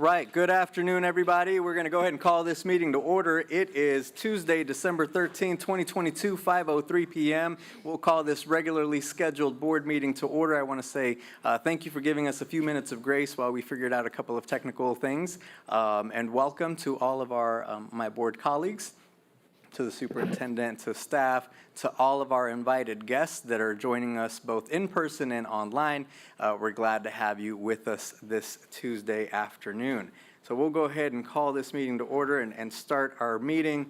right, good afternoon, everybody. We're going to go ahead and call this meeting to order. It is Tuesday, December 13, 2022, 5:03 p.m. We'll call this regularly scheduled board meeting to order. I want to say thank you for giving us a few minutes of grace while we figured out a couple of technical things. And welcome to all of our my board colleagues, to the superintendent, to staff, to all of our invited guests that are joining us both in person and online. We're glad to have you with us this Tuesday afternoon. So we'll go ahead and call this meeting to order and start our meeting.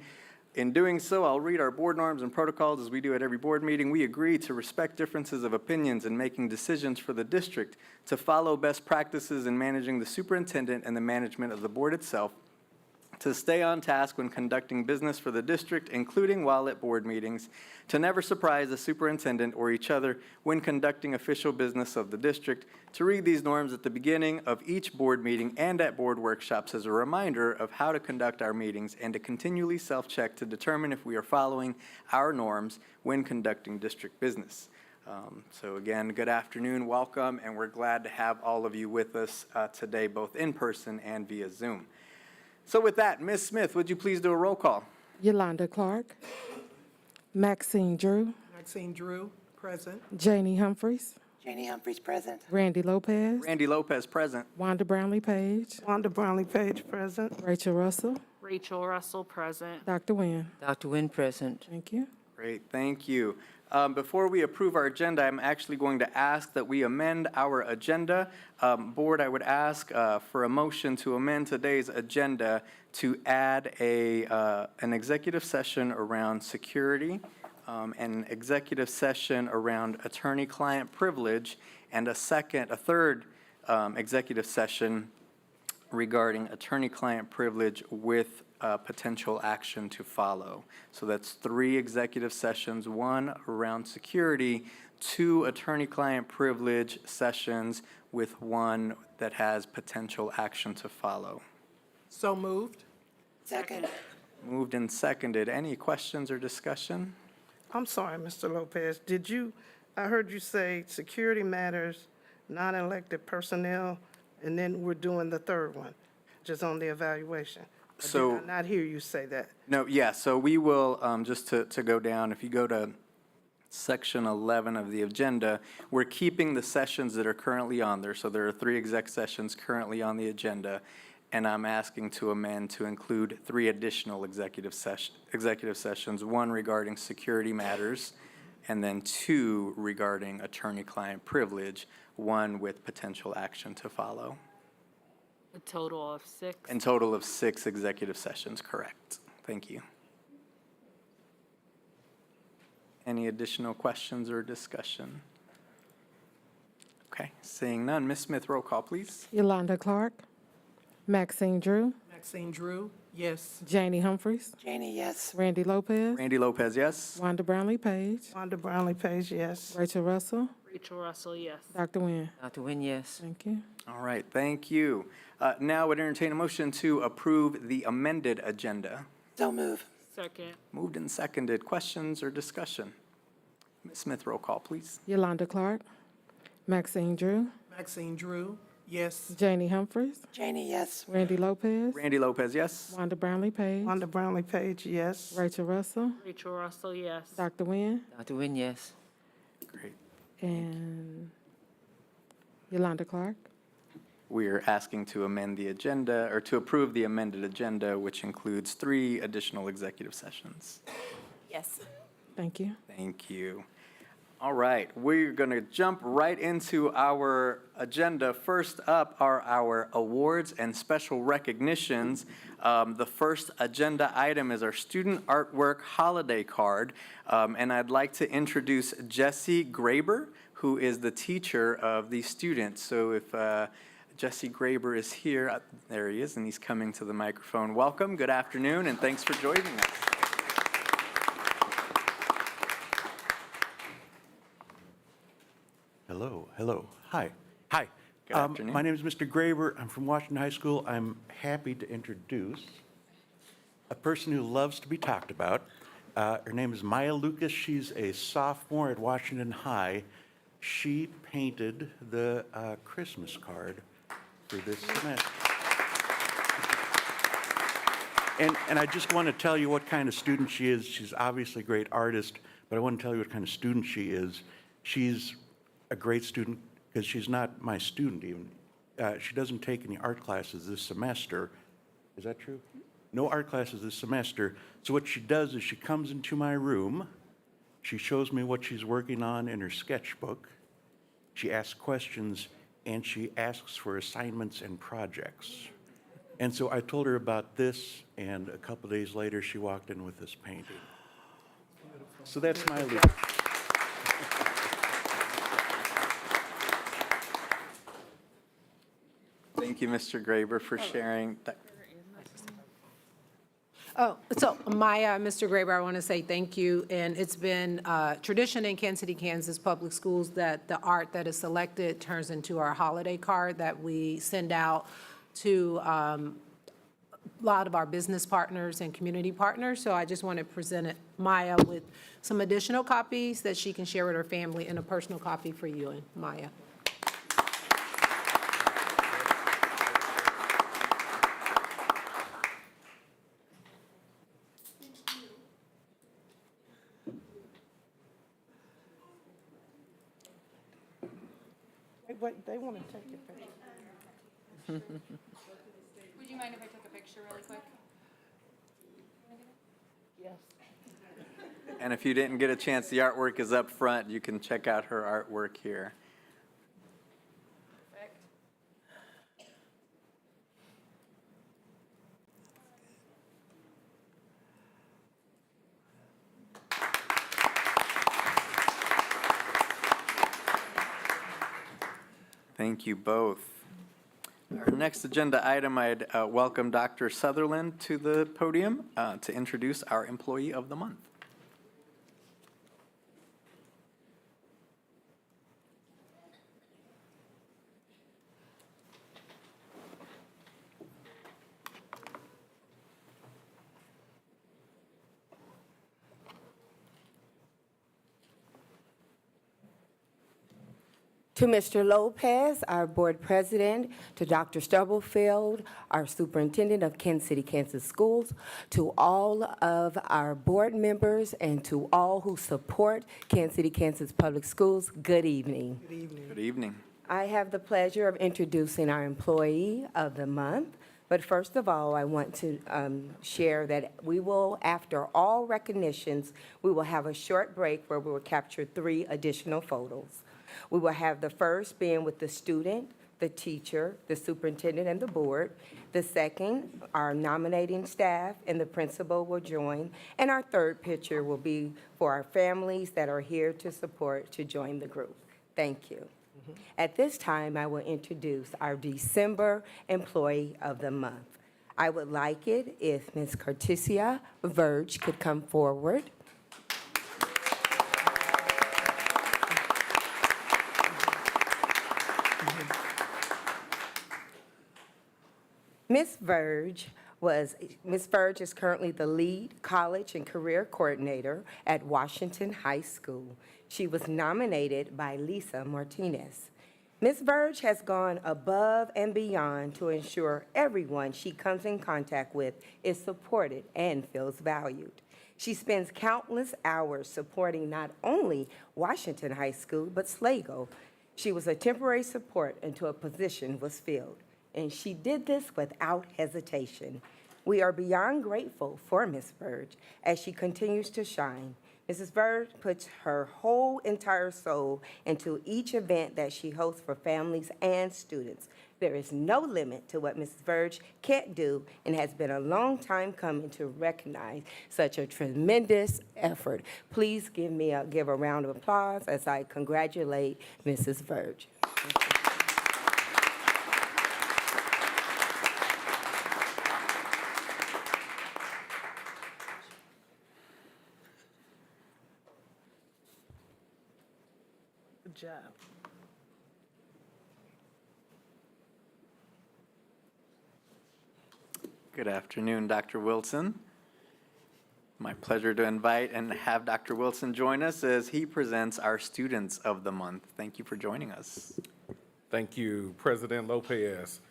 In doing so, I'll read our board norms and protocols as we do at every board meeting. We agree to respect differences of opinions in making decisions for the district, to follow best practices in managing the superintendent and the management of the board itself, to stay on task when conducting business for the district, including while at board meetings, to never surprise the superintendent or each other when conducting official business of the district, to read these norms at the beginning of each board meeting and at board workshops as a reminder of how to conduct our meetings, and to continually self-check to determine if we are following our norms when conducting district business. So again, good afternoon, welcome, and we're glad to have all of you with us today, both in person and via Zoom. So with that, Ms. Smith, would you please do a roll call? Yolanda Clark. Maxine Drew. Maxine Drew, present. Janie Humphreys. Janie Humphreys, present. Randy Lopez. Randy Lopez, present. Wanda Brownlee Page. Wanda Brownlee Page, present. Rachel Russell. Rachel Russell, present. Dr. Nguyen. Dr. Nguyen, present. Thank you. Great, thank you. Before we approve our agenda, I'm actually going to ask that we amend our agenda. Board, I would ask for a motion to amend today's agenda to add an executive session around security, an executive session around attorney-client privilege, and a third executive session regarding attorney-client privilege with potential action to follow. So that's 3 executive sessions, 1 around security, 2 attorney-client privilege sessions with 1 that has potential action to follow. So moved. Second. Moved and seconded. Any questions or discussion? I'm sorry, Mr. Lopez. I heard you say security matters, non-elected personnel, and then we're doing the third one, just on the evaluation. So, I did not hear you say that. No, yeah, so we will, just to go down, if you go to section 11 of the agenda, we're keeping the sessions that are currently on there. So there are 3 exec sessions currently on the agenda, and I'm asking to amend to include 3 additional executive sessions, 1 regarding security matters, and then 2 regarding attorney-client privilege, 1 with potential action to follow. A total of 6. In total of 6 executive sessions, correct. Thank you. Any additional questions or discussion? Okay, seeing none. Ms. Smith, roll call, please. Yolanda Clark. Maxine Drew. Maxine Drew, yes. Janie Humphreys. Janie, yes. Randy Lopez. Randy Lopez, yes. Wanda Brownlee Page. Wanda Brownlee Page, yes. Rachel Russell. Rachel Russell, yes. Dr. Nguyen. Dr. Nguyen, yes. Thank you. All right, thank you. Now I would entertain a motion to approve the amended agenda. So move. Second. Moved and seconded. Questions or discussion? Ms. Smith, roll call, please. Yolanda Clark. Maxine Drew. Maxine Drew, yes. Janie Humphreys. Janie, yes. Randy Lopez. Randy Lopez, yes. Wanda Brownlee Page. Wanda Brownlee Page, yes. Rachel Russell. Rachel Russell, yes. Dr. Nguyen. Dr. Nguyen, yes. Great. And Yolanda Clark. We are asking to amend the agenda, or to approve the amended agenda, which includes 3 additional executive sessions. Yes. Thank you. Thank you. All right, we're going to jump right into our agenda. First up are our awards and special recognitions. The first agenda item is our student artwork holiday card, and I'd like to introduce Jesse Graber, who is the teacher of these students. So if Jesse Graber is here, there he is, and he's coming to the microphone. Welcome, good afternoon, and thanks for joining us. Hello. Hi. Good afternoon. My name is Mr. Graber. I'm from Washington High School. I'm happy to introduce a person who loves to be talked about. Her name is Maya Lucas. She's a sophomore at Washington High. She painted the Christmas card for this semester. And I just want to tell you what kind of student she is. She's obviously a great artist, but I want to tell you what kind of student she is. She's a great student because she's not my student even. She doesn't take any art classes this semester. Is that true? No art classes this semester. So what she does is she comes into my room, she shows me what she's working on in her sketchbook, she asks questions, and she asks for assignments and projects. And so I told her about this, and a couple days later, she walked in with this painting. So that's my lead. Thank you, Mr. Graber, for sharing. Oh, so Maya, Mr. Graber, I want to say thank you. And it's been tradition in Kansas City, Kansas Public Schools that the art that is selected turns into our holiday card that we send out to a lot of our business partners and community partners. So I just want to present Maya with some additional copies that she can share with her family and a personal copy for you and Maya. Wait, they want to take your picture. Would you mind if I took a picture really quick? Yes. And if you didn't get a chance, the artwork is up front. You can check out her artwork here. Perfect. Thank you both. Our next agenda item, I'd welcome Dr. Sutherland to the podium to introduce our Employee of the Month. To Mr. Lopez, our board president, to Dr. Stubblefield, our superintendent of Kansas City, Kansas Schools, to all of our board members, and to all who support Kansas City, Kansas Public Schools, good evening. Good evening. I have the pleasure of introducing our Employee of the Month. But first of all, I want to share that we will, after all recognitions, we will have a short break where we will capture 3 additional photos. We will have the first being with the student, the teacher, the superintendent, and the board. The second, our nominating staff and the principal will join. And our third picture will be for our families that are here to support to join the group. Thank you. At this time, I will introduce our December Employee of the Month. I would like it if Ms. Cortesia Verge could come forward. Ms. Verge is currently the lead college and career coordinator at Washington High School. She was nominated by Lisa Martinez. Ms. Verge has gone above and beyond to ensure everyone she comes in contact with is supported and feels valued. She spends countless hours supporting not only Washington High School, but Sligo. She was a temporary support until a position was filled, and she did this without hesitation. We are beyond grateful for Ms. Verge as she continues to shine. Mrs. Verge puts her whole entire soul into each event that she hosts for families and students. There is no limit to what Mrs. Verge can't do, and has been a long time coming to recognize such a tremendous effort. Please give a round of applause as I congratulate Mrs. Verge. Good job. Good afternoon, Dr. Wilson. My pleasure to invite and have Dr. Wilson join us as he presents our Students of the Month. Thank you for joining us. Thank you, President Lopez.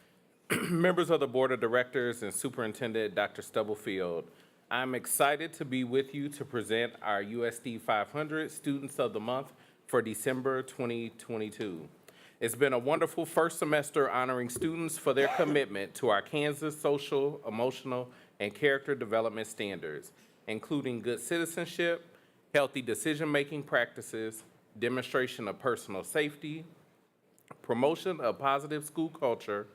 Members of the Board of Directors and Superintendent Dr. Stubblefield, I'm excited to be with you to present our USD 500 Students of the Month for December 2022. It's been a wonderful first semester honoring students for their commitment to our Kansas social, emotional, and character development standards, including good citizenship, healthy decision-making practices, demonstration of personal safety, promotion of positive school culture,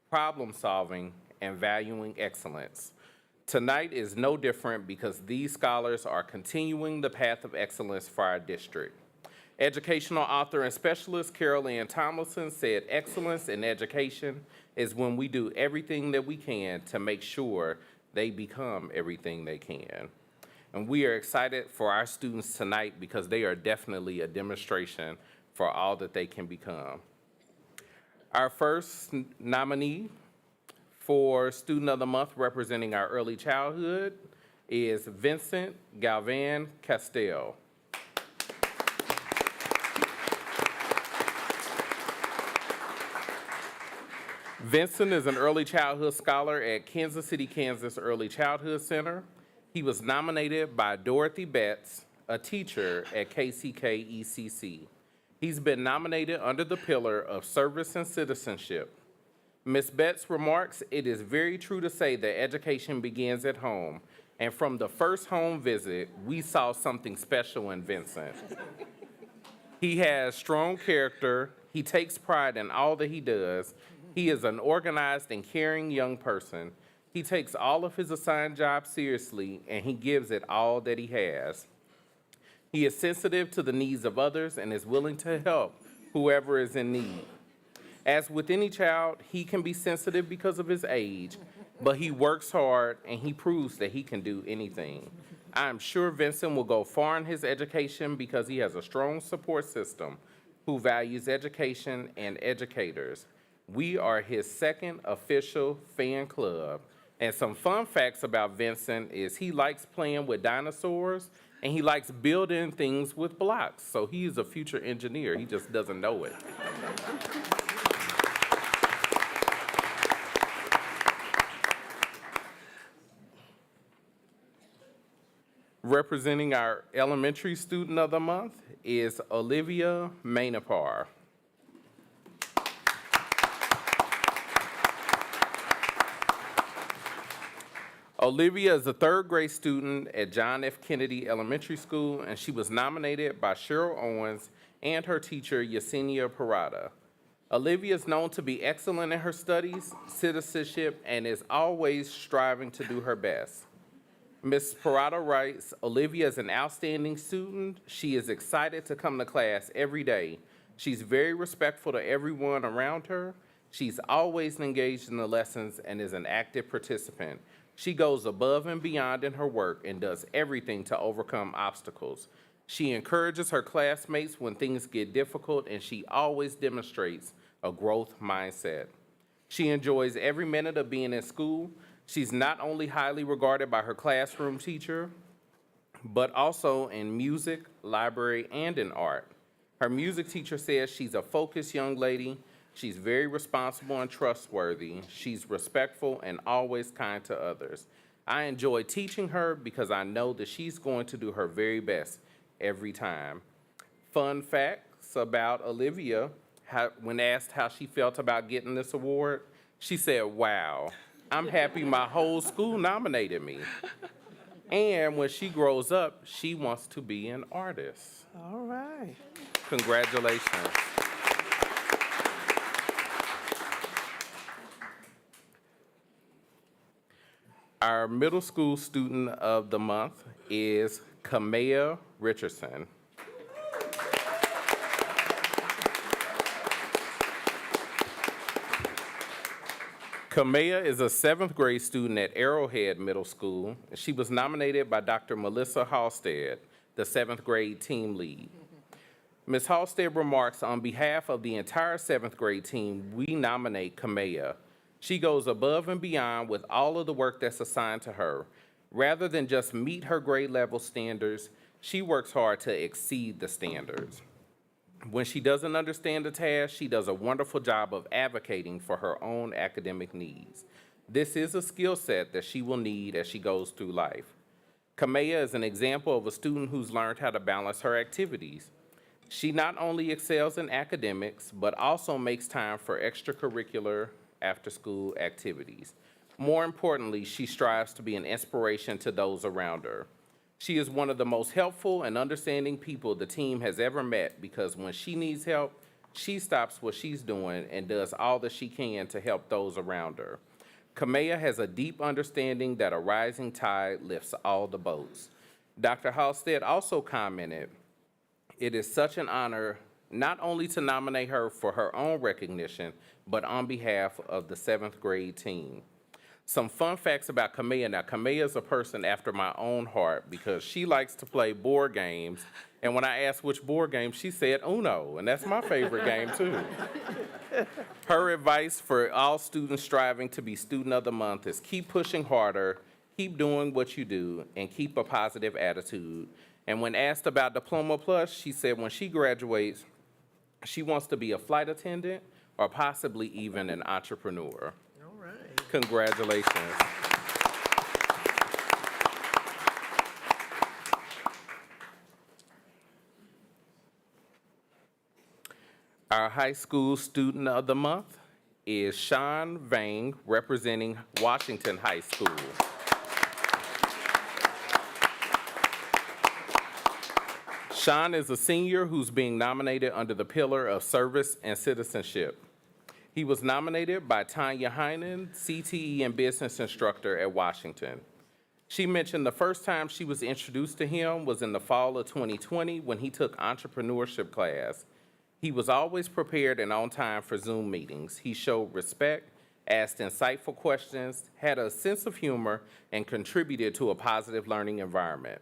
problem solving, and valuing excellence. Tonight is no different because these scholars are continuing the path of excellence for our district. Educational author and specialist Carol Ann Tomlinson said, "Excellence in education is when we do everything that we can to make sure they become everything they can." And we are excited for our students tonight because they are definitely a demonstration for all that they can become. Our first nominee for Student of the Month representing our early childhood is Vincent Galvan Castell. Vincent is an early childhood scholar at Kansas City, Kansas Early Childhood Center. He was nominated by Dorothy Betts, a teacher at KCKPS. He's been nominated under the pillar of service and citizenship. Ms. Betts remarks, "It is very true to say that education begins at home, and from the first home visit, we saw something special in Vincent. He has strong character, he takes pride in all that he does, he is an organized and caring young person. He takes all of his assigned jobs seriously, and he gives it all that he has. He is sensitive to the needs of others and is willing to help whoever is in need. As with any child, he can be sensitive because of his age, but he works hard and he proves that he can do anything. I am sure Vincent will go far in his education because he has a strong support system who values education and educators. We are his second official fan club. And some fun facts about Vincent is he likes playing with dinosaurs and he likes building things with blocks. So he is a future engineer, he just doesn't know it." Representing our elementary student of the month is Olivia Mainapar. Olivia is a third grade student at John F. Kennedy Elementary School, and she was nominated by Cheryl Owens and her teacher, Yesenia Parada. Olivia is known to be excellent in her studies, citizenship, and is always striving to do her best. Ms. Parada writes, "Olivia is an outstanding student. She is excited to come to class every day. She's very respectful to everyone around her. She's always engaged in the lessons and is an active participant. She goes above and beyond in her work and does everything to overcome obstacles. She encourages her classmates when things get difficult, and she always demonstrates a growth mindset. She enjoys every minute of being in school. She's not only highly regarded by her classroom teacher, but also in music, library, and in art. Her music teacher says she's a focused young lady. She's very responsible and trustworthy. She's respectful and always kind to others. I enjoy teaching her because I know that she's going to do her very best every time." Fun facts about Olivia, when asked how she felt about getting this award, she said, "Wow, I'm happy my whole school nominated me." And when she grows up, she wants to be an artist. All right. Congratulations. Our middle school student of the month is Kamea Richardson. Kamea is a 7th grade student at Arrowhead Middle School. She was nominated by Dr. Melissa Halstead, the 7th grade team lead. Ms. Halstead remarks, "On behalf of the entire 7th grade team, we nominate Kamea. She goes above and beyond with all of the work that's assigned to her. Rather than just meet her grade level standards, she works hard to exceed the standards. When she doesn't understand the task, she does a wonderful job of advocating for her own academic needs. This is a skill set that she will need as she goes through life. Kamea is an example of a student who's learned how to balance her activities. She not only excels in academics, but also makes time for extracurricular after-school activities. More importantly, she strives to be an inspiration to those around her. She is one of the most helpful and understanding people the team has ever met because when she needs help, she stops what she's doing and does all that she can to help those around her. Kamea has a deep understanding that a rising tide lifts all the boats. Dr. Halstead also commented, "It is such an honor not only to nominate her for her own recognition, but on behalf of the 7th grade team." Some fun facts about Kamea. Now, Kamea is a person after my own heart because she likes to play board games. And when I asked which board game, she said Uno, and that's my favorite game too. Her advice for all students striving to be Student of the Month is keep pushing harder, keep doing what you do, and keep a positive attitude. And when asked about Diploma Plus, she said when she graduates, she wants to be a flight attendant or possibly even an entrepreneur. All right. Congratulations. Our high school student of the month is Sean Vang, representing Washington High School. Sean is a senior who's being nominated under the pillar of service and citizenship. He was nominated by Tanya Heinen, CTE and business instructor at Washington. She mentioned the first time she was introduced to him was in the fall of 2020 when he took entrepreneurship class. He was always prepared and on time for Zoom meetings. He showed respect, asked insightful questions, had a sense of humor, and contributed to a positive learning environment.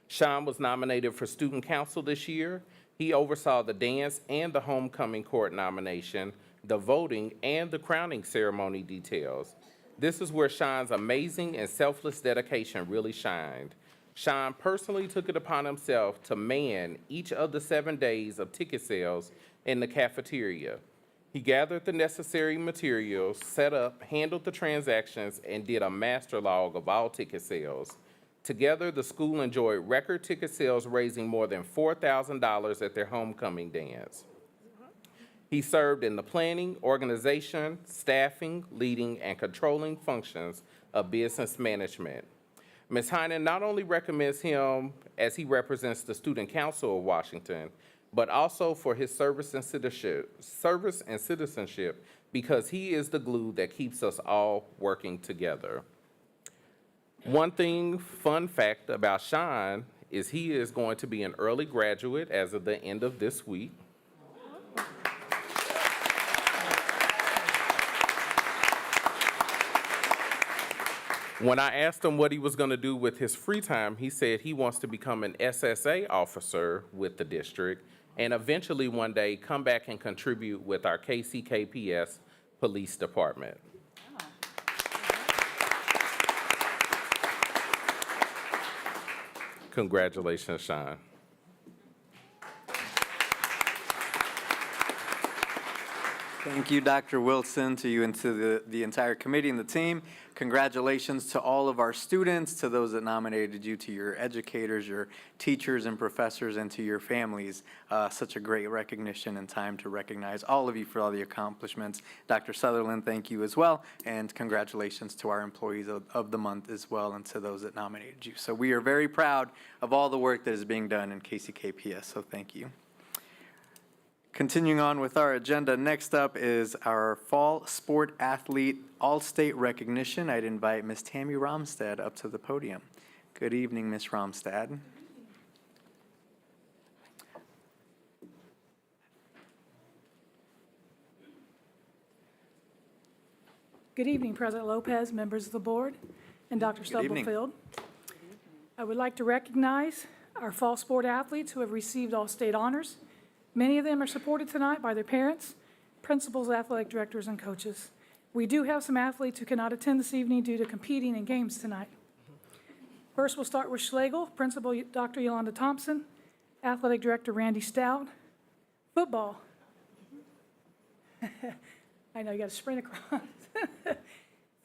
Sean was nominated for student council this year. He oversaw the dance and the homecoming court nomination, the voting, and the crowning ceremony details. This is where Sean's amazing and selfless dedication really shined. Sean personally took it upon himself to man each of the 7 days of ticket sales in the cafeteria. He gathered the necessary materials, set up, handled the transactions, and did a master log of all ticket sales. Together, the school enjoyed record ticket sales, raising more than $4,000 at their homecoming dance. He served in the planning, organization, staffing, leading, and controlling functions of business management. Ms. Heinen not only recommends him as he represents the Student Council of Washington, but also for his service and citizenship because he is the glue that keeps us all working together. One fun fact about Sean is he is going to be an early graduate as of the end of this week. When I asked him what he was going to do with his free time, he said he wants to become an SSA officer with the district and eventually one day come back and contribute with our KCKPS police department. Congratulations, Sean. Thank you, Dr. Wilson, to you and to the entire committee and the team. Congratulations to all of our students, to those that nominated you, to your educators, your teachers and professors, and to your families. Such a great recognition and time to recognize all of you for all the accomplishments. Dr. Sutherland, thank you as well, and congratulations to our employees of the month as well, and to those that nominated you. So we are very proud of all the work that is being done in KCKPS, so thank you. Continuing on with our agenda, next up is our Fall Sport Athlete All-State Recognition. I'd invite Ms. Tammy Romstad up to the podium. Good evening, Ms. Romstad. Good evening, President Lopez, members of the board, and Dr. Good evening. Stubblefield. I would like to recognize our fall sport athletes who have received all-state honors. Many of them are supported tonight by their parents, principals, athletic directors, and coaches. We do have some athletes who cannot attend this evening due to competing in games tonight. First, we'll start with Schlegel, Principal Dr. Yolanda Thompson, Athletic Director Randy Stout, Football. I know, you got to sprint across.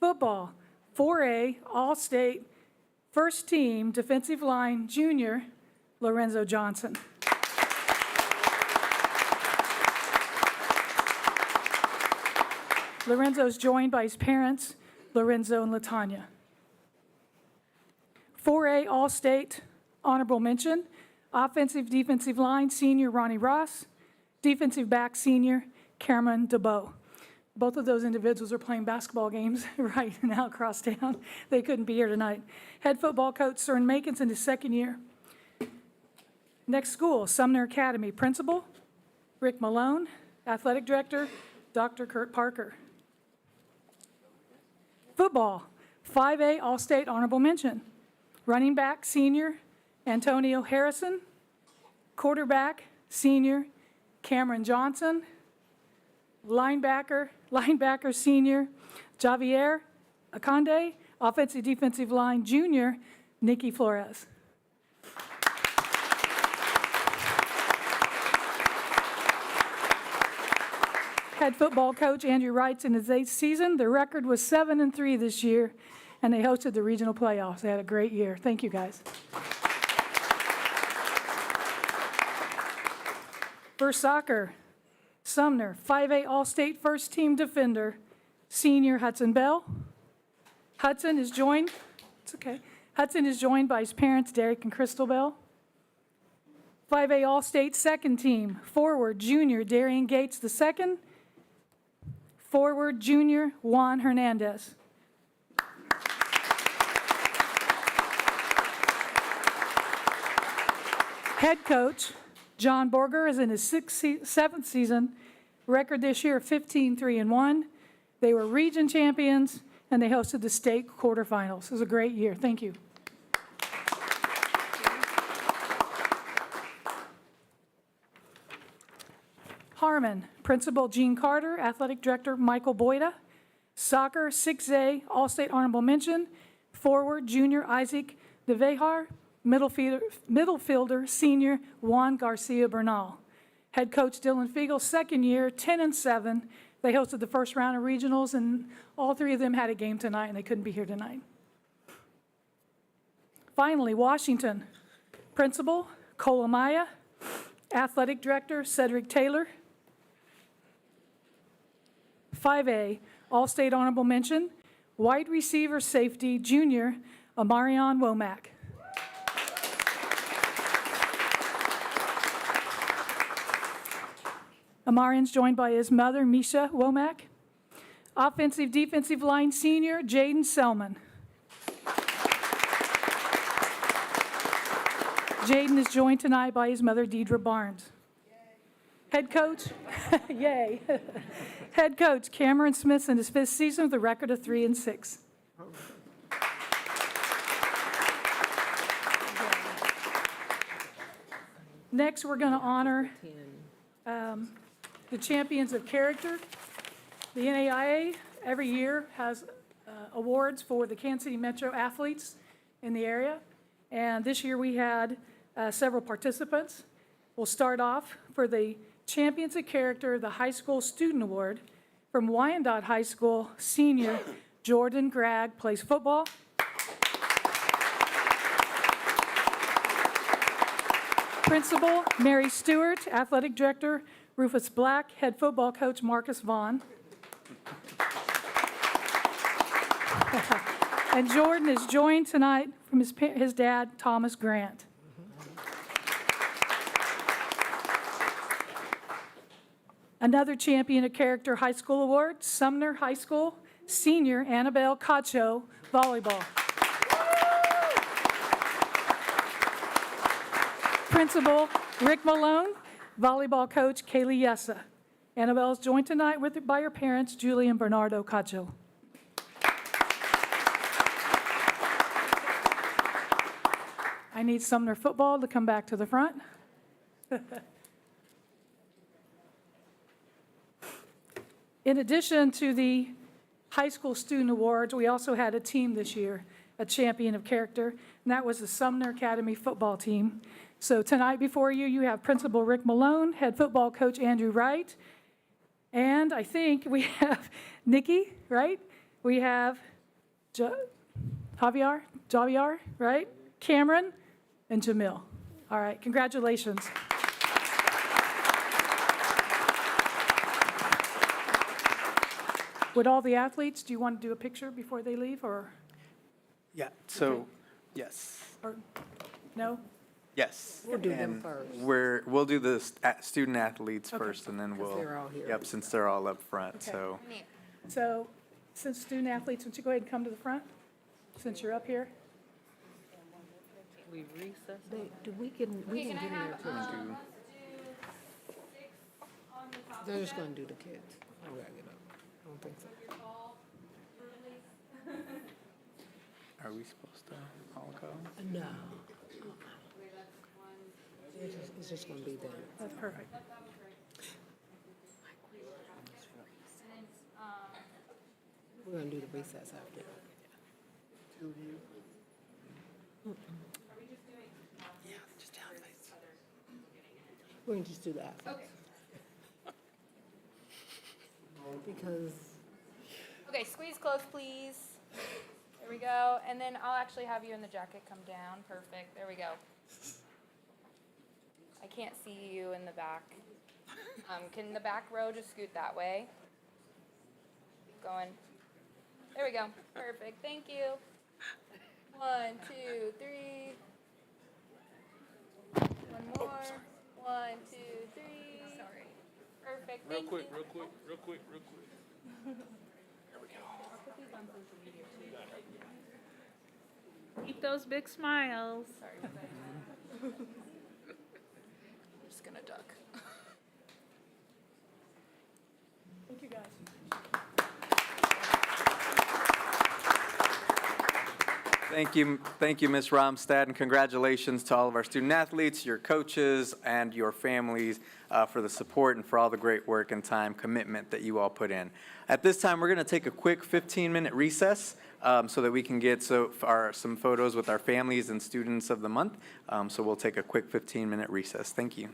Football, 4A, All-State, first team, defensive line, junior, Lorenzo Johnson. Lorenzo is joined by his parents, Lorenzo and Latanya. 4A All-State honorable mention, offensive defensive line senior Ronnie Ross, defensive back senior Cameron DeBow. Both of those individuals are playing basketball games right now across town. They couldn't be here tonight. Head football coach Cern Makins in his second year. Next school, Sumner Academy. Principal, Rick Malone. Athletic director, Dr. Kurt Parker. Football, 5A All-State honorable mention. Running back, senior, Antonio Harrison. Quarterback, senior, Cameron Johnson. Linebacker, senior, Javier Aconde. Offensive defensive line, junior, Nikki Flores. Head football coach Andrew Wright's in his 8th season. Their record was 7-3 this year, and they hosted the regional playoffs. They had a great year. Thank you, guys. For soccer, Sumner, 5A All-State first team defender, senior Hudson Bell. Hudson is joined by his parents, Derek and Crystal Bell. 5A All-State second team, forward junior Darian Gates II. Forward junior Juan Hernandez. Head coach John Borger is in his 7th season. Record this year, 15-3-1. They were region champions, and they hosted the state quarterfinals. It was a great year. Thank you. Harmon, Principal Gene Carter, Athletic Director Michael Boyda. Soccer, 6A, All-State honorable mention. Forward, junior Isaac DeVejar. Middle fielder, senior Juan Garcia Bernal. Head coach Dylan Fiegel, second year, 10-7. They hosted the first round of regionals, and all three of them had a game tonight, and they couldn't be here tonight. Finally, Washington, Principal Cole Amaya. Athletic Director Cedric Taylor. 5A, All-State honorable mention, wide receiver safety, junior Amarion Womack. Amarion's joined by his mother, Misha Womack. Offensive defensive line senior, Jaden Selman. Jaden is joined tonight by his mother, Deidre Barnes. Head coach, yay. Head coach Cameron Smith in his 5th season with a record of 3-6. Next, we're going to honor the champions of character. The NAIA every year has awards for the Kansas City Metro athletes in the area. And this year we had several participants. We'll start off for the Champions of Character, the High School Student Award from Wyandotte High School, senior Jordan Gregg plays football. Principal Mary Stewart, Athletic Director Rufus Black, Head Football Coach Marcus Vaughn. And Jordan is joined tonight from his dad, Thomas Grant. Another Champion of Character High School Award, Sumner High School, senior Annabelle Cacho, volleyball. Principal Rick Malone, volleyball coach Kaylee Yessa. Annabelle is joined tonight by her parents, Julie and Bernardo Cacho. I need Sumner football to come back to the front. In addition to the high school student awards, we also had a team this year. a champion of character, and that was the Sumner Academy football team. So tonight before you, you have Principal Rick Malone, head football coach Andrew Wright, and I think we have Nikki, right? We have Javier, right? Cameron, and Jamil. All right, congratulations. Would all the athletes, do you want to do a picture before they leave, or Yeah, so, yes. no? Yes. We'll do them And first. We'll do the student athletes Okay. first, and then we'll. they're all here. Yep, since they're all up front, Okay. so. So, since student athletes, would you go ahead and come to the front, since you're up here? We recess. We didn't get in there till, they're just gonna do the kids. I gotta get up. I don't think so. Are we supposed to all go? No. It's just gonna be them. That's perfect. We're gonna do the recess after. We're gonna just do the athletes. Because Okay, squeeze close, please. There we go. And then I'll actually have you in the jacket come down. Perfect. There we go. I can't see you in the back. Can the back row just scoot that way? Keep going. There we go. Perfect. Thank you. 1, 2, 3. One more. 1, 2, 3. Sorry. Perfect. Thank you. real quick. Keep those big smiles. Sorry. I'm just gonna duck. Thank you, guys. Thank you, Ms. Romstad, and congratulations to all of our student athletes, your coaches, and your families for the support and for all the great work and time commitment that you all put in. At this time, we're going to take a quick 15-minute recess so that we can get some photos with our families and students of the month. So we'll take a quick 15-minute recess. Thank you.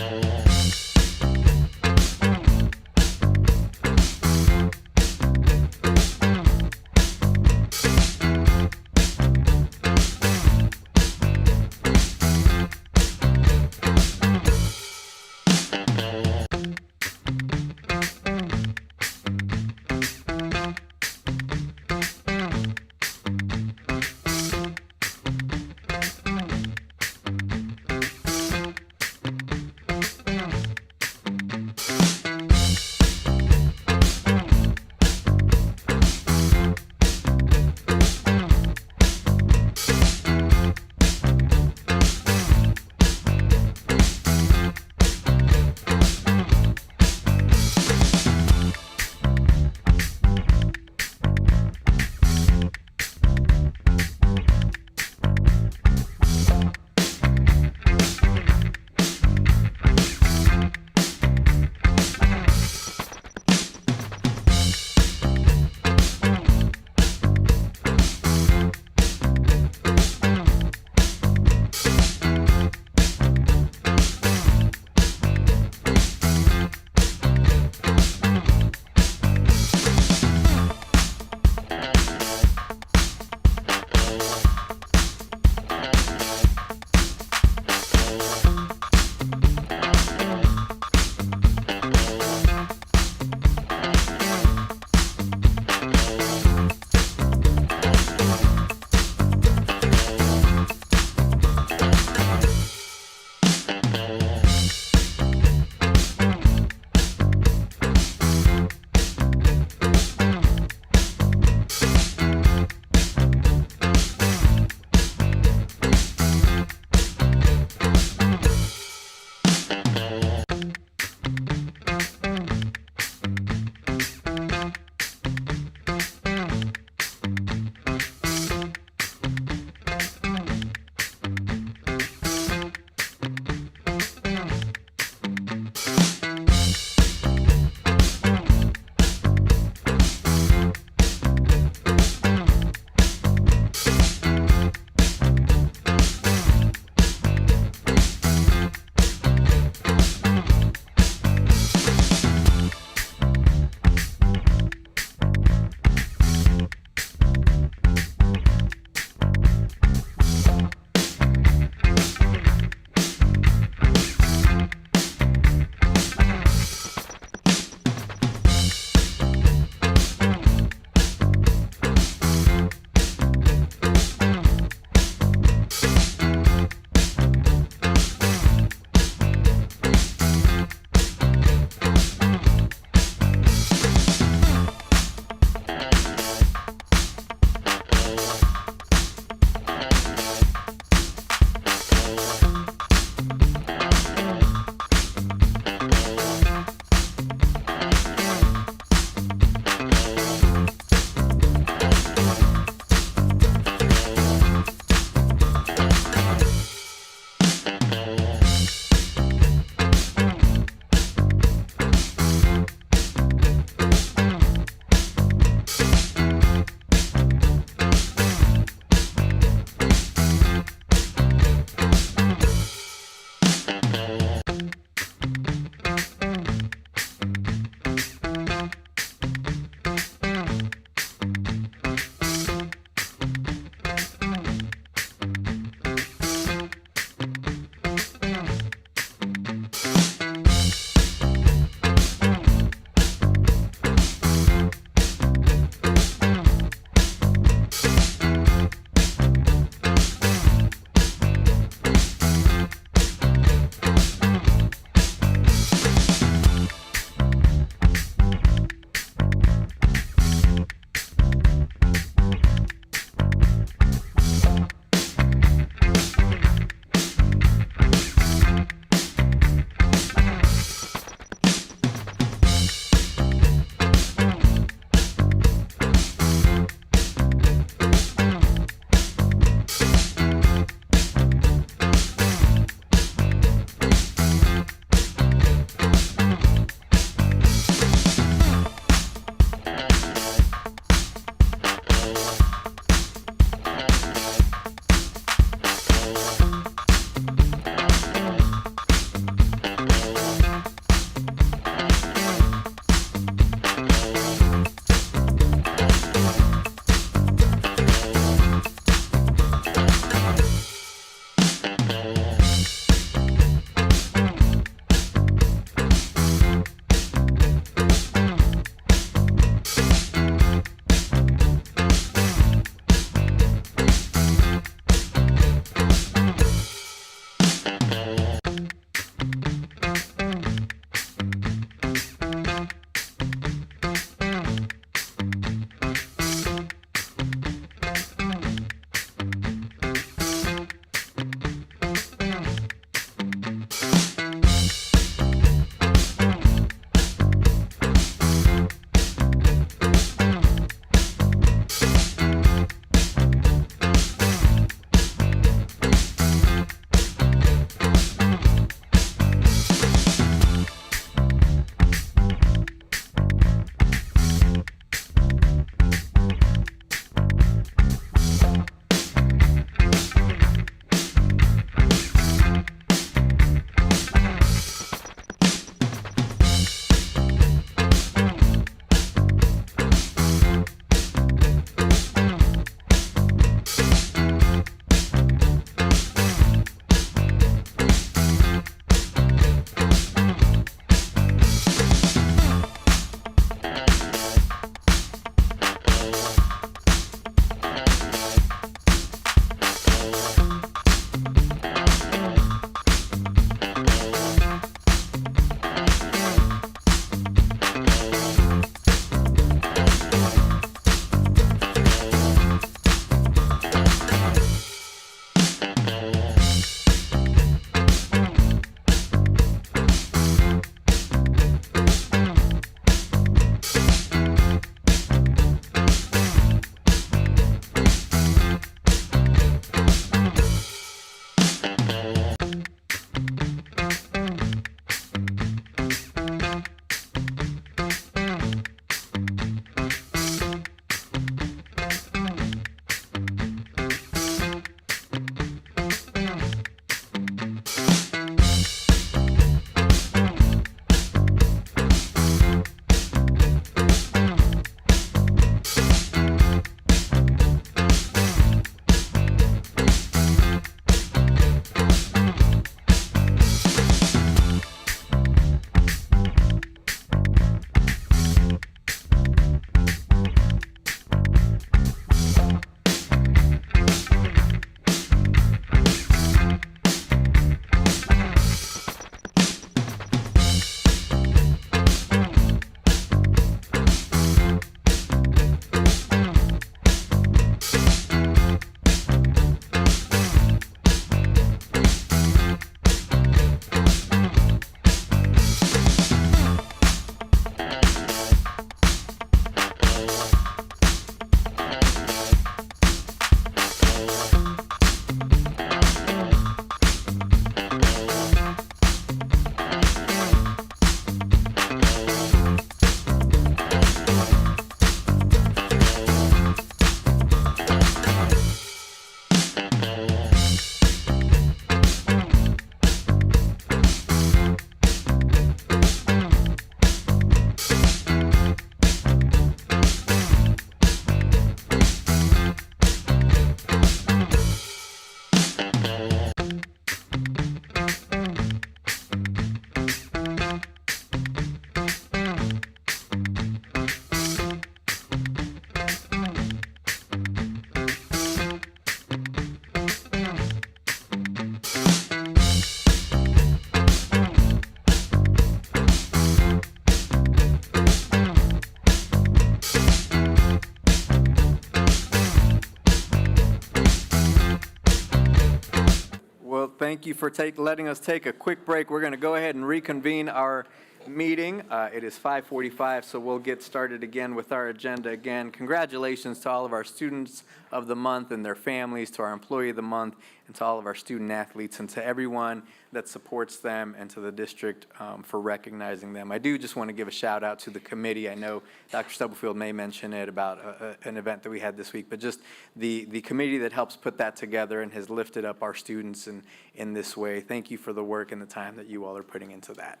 thank you for letting us take a quick break. We're going to go ahead and reconvene our meeting. It is 5:45, so we'll get started again with our agenda again. Congratulations to all of our students of the month and their families, to our employee of the month, and to all of our student athletes, and to everyone that supports them, and to the district for recognizing them. I do just want to give a shout out to the committee. I know Dr. Stubblefield may mention it about an event that we had this week, but just the committee that helps put that together and has lifted up our students in this way. Thank you for the work and the time that you all are putting into that.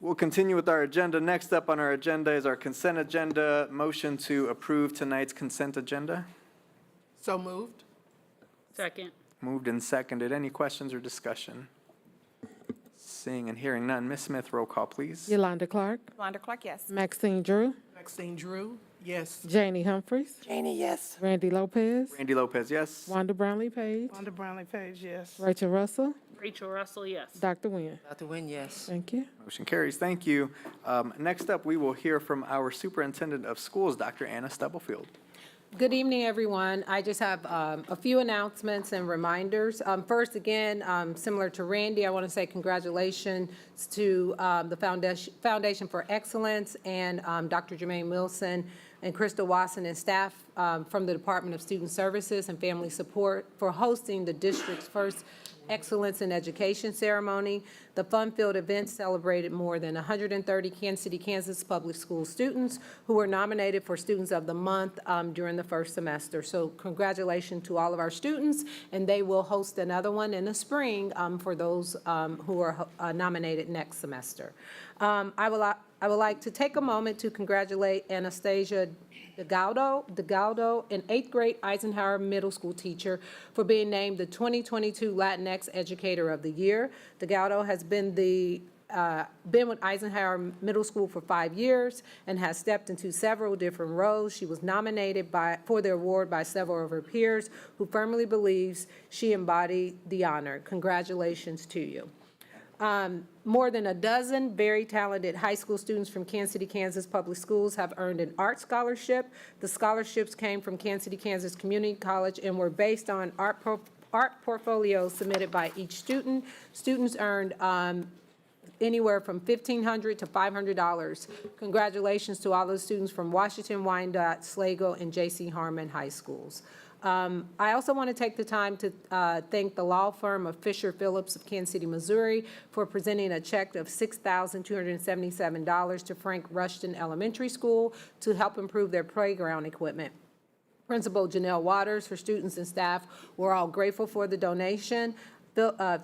We'll continue with our agenda. Next up on our agenda is our consent agenda. Motion to approve tonight's consent agenda. So moved. Second. Moved and seconded. Any questions or discussion? Seeing and hearing none. Ms. Smith, roll call, please. Yolanda Clark, Yolanda Clark, yes. Maxine Drew, Maxine Drew, yes. Janie Humphries, Janie, yes. Randy Lopez, Randy Lopez, yes. Wanda Brownlee Page, Wanda Brownlee Page, yes. Rachel Russell, Rachel Russell, yes. Dr. Nguyen. Dr. Nguyen, yes. Thank you. Motion carries. Thank you. Next up, we will hear from our Superintendent of Schools, Dr. Anna Stubblefield. Good evening, everyone. I just have a few announcements and reminders. First, again, similar to Randy, I want to say congratulations to the Foundation for Excellence and Dr. Jermaine Wilson and Crystal Watson and staff from the Department of Student Services and Family Support for hosting the district's first Excellence in Education ceremony. The fun-filled event celebrated more than 130 Kansas City, Kansas public school students who were nominated for Students of the Month during the first semester. So congratulations to all of our students, and they will host another one in the spring for those who are nominated next semester. I would like to take a moment to congratulate Anastasia DeGaldo, an 8th grade Eisenhower Middle School teacher, for being named the 2022 Latinx Educator of the Year. DeGaldo has been with Eisenhower Middle School for 5 years and has stepped into several different roles. She was nominated for the award by several of her peers who firmly believes she embodied the honor. Congratulations to you. More than a dozen very talented high school students from Kansas City, Kansas Public Schools have earned an art scholarship. The scholarships came from Kansas City, Kansas Community College and were based on art portfolios submitted by each student. Students earned anywhere from $1,500 to $500. Congratulations to all those students from Washington, Wyandotte, Sligo, and J.C. Harmon High Schools. I also want to take the time to thank the law firm of Fisher Phillips of Kansas City, Missouri, for presenting a check of $6,277 to Frank Rushton Elementary School to help improve their playground equipment. Principal Janelle Waters, her students and staff were all grateful for the donation.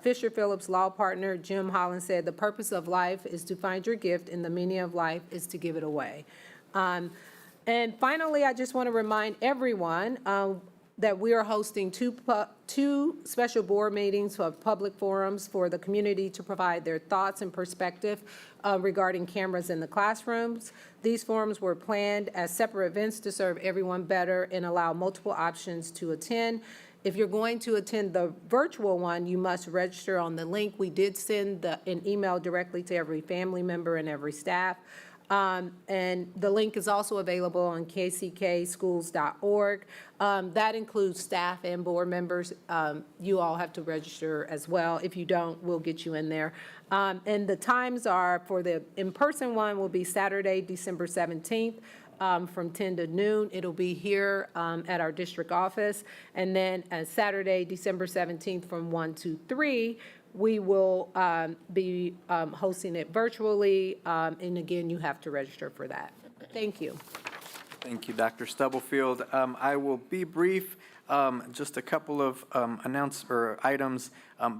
Fisher Phillips law partner Jim Holland said, "The purpose of life is to find your gift, and the meaning of life is to give it away." And finally, I just want to remind everyone that we are hosting two special board meetings of public forums for the community to provide their thoughts and perspective regarding cameras in the classrooms. These forums were planned as separate events to serve everyone better and allow multiple options to attend. If you're going to attend the virtual one, you must register on the link. We did send an email directly to every family member and every staff. And the link is also available on kckschools.org. That includes staff and board members. You all have to register as well. If you don't, we'll get you in there. And the times are for the in-person one will be Saturday, December 17th. From 10 to noon. It'll be here at our district office. And then Saturday, December 17th from 1 to 3, we will be hosting it virtually. And again, you have to register for that. Thank you. Thank you, Dr. Stubblefield. I will be brief. Just a couple of items.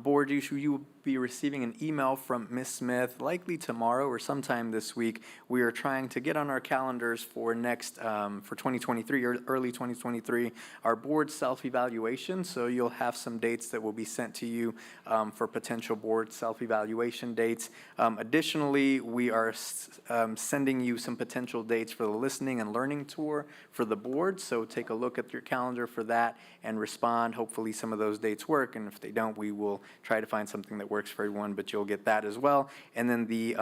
Board issue, you will be receiving an email from Ms. Smith, likely tomorrow or sometime this week. We are trying to get on our calendars for for 2023 or early 2023, our board self-evaluation. So you'll have some dates that will be sent to you for potential board self-evaluation dates. Additionally, we are sending you some potential dates for the listening and learning tour for the board. So take a look at your calendar for that and respond. Hopefully some of those dates work, and if they don't, we will try to find something that works for everyone, but you'll get that as well. And then the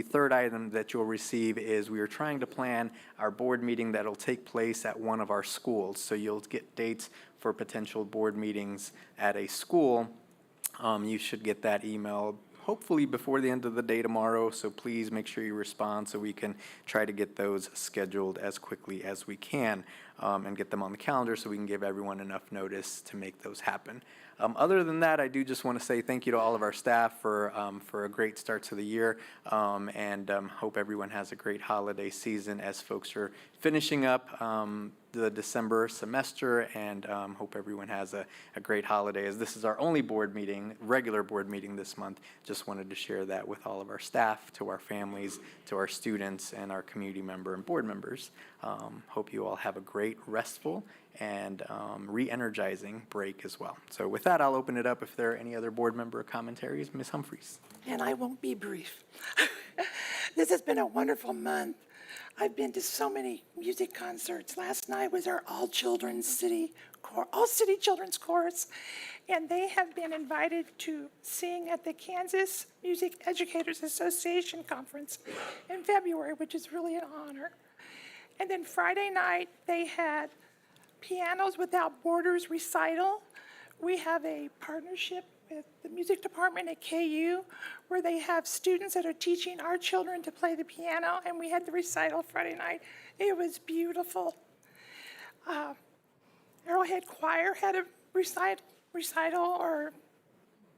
third item that you'll receive is we are trying to plan our board meeting that'll take place at one of our schools. So you'll get dates for potential board meetings at a school. You should get that email hopefully before the end of the day tomorrow, so please make sure you respond so we can try to get those scheduled as quickly as we can, and get them on the calendar so we can give everyone enough notice to make those happen. Other than that, I do just want to say thank you to all of our staff for a great start to the year, and hope everyone has a great holiday season as folks are finishing up the December semester, and hope everyone has a great holiday, as this is our only board meeting, regular board meeting this month. Just wanted to share that with all of our staff, to our families, to our students, and our community member and board members. Hope you all have a great, restful, and re-energizing break as well. So with that, I'll open it up if there are any other board member commentaries. Ms. Humphries. And I won't be brief. This has been a wonderful month. I've been to so many music concerts. Last night was our all city children's chorus, and they have been invited to sing at the Kansas Music Educators Association Conference in February, which is really an honor. And then Friday night, they had Pianos Without Borders recital. We have a partnership with the music department at KU, where they have students that are teaching our children to play the piano, and we had the recital Friday night. It was beautiful. Arrowhead Choir had a recital or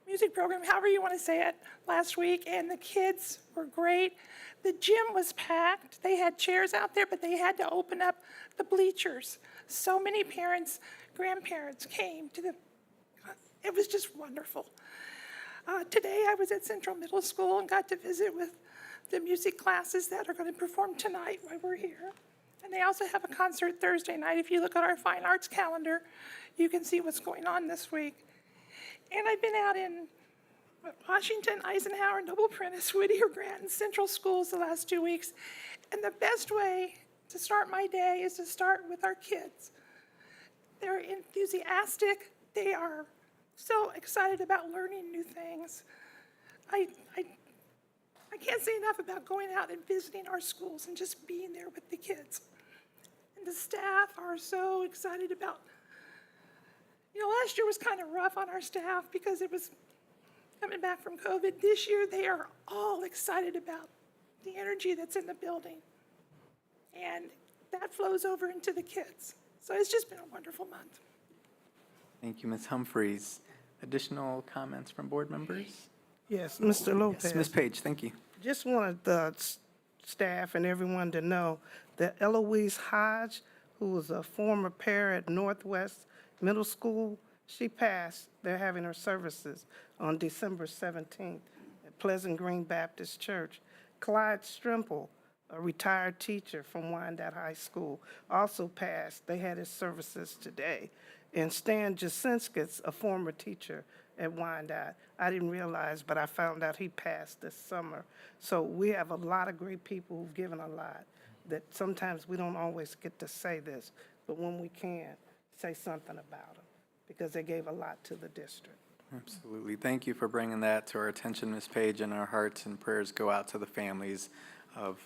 music program, however you want to say it, last week, and the kids were great. The gym was packed. They had chairs out there, but they had to open up the bleachers. So many parents, grandparents came to it was just wonderful. Today I was at Central Middle School and got to visit with the music classes that are going to perform tonight while we're here. And they also have a concert Thursday night. If you look at our fine arts calendar, you can see what's going on this week. And I've been out in Washington, Eisenhower, Noble Prentice, Whittier, Grant, and Central schools the last 2 weeks. And the best way to start my day is to start with our kids. They're enthusiastic. They are so excited about learning new things. I can't say enough about going out and visiting our schools and just being there with the kids. And the staff are so excited about, last year was kind of rough on our staff because it was coming back from COVID. This year, they are all excited about the energy that's in the building. And that flows over into the kids. So it's just been a wonderful month. Thank you, Ms. Humphries. Additional comments from board members? Yes, Mr. Lopez. Yes, Ms. Page, thank you. Just wanted the staff and everyone to know that Eloise Hodge, who was a former para at Northwest Middle School, she passed. They're having her services on December 17th at Pleasant Green Baptist Church. Clyde Strimple, a retired teacher from Wyandotte High School, also passed. They had his services today. And Stan Jasinskis, a former teacher at Wyandotte, I didn't realize, but I found out he passed this summer. So we have a lot of great people who've given a lot, that sometimes we don't always get to say this, but when we can, say something about them, because they gave a lot to the district. Absolutely. Thank you for bringing that to our attention, Ms. Page, and our hearts and prayers go out to the families of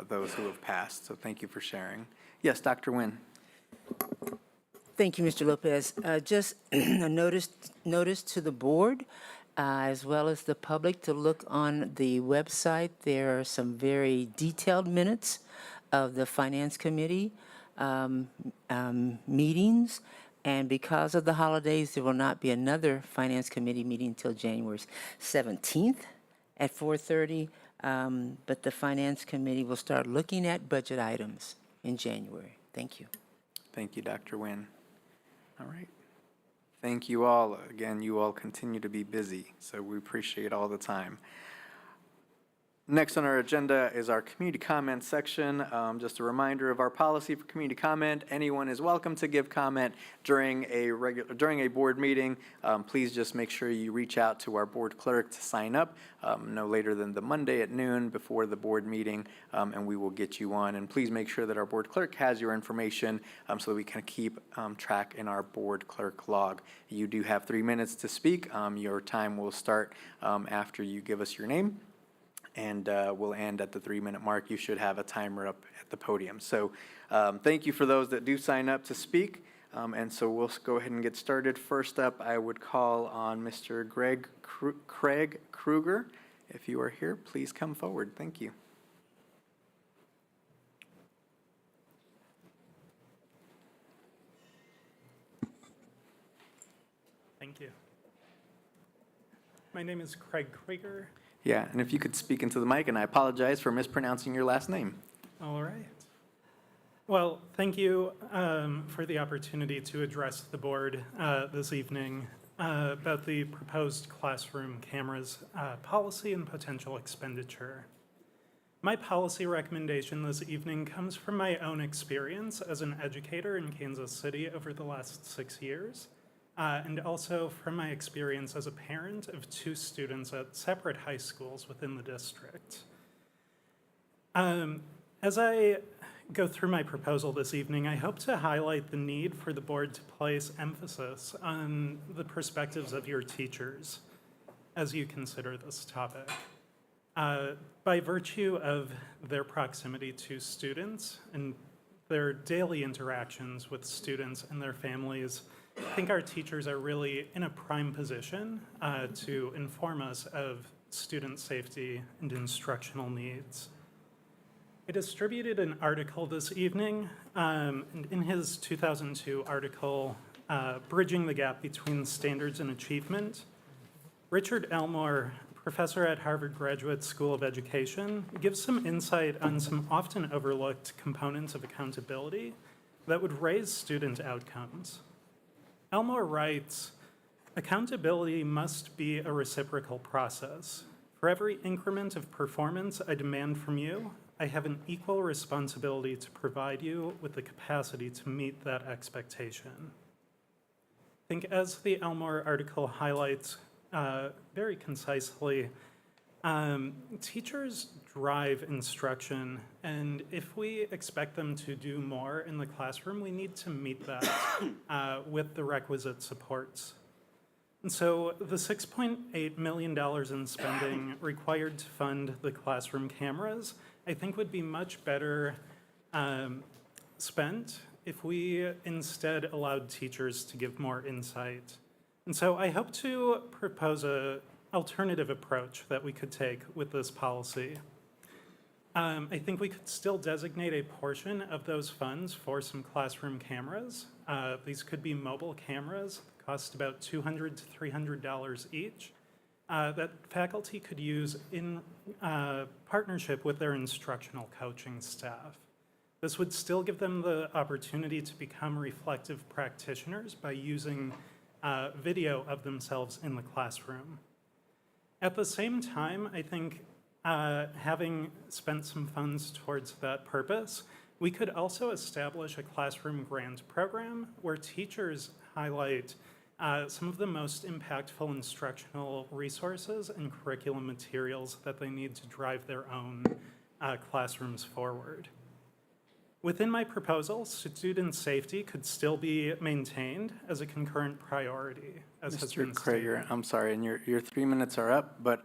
those who have passed. So thank you for sharing. Yes, Dr. Nguyen. Thank you, Mr. Lopez. Just a notice to the board, as well as the public, to look on the website. There are some very detailed minutes of the Finance Committee meetings. And because of the holidays, there will not be another Finance Committee meeting until January 17th at 4:30. But the Finance Committee will start looking at budget items in January. Thank you. Thank you, Dr. Nguyen. All right. Thank you all. Again, you all continue to be busy, so we appreciate all the time. Next on our agenda is our community comment section. Just a reminder of our policy for community comment. Anyone is welcome to give comment during a board meeting. Please just make sure you reach out to our board clerk to sign up no later than the Monday at noon before the board meeting, and we will get you on. And please make sure that our board clerk has your information so that we can keep track in our board clerk log. You do have 3 minutes to speak. Your time will start after you give us your name, and we'll end at the 3-minute mark. You should have a timer up at the podium. So thank you for those that do sign up to speak. And so we'll go ahead and get started. First up, I would call on Mr. Craig Kruger. If you are here, please come forward. Thank you. Thank you. My name is Craig Krieger. Yeah, and if you could speak into the mic, and I apologize for mispronouncing your last name. All right. Well, thank you for the opportunity to address the board this evening about the proposed classroom cameras policy and potential expenditure. My policy recommendation this evening comes from my own experience as an educator in Kansas City over the last 6 years. And also from my experience as a parent of 2 students at separate high schools within the district. As I go through my proposal this evening, I hope to highlight the need for the board to place emphasis on the perspectives of your teachers as you consider this topic. By virtue of their proximity to students and their daily interactions with students and their families, I think our teachers are really in a prime position to inform us of student safety and instructional needs. I distributed an article this evening, and in his 2002 article, Bridging the Gap Between Standards and Achievement, Richard Elmore, professor at Harvard Graduate School of Education, gives some insight on some often overlooked components of accountability that would raise student outcomes. Elmore writes, accountability must be a reciprocal process. For every increment of performance I demand from you, I have an equal responsibility to provide you with the capacity to meet that expectation. I think as the Elmore article highlights very concisely, teachers drive instruction, and if we expect them to do more in the classroom, we need to meet that with the requisite supports. And so the $6.8 million in spending required to fund the classroom cameras, I think would be much better spent if we instead allowed teachers to give more insight. And so I hope to propose an alternative approach that we could take with this policy. I think we could still designate a portion of those funds for some classroom cameras. These could be mobile cameras, cost about $200 to $300 each, that faculty could use in partnership with their instructional coaching staff. This would still give them the opportunity to become reflective practitioners by using video of themselves in the classroom. At the same time, I think having spent some funds towards that purpose, we could also establish a classroom grant program where teachers highlight some of the most impactful instructional resources and curriculum materials that they need to drive their own classrooms forward. Within my proposal, student safety could still be maintained as a concurrent priority, as has been Mr. stated. Krager, I'm sorry, and your 3 minutes are up, but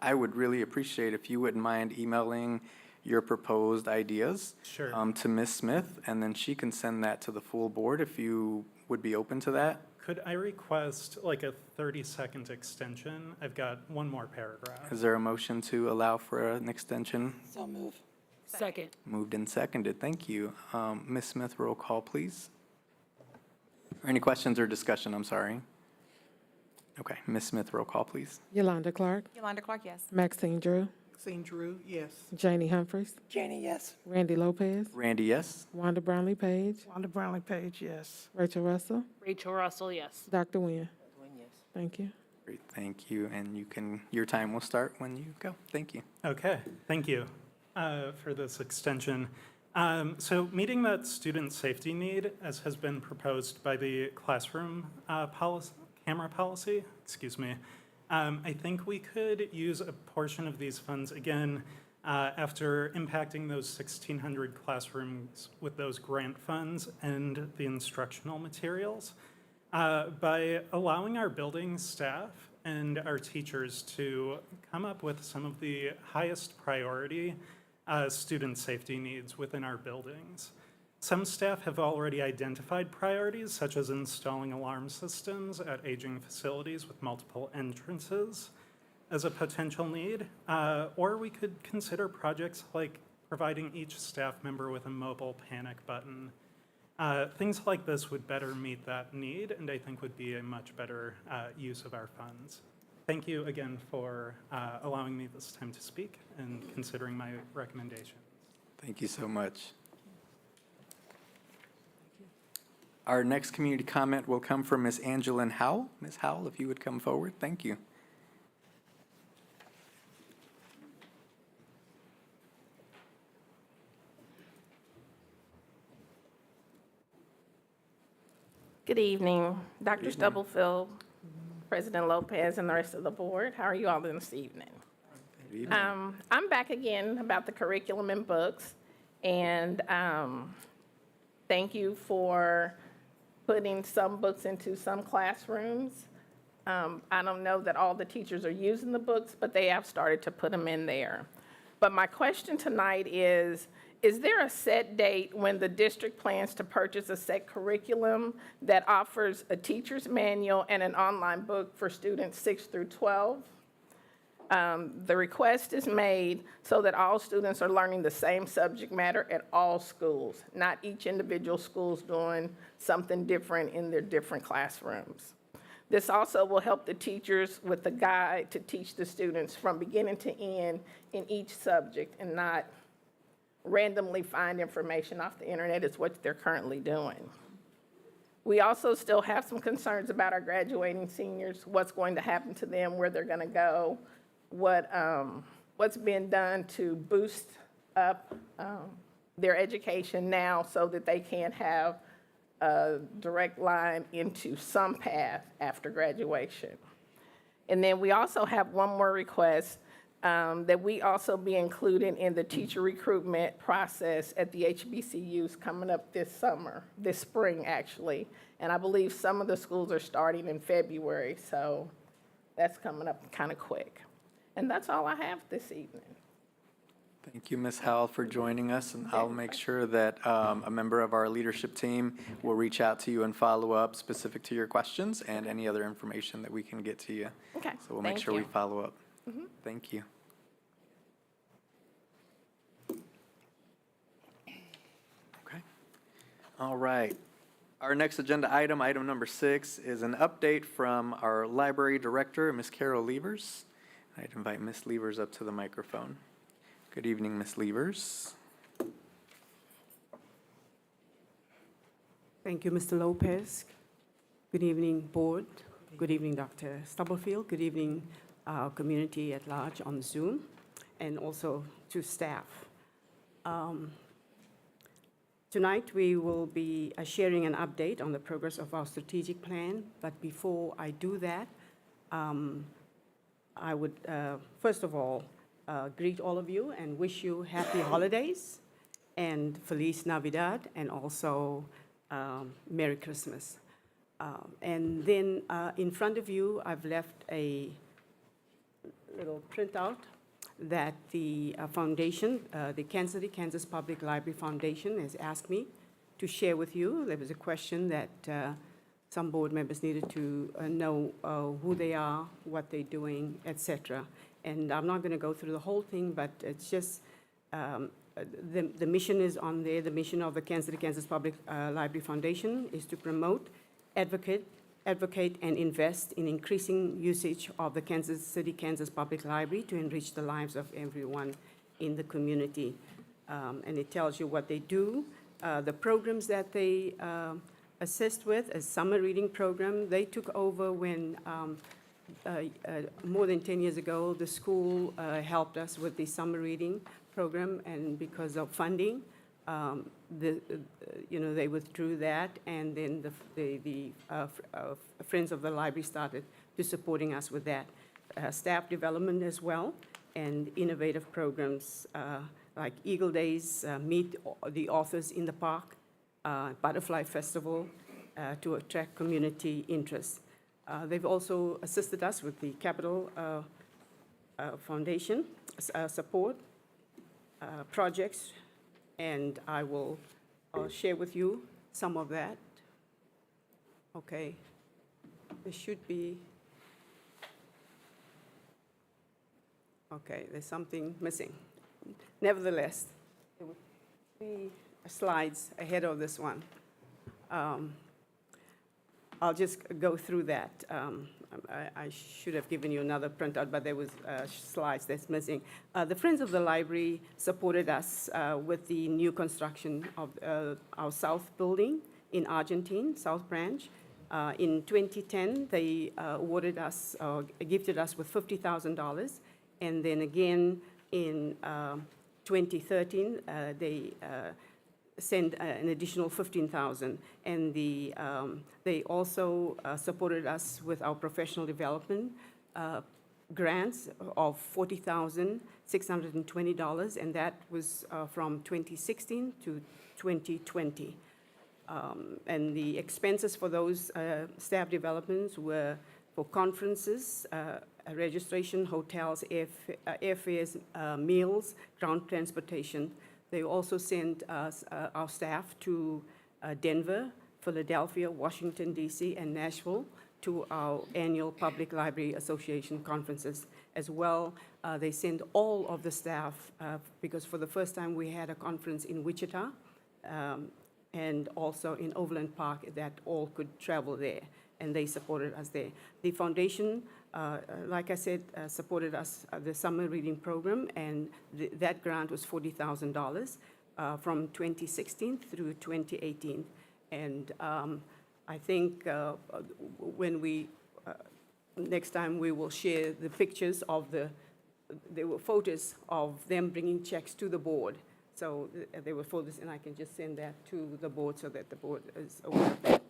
I would really appreciate if you wouldn't mind emailing your proposed ideas Sure. To Ms. Smith, and then she can send that to the full board if you would be open to that. Could I request like a 30-second extension? I've got one more paragraph. Is there a motion to allow for an extension? So move. Second. Moved and seconded, thank you. Ms. Smith, roll call, please. Or any questions or discussion, I'm sorry. Okay, Ms. Smith, roll call, please. Yolanda Clark, Yolanda Clark, yes. Maxine Drew, Maxine Drew, yes. Janie Humphries, Janie, yes. Randy Lopez, Randy, yes? Wanda Brownlee Page, Wanda Brownlee Page, yes. Rachel Russell, Rachel Russell, yes. Dr. Nguyen. Thank you. Great, thank you, and your time will start when you go. Thank you. Okay, thank you for this extension. So meeting that student safety need, as has been proposed by the classroom camera policy, I think we could use a portion of these funds, again, after impacting those 1,600 classrooms with those grant funds and the instructional materials, by allowing our building staff and our teachers to come up with some of the highest priority student safety needs within our buildings. Some staff have already identified priorities, such as installing alarm systems at aging facilities with multiple entrances as a potential need, or we could consider projects like providing each staff member with a mobile panic button. Things like this would better meet that need, and I think would be a much better use of our funds. Thank you again for allowing me this time to speak and considering my recommendations. Thank you so much. Our next community comment will come from Ms. Angeline Howell. Ms. Howell, if you would come forward, thank you. Good evening, Dr. Stubblefield, President Lopez, and the rest of the board. How are you all this evening? Good evening. I'm back again about the curriculum and books, and thank you for putting some books into some classrooms. I don't know that all the teachers are using the books, but they have started to put them in there. But my question tonight is there a set date when the district plans to purchase a set curriculum that offers a teacher's manual and an online book for students 6 through 12? The request is made so that all students are learning the same subject matter at all schools, not each individual school's doing something different in their different classrooms. This also will help the teachers with the guide to teach the students from beginning to end in each subject and not randomly find information off the internet is what they're currently doing. We also still have some concerns about our graduating seniors, what's going to happen to them, where they're going to go, what's been done to boost up their education now so that they can have a direct line into some path after graduation. And then we also have one more request, that we also be included in the teacher recruitment process at the HBCUs coming up this spring actually. And I believe some of the schools are starting in February, so that's coming up kind of quick. And that's all I have this evening. Thank you, Ms. Howell, for joining us, and I'll make sure that a member of our leadership team will reach out to you and follow up specific to your questions and any other information that we can get to you. Okay, So we'll make thank sure we you. follow up. Thank you. Okay. All right. Our next agenda item, item number 6, is an update from our library director, Ms. Carol Levers. I'd invite Ms. Levers up to the microphone. Good evening, Ms. Levers. Thank you, Mr. Lopez. Good evening, board. Good evening, Dr. Stubblefield. Good evening, our community at large on Zoom, and also to staff. Tonight, we will be sharing an update on the progress of our strategic plan, but before I do that, I would, first of all, greet all of you and wish you happy holidays and Feliz Navidad, and also Merry Christmas. And then in front of you, I've left a little printout that the foundation, the Kansas City, Kansas Public Library Foundation has asked me to share with you. There was a question that some board members needed to know who they are, what they're doing, et cetera. And I'm not going to go through the whole thing, but it's just the mission is on there. The mission of the Kansas City, Kansas Public Library Foundation is to promote, advocate, and invest in increasing usage of the Kansas City, Kansas Public Library to enrich the lives of everyone in the community. And it tells you what they do, the programs that they assist with, a summer reading program. They took over when more than 10 years ago, the school helped us with the summer reading program, and because of funding, they withdrew that, and then the Friends of the Library started to supporting us with that. Staff development as well, and innovative programs like Eagle Days, Meet the Authors in the Park, Butterfly Festival to attract community interest. They've also assisted us with the Capital Foundation support projects, and I will share with you some of that. Okay. There should be, okay, there's something missing. Nevertheless, there were 3 slides ahead of this one. I'll just go through that. I should have given you another printout, but there was slides that's missing. The Friends of the Library supported us with the new construction of our South building in Argentine, South Branch. In 2010, they awarded us, gifted us with $50,000. And then again, in 2013, they sent an additional $15,000. And they also supported us with our professional development grants of $40,620, and that was from 2016 to 2020. And the expenses for those staff developments were for conferences, registration, hotels, airfares, meals, ground transportation. They also sent us, our staff to Denver, Philadelphia, Washington, D.C., and Nashville to our annual Public Library Association conferences. As well, they sent all of the staff, because for the first time we had a conference in Wichita, and also in Overland Park, that all could travel there, and they supported us there. The foundation, like I said, supported us, the summer reading program, and that grant was $40,000 from 2016 through 2018. And I think when we, next time we will share the pictures of there were photos of them bringing checks to the board. So they were photos, and I can just send that to the board so that the board is aware of that.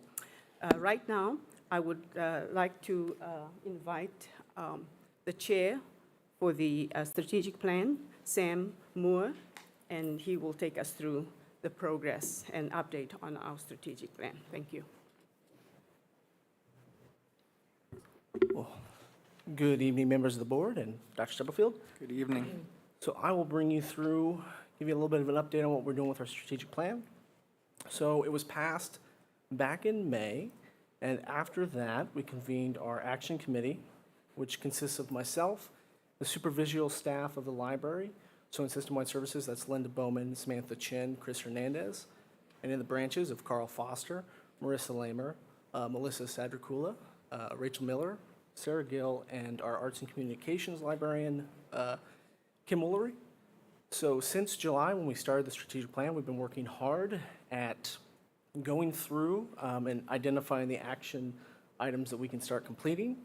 Right now, I would like to invite the chair for the strategic plan, Sam Moore, and he will take us through the progress and update on our strategic plan. Thank you. Good evening, members of the board and Dr. Stubblefield. Good evening. So I will bring you through, give you a little bit of an update on what we're doing with our strategic plan. So it was passed back in May, and after that, we convened our action committee, which consists of myself, the supervisual staff of the library, so in system-wide services, that's Linda Bowman, Samantha Chin, Chris Hernandez, and in the branches of Carl Foster, Marissa Lamer, Melissa Sadracula, Rachel Miller, Sarah Gill, and our arts and communications librarian, Kim Woolery. So since July, when we started the strategic plan, we've been working hard at going through and identifying the action items that we can start completing.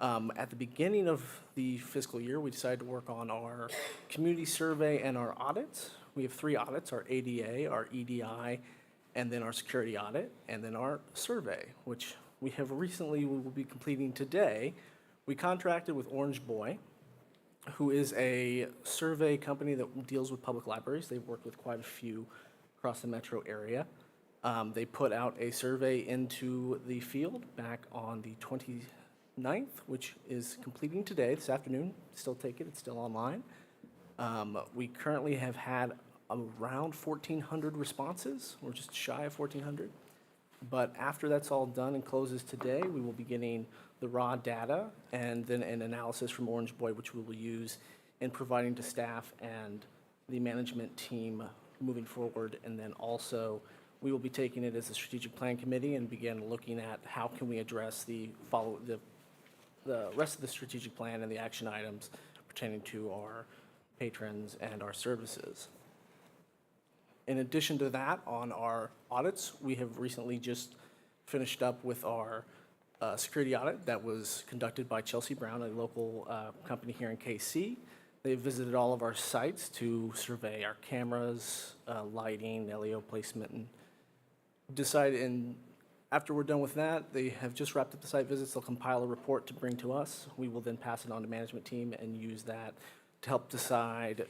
At the beginning of the fiscal year, we decided to work on our community survey and our audits. We have 3 audits, our ADA, our EDI, and then our security audit, and then our survey, which we will be completing today. We contracted with Orange Boy, who is a survey company that deals with public libraries. They've worked with quite a few across the metro area. They put out a survey into the field back on the 29th, which is completing today, this afternoon. Still take it, it's still online. We currently have had around 1,400 responses. We're just shy of 1,400. But after that's all done and closes today, we will be getting the raw data and then an analysis from Orange Boy, which we will use in providing to staff and the management team moving forward. And then also, we will be taking it as a strategic plan committee and begin looking at how can we address the rest of the strategic plan and the action items pertaining to our patrons and our services. In addition to that, on our audits, we have recently just finished up with our security audit that was conducted by Chelsea Brown, a local company here in KC. They visited all of our sites to survey our cameras, lighting, LEO placement, and after we're done with that, they have just wrapped up the site visits. They'll compile a report to bring to us. We will then pass it on to management team and use that to help decide,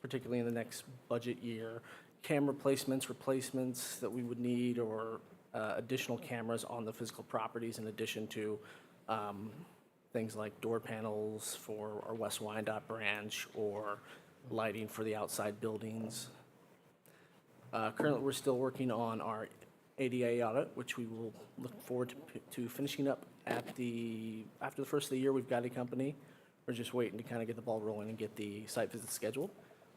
particularly in the next budget year, camera placements, replacements that we would need, or additional cameras on the physical properties in addition to things like door panels for our West Wyandotte branch or lighting for the outside buildings. Currently, we're still working on our ADA audit, which we will look forward to finishing up after the first of the year. We've got a company. We're just waiting to kind of get the ball rolling and get the site visits scheduled.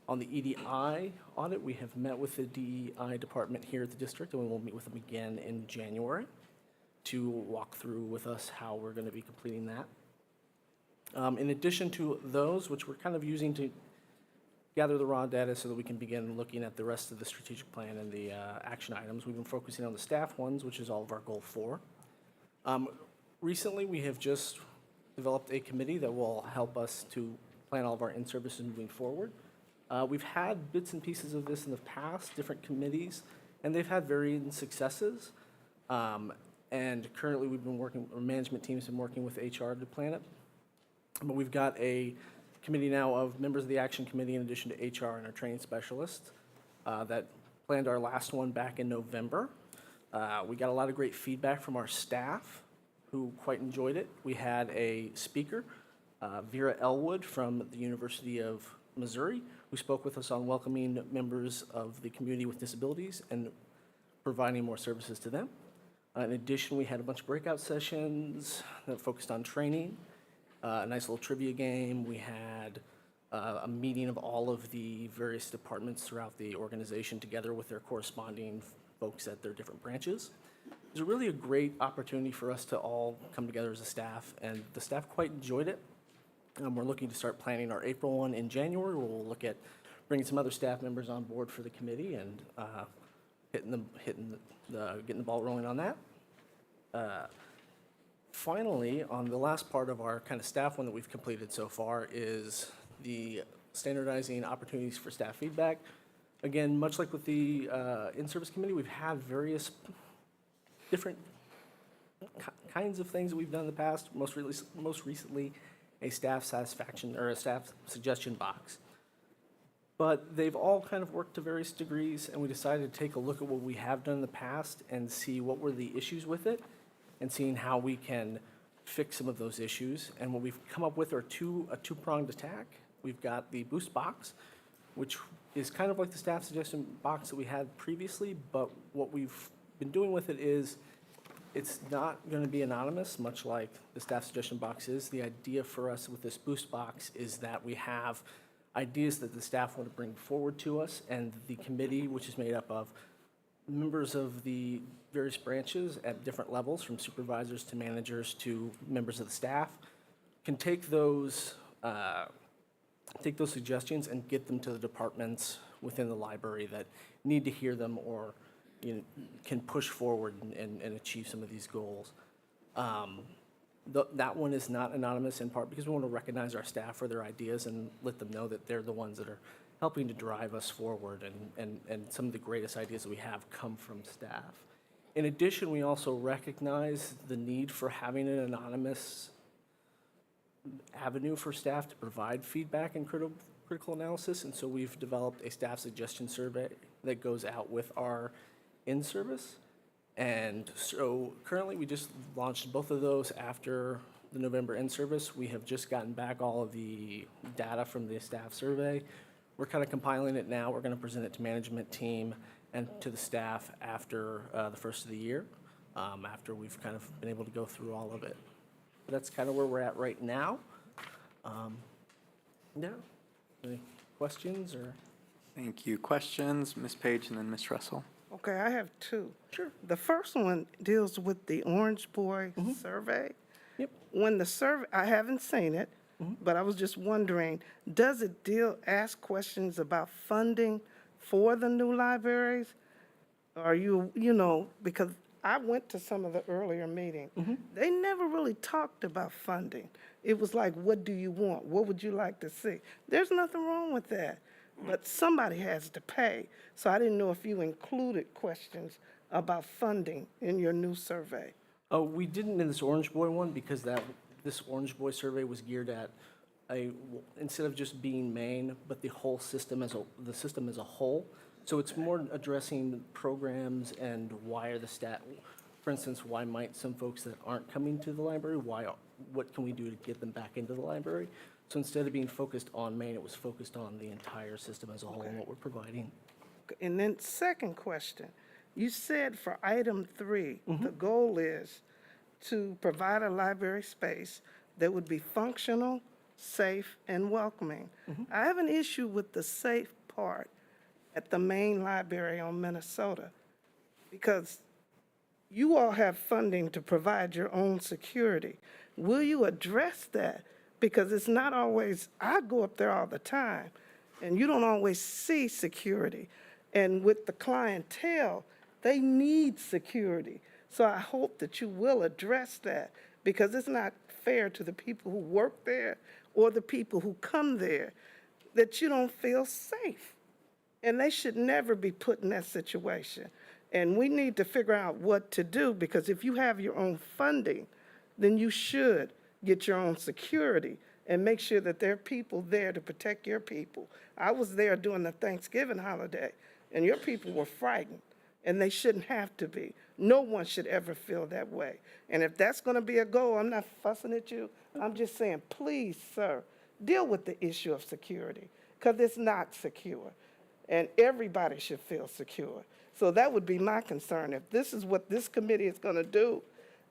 On the EDI audit, we have met with the DEI department here at the district, and we will meet with them again in January to walk through with us how we're going to be completing that. In addition to those, which we're kind of using to gather the raw data so that we can begin looking at the rest of the strategic plan and the action items, we've been focusing on the staff ones, which is all of our goal 4. Recently, we have just developed a committee that will help us to plan all of our in-services moving forward. We've had bits and pieces of this in the past, different committees, and they've had varying successes. And currently, our management team's been working with HR to plan it. But we've got a committee now of members of the action committee in addition to HR and our training specialist that planned our last one back in November. We got a lot of great feedback from our staff who quite enjoyed it. We had a speaker, Vera Elwood from the University of Missouri, who spoke with us on welcoming members of the community with disabilities and providing more services to them. In addition, we had a bunch of breakout sessions that focused on training, a nice little trivia game. We had a meeting of all of the various departments throughout the organization together with their corresponding folks at their different branches. It was really a great opportunity for us to all come together as a staff, and the staff quite enjoyed it. We're looking to start planning our April one in January, where we'll look at bringing some other staff members on board for the committee and getting the ball rolling on that. Finally, on the last part of our kind of staff one that we've completed so far is the standardizing opportunities for staff feedback. Again, much like with the in-service committee, we've had various different kinds of things that we've done in the past. Most recently, a staff satisfaction or a staff suggestion box. But they've all kind of worked to various degrees, and we decided to take a look at what we have done in the past and see what were the issues with it, and seeing how we can fix some of those issues. And what we've come up with are a two-pronged attack. We've got the boost box, which is kind of like the staff suggestion box that we had previously, but what we've been doing with it is it's not going to be anonymous, much like the staff suggestion box is. The idea for us with this boost box is that we have ideas that the staff want to bring forward to us, and the committee, which is made up of members of the various branches at different levels, from supervisors to managers to members of the staff, can take those suggestions and get them to the departments within the library that need to hear them or can push forward and achieve some of these goals. That one is not anonymous, in part because we want to recognize our staff for their ideas and let them know that they're the ones that are helping to drive us forward, and some of the greatest ideas that we have come from staff. In addition, we also recognize the need for having an anonymous avenue for staff to provide feedback and critical analysis, and so we've developed a staff suggestion survey that goes out with our in-service. And so currently, we just launched both of those after the November in-service. We have just gotten back all of the data from the staff survey. We're kind of compiling it now. We're going to present it to management team and to the staff after the first of the year, after we've kind of been able to go through all of it. But that's kind of where we're at right now. Yeah. Any questions or? Thank you. Questions, Ms. Page and then Ms. Russell. Okay, I have two. Sure. The first one deals with the Orange Boy survey. Yep. When the survey, I haven't seen it, but I was just wondering, does it ask questions about funding for the new libraries? Are because I went to some of the earlier meetings. They never really talked about funding. It was like, what do you want? What would you like to see? There's nothing wrong with that, but somebody has to pay. So I didn't know if you included questions about funding in your new survey. Oh, we didn't in this Orange Boy one because this Orange Boy survey was geared at instead of just being Maine, but the whole system the system as a whole. So it's more addressing programs and why are for instance, why might some folks that aren't coming to the library, what can we do to get them back into the library? So instead of being focused on Maine, it was focused on the entire system as a whole and what we're providing. And then second question, you said for item 3, the goal is to provide a library space that would be functional, safe, and welcoming. I have an issue with the safe part at the main library on Minnesota, because you all have funding to provide your own security. Will you address that? Because it's not always, I go up there all the time, and you don't always see security. And with the clientele, they need security. So I hope that you will address that, because it's not fair to the people who work there or the people who come there that you don't feel safe. And they should never be put in that situation. And we need to figure out what to do, because if you have your own funding, then you should get your own security and make sure that there are people there to protect your people. I was there during the Thanksgiving holiday, and your people were frightened, and they shouldn't have to be. No one should ever feel that way. And if that's going to be a goal, I'm not fussing at you. I'm just saying, please, sir, deal with the issue of security, because it's not secure. And everybody should feel secure. So that would be my concern. If this is what this committee is going to do,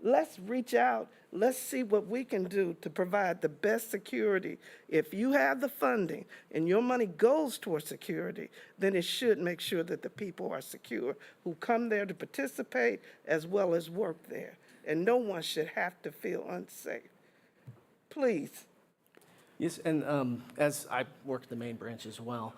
let's reach out. Let's see what we can do to provide the best security. If you have the funding and your money goes towards security, then it should make sure that the people are secure who come there to participate as well as work there. And no one should have to feel unsafe. Please. Yes, and as I work at the main branch as well,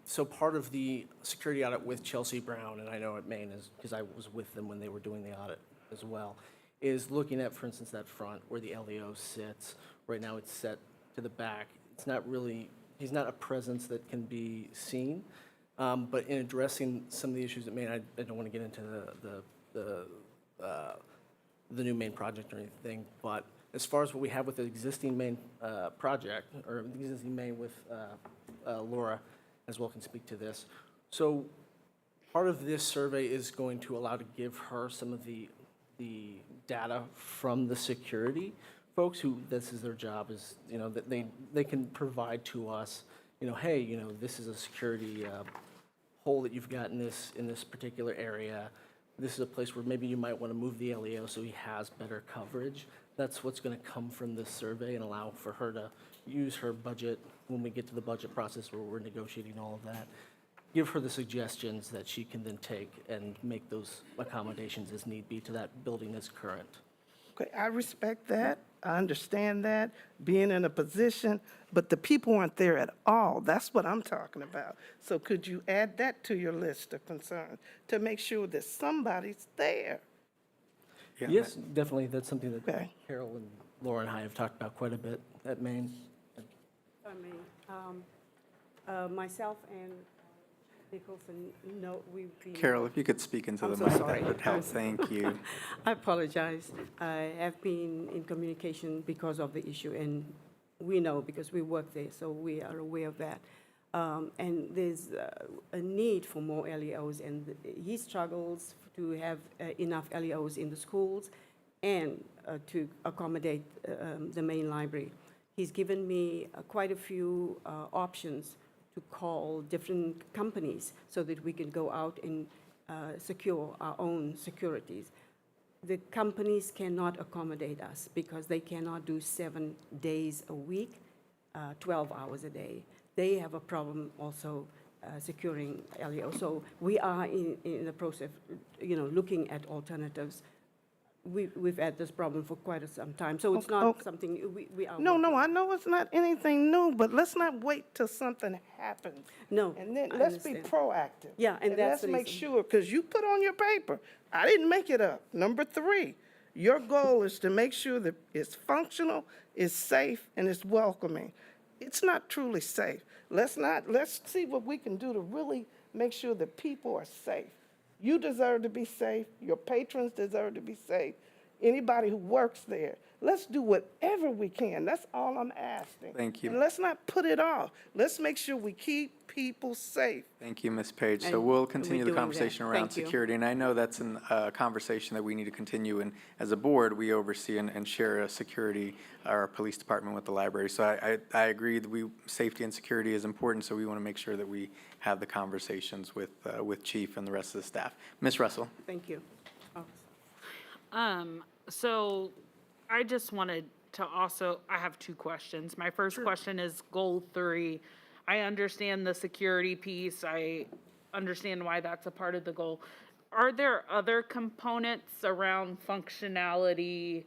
so part of the security audit with Chelsea Brown, and I know at Maine is, because I was with them when they were doing the audit as well, is looking at, for instance, that front where the LEO sits. Right now it's set to the back. It's not really, he's not a presence that can be seen, but in addressing some of the issues at Maine, I don't want to get into the new main project or anything, but as far as what we have with the existing main project, or the existing main with Laura as well can speak to this. So part of this survey is going to allow to give her some of the data from the security folks who, this is their job, is, you know, that they can provide to us, you know, hey, you know, this is a security hole that you've got in this particular area. This is a place where maybe you might want to move the LEO so he has better coverage. That's what's going to come from this survey, and allow for her to use her budget when we get to the budget process where we're negotiating all of that. Give her the suggestions that she can then take and make those accommodations as need be to that building that's current. Okay, I respect that. I understand that, being in a position, but the people aren't there at all. That's what I'm talking about. So could you add that to your list of concerns to make sure that somebody's there? Yeah, Yes, definitely. That's something that Okay. Carol and Laura and I have talked about quite a bit at Maine. If I may, myself and Nicholson, no, we've been. Carol, if you could speak into the I'm so mic, sorry. that would help. Thank you. I apologize. I have been in communication because of the issue, and we know because we work there, so we are aware of that. And there's a need for more LEOs, and he struggles to have enough LEOs in the schools and to accommodate the main library. He's given me quite a few options to call different companies so that we can go out and secure our own securities. The companies cannot accommodate us because they cannot do 7 days a week, 12 hours a day. They have a problem also securing LEO. So we are in the process, you know, looking at alternatives. We've had this problem for quite some time, so it's not Okay. something we are. No, I know it's not anything new, but let's not wait till something happens. No, And then I let's be understand. proactive. Yeah, and that's let's the make reason. sure, because you put on your paper, I didn't make it up. Number 3, your goal is to make sure that it's functional, it's safe, and it's welcoming. It's not truly safe. Let's see what we can do to really make sure that people are safe. You deserve to be safe. Your patrons deserve to be safe. anybody who works there. Let's do whatever we can. That's all I'm asking. Thank you. And let's not put it off. Let's make sure we keep people safe. Thank you, Ms. Page. So And we'll continue the doing that. conversation around Thank you. security, and I know that's a conversation that we need to continue, and as a board, we oversee and share a security, our police department with the library. So I agree that safety and security is important, so we want to make sure that we have the conversations with Chief and the rest of the staff. Ms. Russell? Thank you. So I just wanted to also, I have two questions. My first question is goal 3. I understand the security piece. I understand why that's a part of the goal. Are there other components around functionality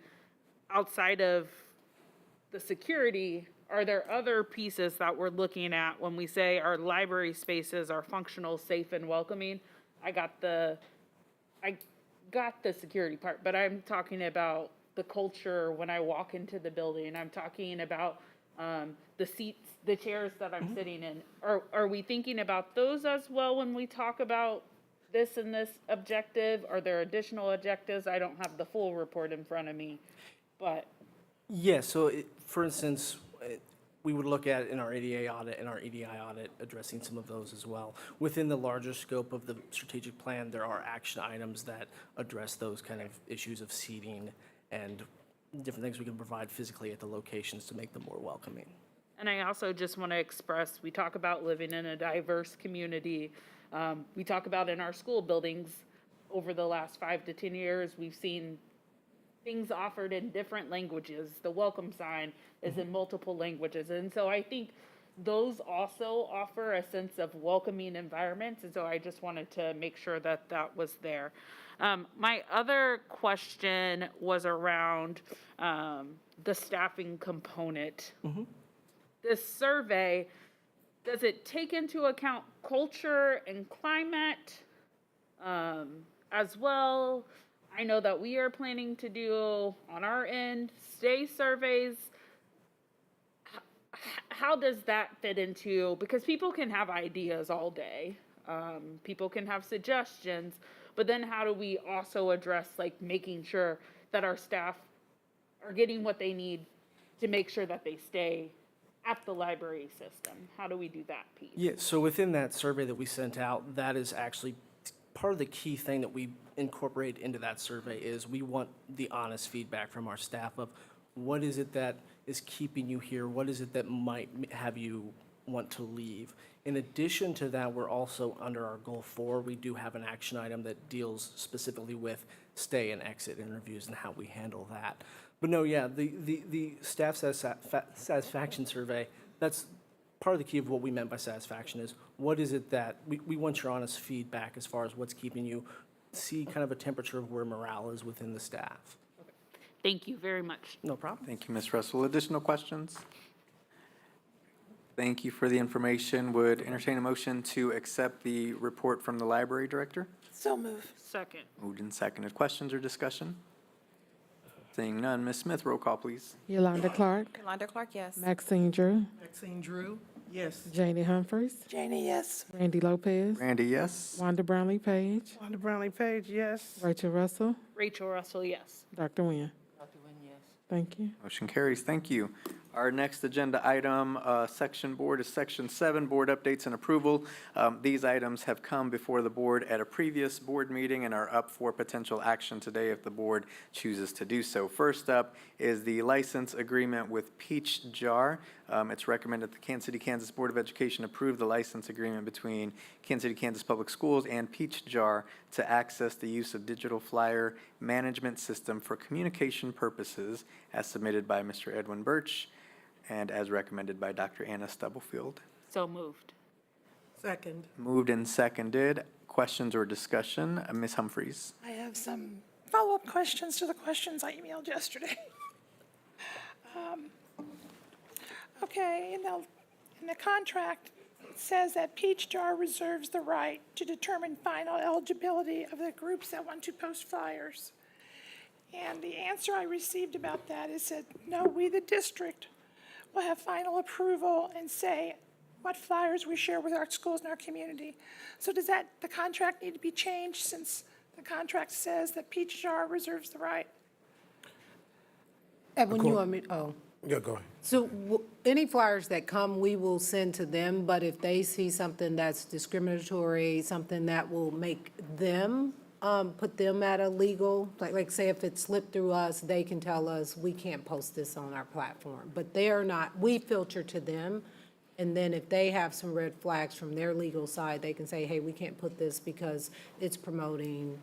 outside of the security? Are there other pieces that we're looking at when we say our library spaces are functional, safe, and welcoming? I got the security part, but I'm talking about the culture when I walk into the building. I'm talking about the seats, the chairs that I'm sitting in. Are we thinking about those as well when we talk about this and this objective? Are there additional objectives? I don't have the full report in front of me, but. Yeah, so for instance, we would look at in our ADA audit and our EDI audit, addressing some of those as well. Within the larger scope of the strategic plan, there are action items that address those kind of issues of seating and different things we can provide physically at the locations to make them more welcoming. And I also just want to express, we talk about living in a diverse community. We talk about in our school buildings, over the last 5 to 10 years, we've seen things offered in different languages. The welcome sign is in multiple languages. And so I think those also offer a sense of welcoming environments. And so I just wanted to make sure that that was there. My other question was around the staffing component. This survey, does it take into account culture and climate as well? I know that we are planning to do on our end stay surveys. How does that fit into, because people can have ideas all day. People can have suggestions, but then how do we also address like making sure that our staff are getting what they need to make sure that they stay at the library system? How do we do that piece? Yeah, so within that survey that we sent out, that is actually part of the key thing that we incorporate into that survey is we want the honest feedback from our staff of what is it that is keeping you here? What is it that might have you want to leave? In addition to that, we're also under our goal 4, we do have an action item that deals specifically with stay and exit interviews and how we handle that. But no, yeah, the staff satisfaction survey, that's part of the key of what we meant by satisfaction is what is it that we want your honest feedback as far as what's keeping you, see kind of a temperature of where morale is within the staff. Thank you very much. No problem. Thank you, Ms. Russell. Additional questions? Thank you for the information. Would entertain a motion to accept the report from the library director? So move. Second. Moved and seconded. Questions or discussion? Seeing none, Ms. Smith, roll call, please. Yolanda Clark, Yolanda Clark, yes. Maxine Drew, Maxine Drew? Yes. Janie Humphries, Janie, yes. Randy Lopez, Randy, yes. Wanda Brownlee Page, Wanda Brownlee Page, yes. Rachel Russell, Rachel Russell, yes. Dr. Nguyen. Thank you. Motion carries. Thank you. Our next agenda item, section board, is section 7, board updates and approval. These items have come before the board at a previous board meeting and are up for potential action today if the board chooses to do so. First up is the license agreement with Peach Jar. It's recommended that the Kansas City, Kansas Board of Education approve the license agreement between Kansas City, Kansas Public Schools and Peach Jar to access the use of digital flyer management system for communication purposes as submitted by Mr. Edwin Birch and as recommended by Dr. Anna Stubblefield. So moved. Second. Moved and seconded. Questions or discussion? Ms. Humphries. I have some follow-up questions to the questions I emailed yesterday. Okay, in the contract, it says that Peach Jar reserves the right to determine final eligibility of the groups that want to post flyers. And the answer I received about that is that, no, we, the district, will have final approval and say what flyers we share with our schools and our community. So does the contract need to be changed since the contract says that Peach Jar reserves the right? When you want me, oh. Yeah, go ahead. So any flyers that come, we will send to them, but if they see something that's discriminatory, something that will make them, put them at a legal, like say if it slipped through us, they can tell us, we can't post this on our platform. But they are not, we filter to them, and then if they have some red flags from their legal side, they can say, hey, we can't put this because it's promoting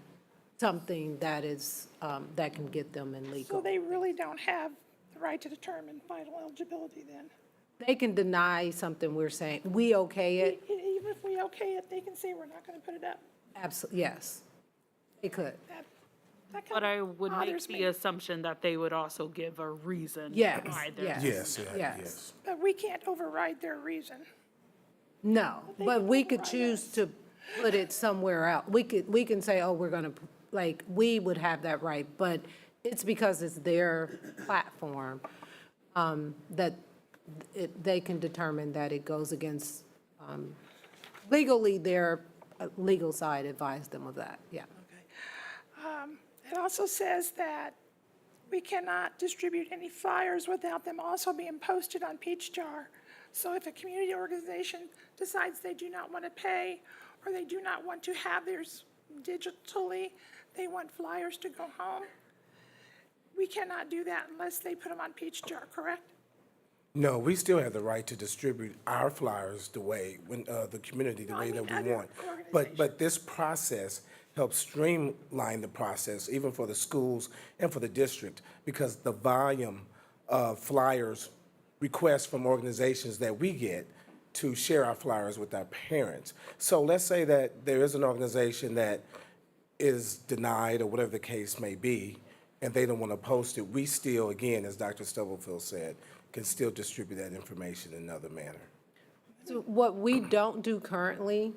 something that is, that can get them in So legal. they really don't have the right to determine final eligibility then? They can deny something we're saying, we okay it, Even if we okay it, they can say we're not going to put it up. absolutely, yes, they could. That kind But of I would make bothers the me. assumption that they would also give a reason Yes, why they're. yes. Yes, Yes. yes. But we can't override their reason. No, They but can we could override choose us. to put it somewhere else. We can say, oh, we're gonna, like, we would have that right, but it's because it's their platform, that they can determine that it goes against, legally, their legal side advised them of that, yeah. It also says that we cannot distribute any flyers without them also being posted on Peach Jar. So if a community organization decides they do not want to pay, or they do not want to have theirs digitally, they want flyers to go home, we cannot do that unless they put them on Peach Jar, correct? No, we still have the right to distribute our flyers the way, when, the community, the No, I way mean that we other want. organizations. But this process helps streamline the process, even for the schools and for the district, because the volume of flyers, requests from organizations that we get to share our flyers with our parents. So let's say that there is an organization that is denied, or whatever the case may be, and they don't want to post it, we still, again, as Dr. Stubblefield said, can still distribute that information in another manner. So what we don't do currently,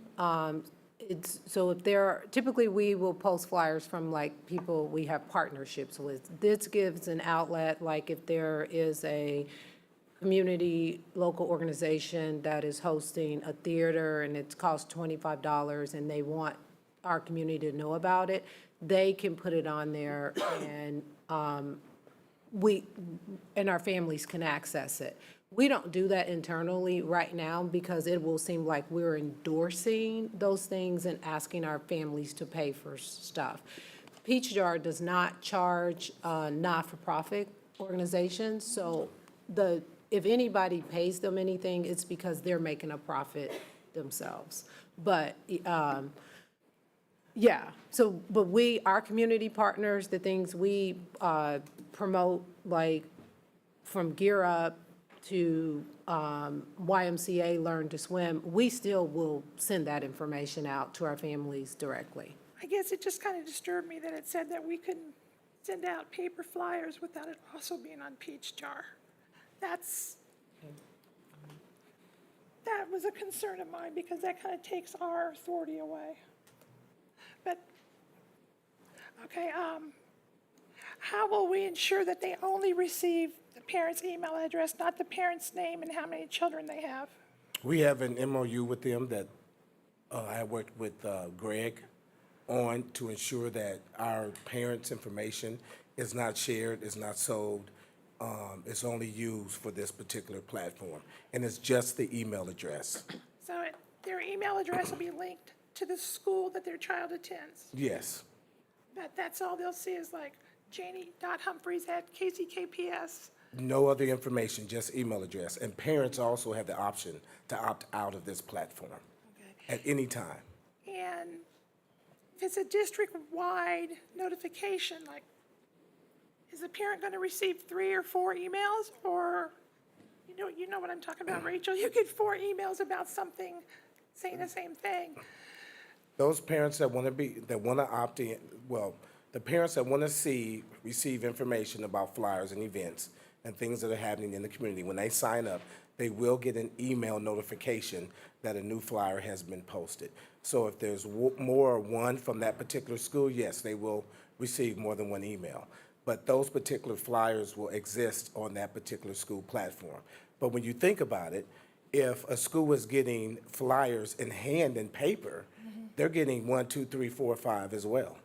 it's, so if there are, typically we will post flyers from like people we have partnerships with. This gives an outlet, like if there is a community, local organization that is hosting a theater and it's cost $25 and they want our community to know about it, they can put it on there and and our families can access it. We don't do that internally right now because it will seem like we're endorsing those things and asking our families to pay for stuff. Peach Jar does not charge not-for-profit organizations, so if anybody pays them anything, it's because they're making a profit themselves. But, yeah, so, but our community partners, the things we promote, like from Gear Up to YMCA Learn to Swim, we still will send that information out to our families directly. I guess it just kind of disturbed me that it said that we couldn't send out paper flyers without it also being on Peach Jar. That was a concern of mine because that kind of takes our authority away. But, okay, how will we ensure that they only receive the parent's email address, not the parent's name and how many children they have? We have an MOU with them that I worked with Greg on to ensure that our parents' information is not shared, is not sold, it's only used for this particular platform, and it's just the email address. So their email address will be linked to the school that their child attends. Yes. But that's all they'll see is like Janie.Humphreys@KCKPS. No other information, just email address. And parents also have the option to opt out of this platform at any time. And if it's a district-wide notification, like, is the parent going to receive 3 or 4 emails? Or, you know what I'm talking about, Rachel? You get 4 emails about something saying the same thing. Those parents that want to opt in, well, the parents that want to receive information about flyers and events and things that are happening in the community, when they sign up, they will get an email notification that a new flyer has been posted. So if there's more one from that particular school, yes, they will receive more than one email. But those particular flyers will exist on that particular school platform. But when you think about it, if a school is getting flyers in hand and paper, they're getting 1, 2, 3, 4, 5 as well.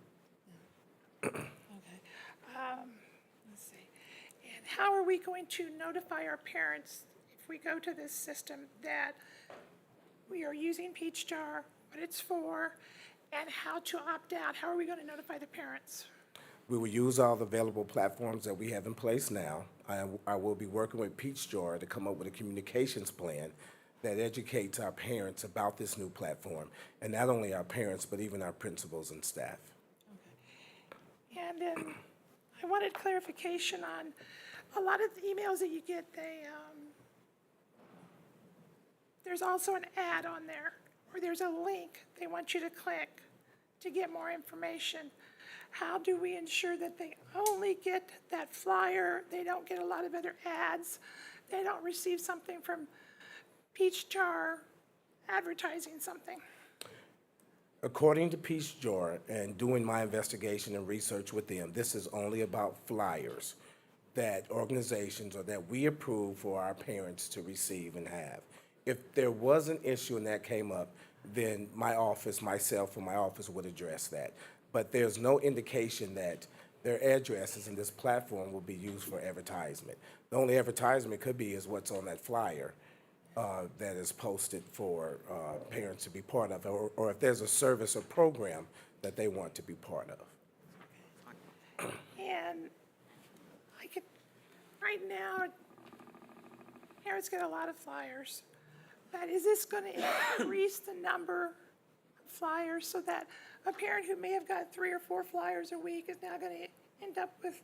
Let's see. And how are we going to notify our parents if we go to this system that we are using Peach Jar, what it's for, and how to opt out? How are we going to notify the parents? We will use all the available platforms that we have in place now. I will be working with Peach Jar to come up with a communications plan that educates our parents about this new platform, and not only our parents, but even our principals and staff. And then I wanted clarification on a lot of the emails that you get, there's also an ad on there, or there's a link they want you to click to get more information. How do we ensure that they only get that flyer, they don't get a lot of other ads, they don't receive something from Peach Jar advertising something? According to Peach Jar and doing my investigation and research with them, this is only about flyers that organizations or that we approve for our parents to receive and have. If there was an issue and that came up, then my office, myself and my office would address that. But there's no indication that their addresses in this platform will be used for advertisement. The only advertisement could be is what's on that flyer that is posted for parents to be part of, or if there's a service or program that they want to be part of. And I could, right now, parents get a lot of flyers, but is this going to increase the number of flyers so that a parent who may have got 3 or 4 flyers a week is now going to end up with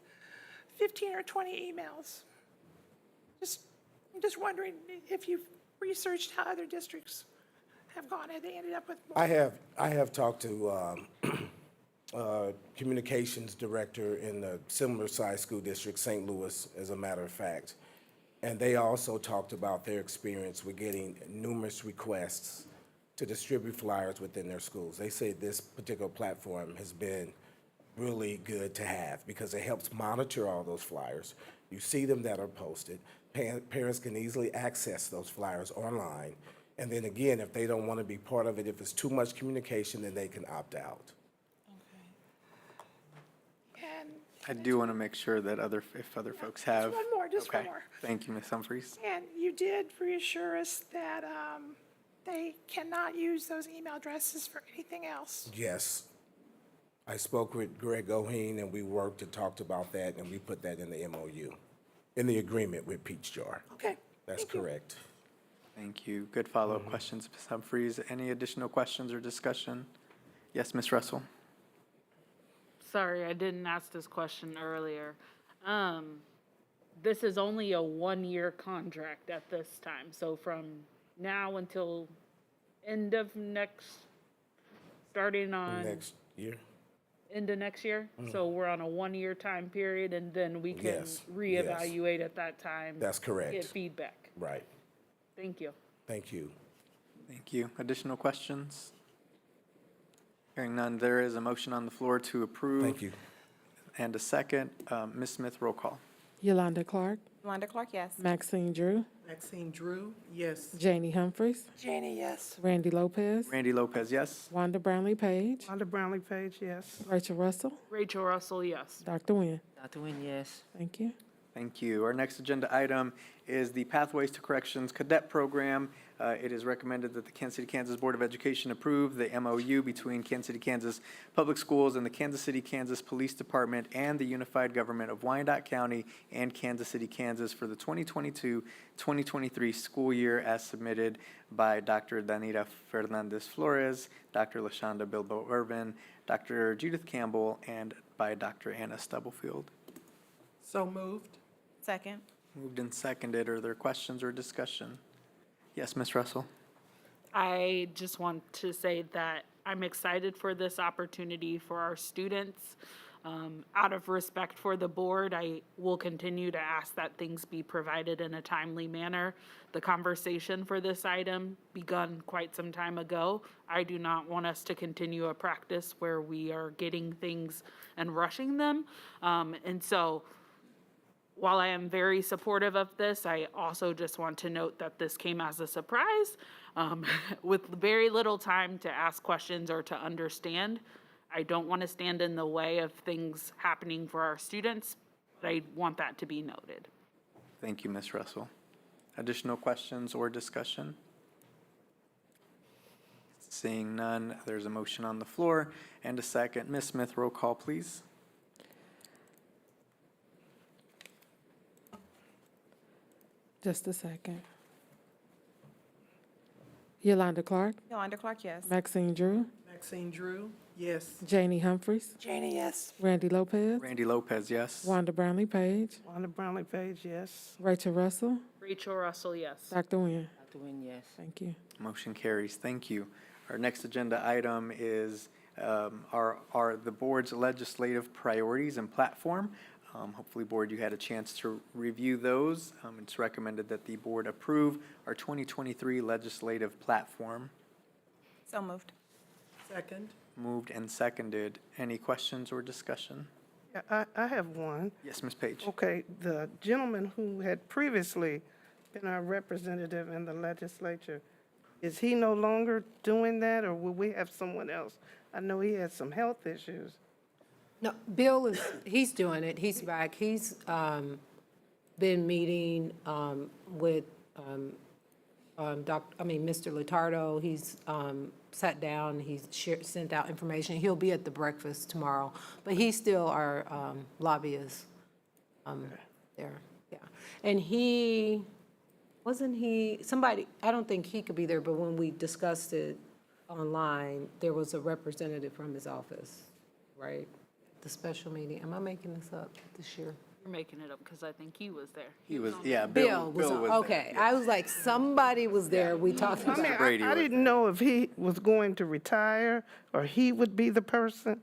15 or 20 emails? I'm just wondering if you've researched how other districts have gone. Have they ended up with more? I have talked to communications director in the similar size school district, St. Louis, as a matter of fact. And they also talked about their experience with getting numerous requests to distribute flyers within their schools. They say this particular platform has been really good to have because it helps monitor all those flyers. You see them that are posted. Parents can easily access those flyers online. And then again, if they don't want to be part of it, if it's too much communication, then they can opt out. And I do want to make sure that if other folks have. one more, just one Okay. more. Thank you, Ms. Humphries. And you did reassure us that they cannot use those email addresses for anything else. Yes. I spoke with Greg O'Heen and we worked and talked about that and we put that in the MOU, in the agreement with Peach Jar. Okay. That's correct. Thank you. Good follow-up questions, Ms. Humphries. Any additional questions or discussion? Yes, Ms. Russell? Sorry, I didn't ask this question earlier. This is only a 1-year contract at this time, so from now until end of starting on Next year? end of next year? So we're on a 1-year time period, and then we can Yes, reevaluate at that time. That's correct. Get feedback. Right. Thank you. Thank you. Thank you. Additional questions? Hearing none, there is a motion on the floor to approve. Thank you. And a second. Ms. Smith, roll call. Yolanda Clark, Yolanda Clark, yes. Maxine Drew, Maxine Drew, yes. Janie Humphries, Janie, yes. Randy Lopez, Randy Lopez, yes. Wanda Brownlee Page, Wanda Brownlee Page, yes. Rachel Russell, Rachel Russell, yes. Dr. Nguyen. Dr. Nguyen, yes. Thank you. Thank you. Our next agenda item is the Pathways to Corrections Cadet Program. It is recommended that the Kansas City, Kansas Board of Education approve the MOU between Kansas City, Kansas Public Schools and the Kansas City, Kansas Police Department and the Unified Government of Wyandotte County and Kansas City, Kansas for the 2022-2023 school year as submitted by Dr. Danita Fernandez Flores, Dr. LaShonda Bilbo Irvin, Dr. Judith Campbell, and by Dr. Anna Stubblefield. So moved. Second. Moved and seconded. Are there questions or discussion? Yes, Ms. Russell? I just want to say that I'm excited for this opportunity for our students. Out of respect for the board, I will continue to ask that things be provided in a timely manner. The conversation for this item begun quite some time ago. I do not want us to continue a practice where we are getting things and rushing them. And so while I am very supportive of this, I also just want to note that this came as a surprise with very little time to ask questions or to understand. I don't want to stand in the way of things happening for our students, but I want that to be noted. Thank you, Ms. Russell. Additional questions or discussion? Seeing none, there's a motion on the floor and a second. Ms. Smith, roll call, please. Just a second. Yolanda Clark, Yolanda Clark, yes. Maxine Drew, Maxine Drew, yes. Janie Humphries, Janie, yes. Randy Lopez, Randy Lopez, yes. Wanda Brownlee Page, Wanda Brownlee Page, yes. Rachel Russell, Rachel Russell, yes. Dr. Nguyen. Dr. Nguyen, yes. Thank you. Motion carries. Thank you. Our next agenda item is are the board's legislative priorities and platform. Hopefully, board, you had a chance to review those. It's recommended that the board approve our 2023 legislative platform. So moved. Second. Moved and seconded. Any questions or discussion? Yeah, I have one. Yes, Ms. Page. Okay, the gentleman who had previously been our representative in the legislature, is he no longer doing that, or will we have someone else? I know he had some health issues. No, Bill he's doing it. He's back. He's been meeting with Mr. Letardo. He's sat down, he's sent out information. He'll be at the breakfast tomorrow, but he's still our lobbyist there, yeah. And somebody, I don't think he could be there, but when we discussed it online, there was a representative from his office, right? The special meeting. Am I making this up this year? You're making it up because I think he was there. He was, yeah, Bill was on, there, okay. yeah. I was like, somebody was there. We talked I about mean, it. Brady I was didn't know if he was going to retire, or he would be the person,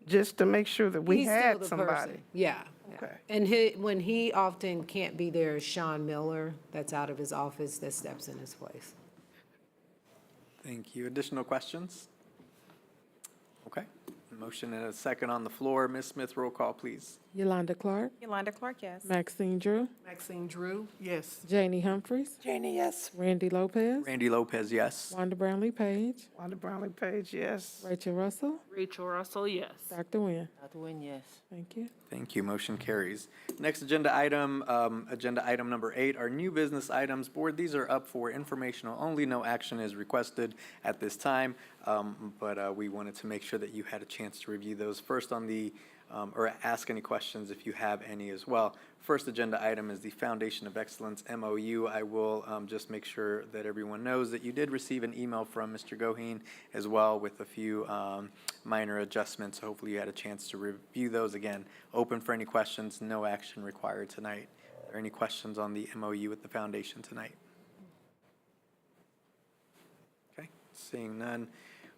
just to make sure that we He's still had the somebody. person. Yeah. Okay. And when he often can't be there, Sean Miller, that's out of his office, that steps in his place. Thank you. Additional questions? Okay. Motion and a second on the floor. Ms. Smith, roll call, please. Yolanda Clark, Yolanda Clark, yes. Maxine Drew, Maxine Drew, yes. Janie Humphries, Janie, yes. Randy Lopez, Randy Lopez, yes. Wanda Brownlee Page, Wanda Brownlee Page, yes. Rachel Russell, Rachel Russell, yes. Dr. Nguyen. Dr. Nguyen, yes. Thank you. Thank you. Motion carries. Next agenda item number 8, are new business items. Board, these are up for informational only. No action is requested at this time, but we wanted to make sure that you had a chance to review those first on the, or ask any questions if you have any as well. First agenda item is the Foundation of Excellence MOU. I will just make sure that everyone knows that you did receive an email from Mr. Goheen as well with a few minor adjustments. Hopefully you had a chance to review those. Again, open for any questions, no action required tonight. Are there any questions on the MOU with the foundation tonight? Okay, seeing none,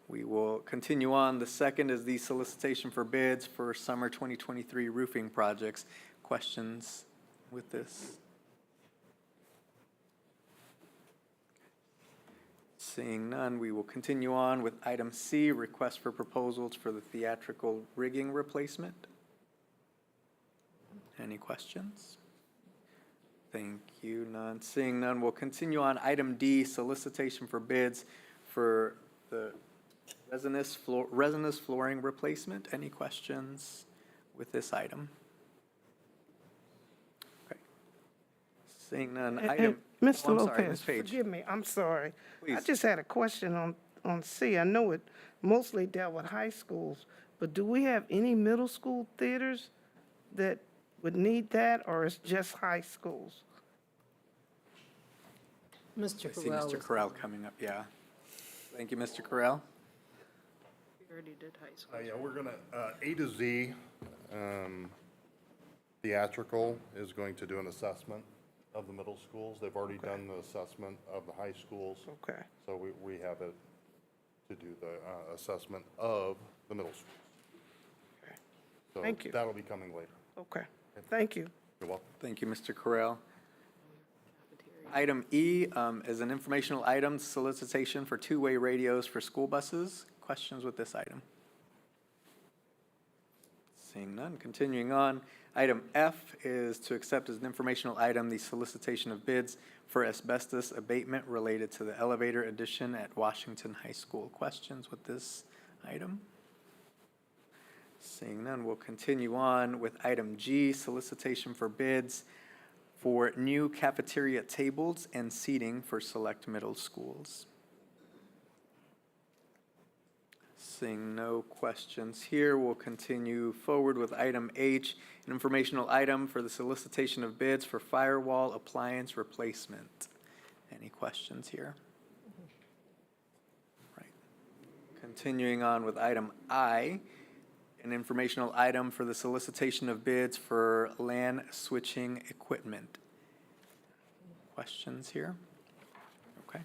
we will continue on. The second is the solicitation for bids for summer 2023 roofing projects. Questions with this? Seeing none, we will continue on with item C, request for proposals for the theatrical rigging replacement. Any questions? Thank you. None. Seeing none, we'll continue on. Item D, solicitation for bids for the resinous flooring replacement. Any questions with this item? Okay. Seeing none. Item. Mr. Oh, I'm sorry, Ms. Lopez, Page. forgive me, I'm sorry. I Please. just had a question on C. I know it mostly dealt with high schools, but do we have any middle school theaters that would need that, or it's just high schools? Mr. I see Correll. Mr. Corral coming up, yeah. Thank you, Mr. Corral. We already did high school. Yeah, we're gonna, A to Z, theatrical is going to do an assessment of the middle schools. They've already done the assessment of the high schools. Okay. So we have it to do the assessment of the middle schools. Okay. So Thank you. that'll be coming later. Okay, thank you. You're welcome. Thank you, Mr. Corral. Item E is an informational item, solicitation for two-way radios for school buses. Questions with this item? Seeing none, continuing on. Item F is to accept as an informational item the solicitation of bids for asbestos abatement related to the elevator addition at Washington High School. Questions with this item? Seeing none, we'll continue on with item G, solicitation for bids for new cafeteria tables and seating for select middle schools. Seeing no questions here, we'll continue forward with item H, an informational item for the solicitation of bids for firewall appliance replacement. Any questions here? Right. Continuing on with item I, an informational item for the solicitation of bids for LAN switching equipment. Questions here? Okay.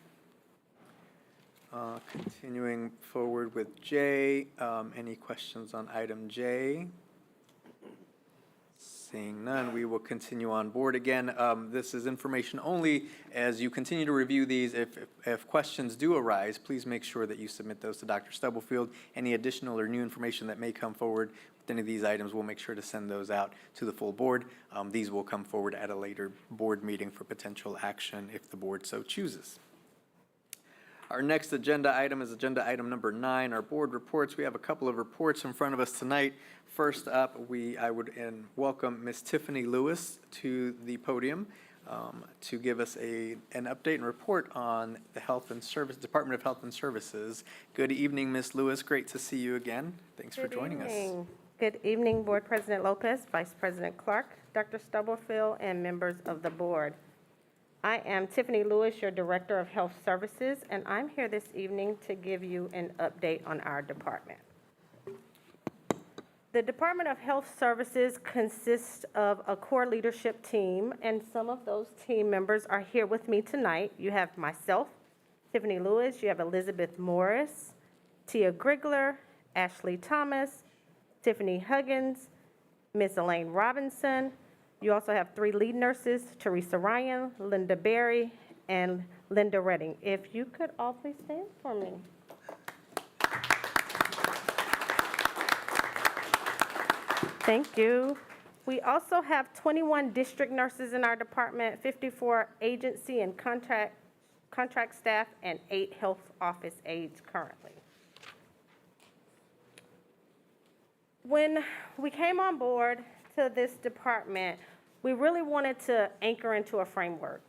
Continuing forward with J, any questions on item J? Seeing none, we will continue on board. Again, this is information only. As you continue to review these, if questions do arise, please make sure that you submit those to Dr. Stubblefield. Any additional or new information that may come forward with any of these items, we'll make sure to send those out to the full board. These will come forward at a later board meeting for potential action if the board so chooses. Our next agenda item is agenda item number 9, our board reports. We have a couple of reports in front of us tonight. First up, I would welcome Ms. Tiffany Lewis to the podium to give us an update and report on the Department of Health and Services. Good evening, Ms. Lewis. Great to see you again. Thanks for joining us. Good evening, Board President Lopez, Vice President Clark, Dr. Stubblefield, and members of the board. I am Tiffany Lewis, your Director of Health Services, and I'm here this evening to give you an update on our department. The Department of Health Services consists of a core leadership team, and some of those team members are here with me tonight. You have myself, Tiffany Lewis, you have Elizabeth Morris, Tia Grigler, Ashley Thomas, Tiffany Huggins, Miss Elaine Robinson. You also have 3 lead nurses, Teresa Ryan, Linda Berry, and Linda Redding. If you could all please stand for me. Thank you. We also have 21 district nurses in our department, 54 agency and contract staff, and 8 health office aides currently. When we came on board to this department, we really wanted to anchor into a framework.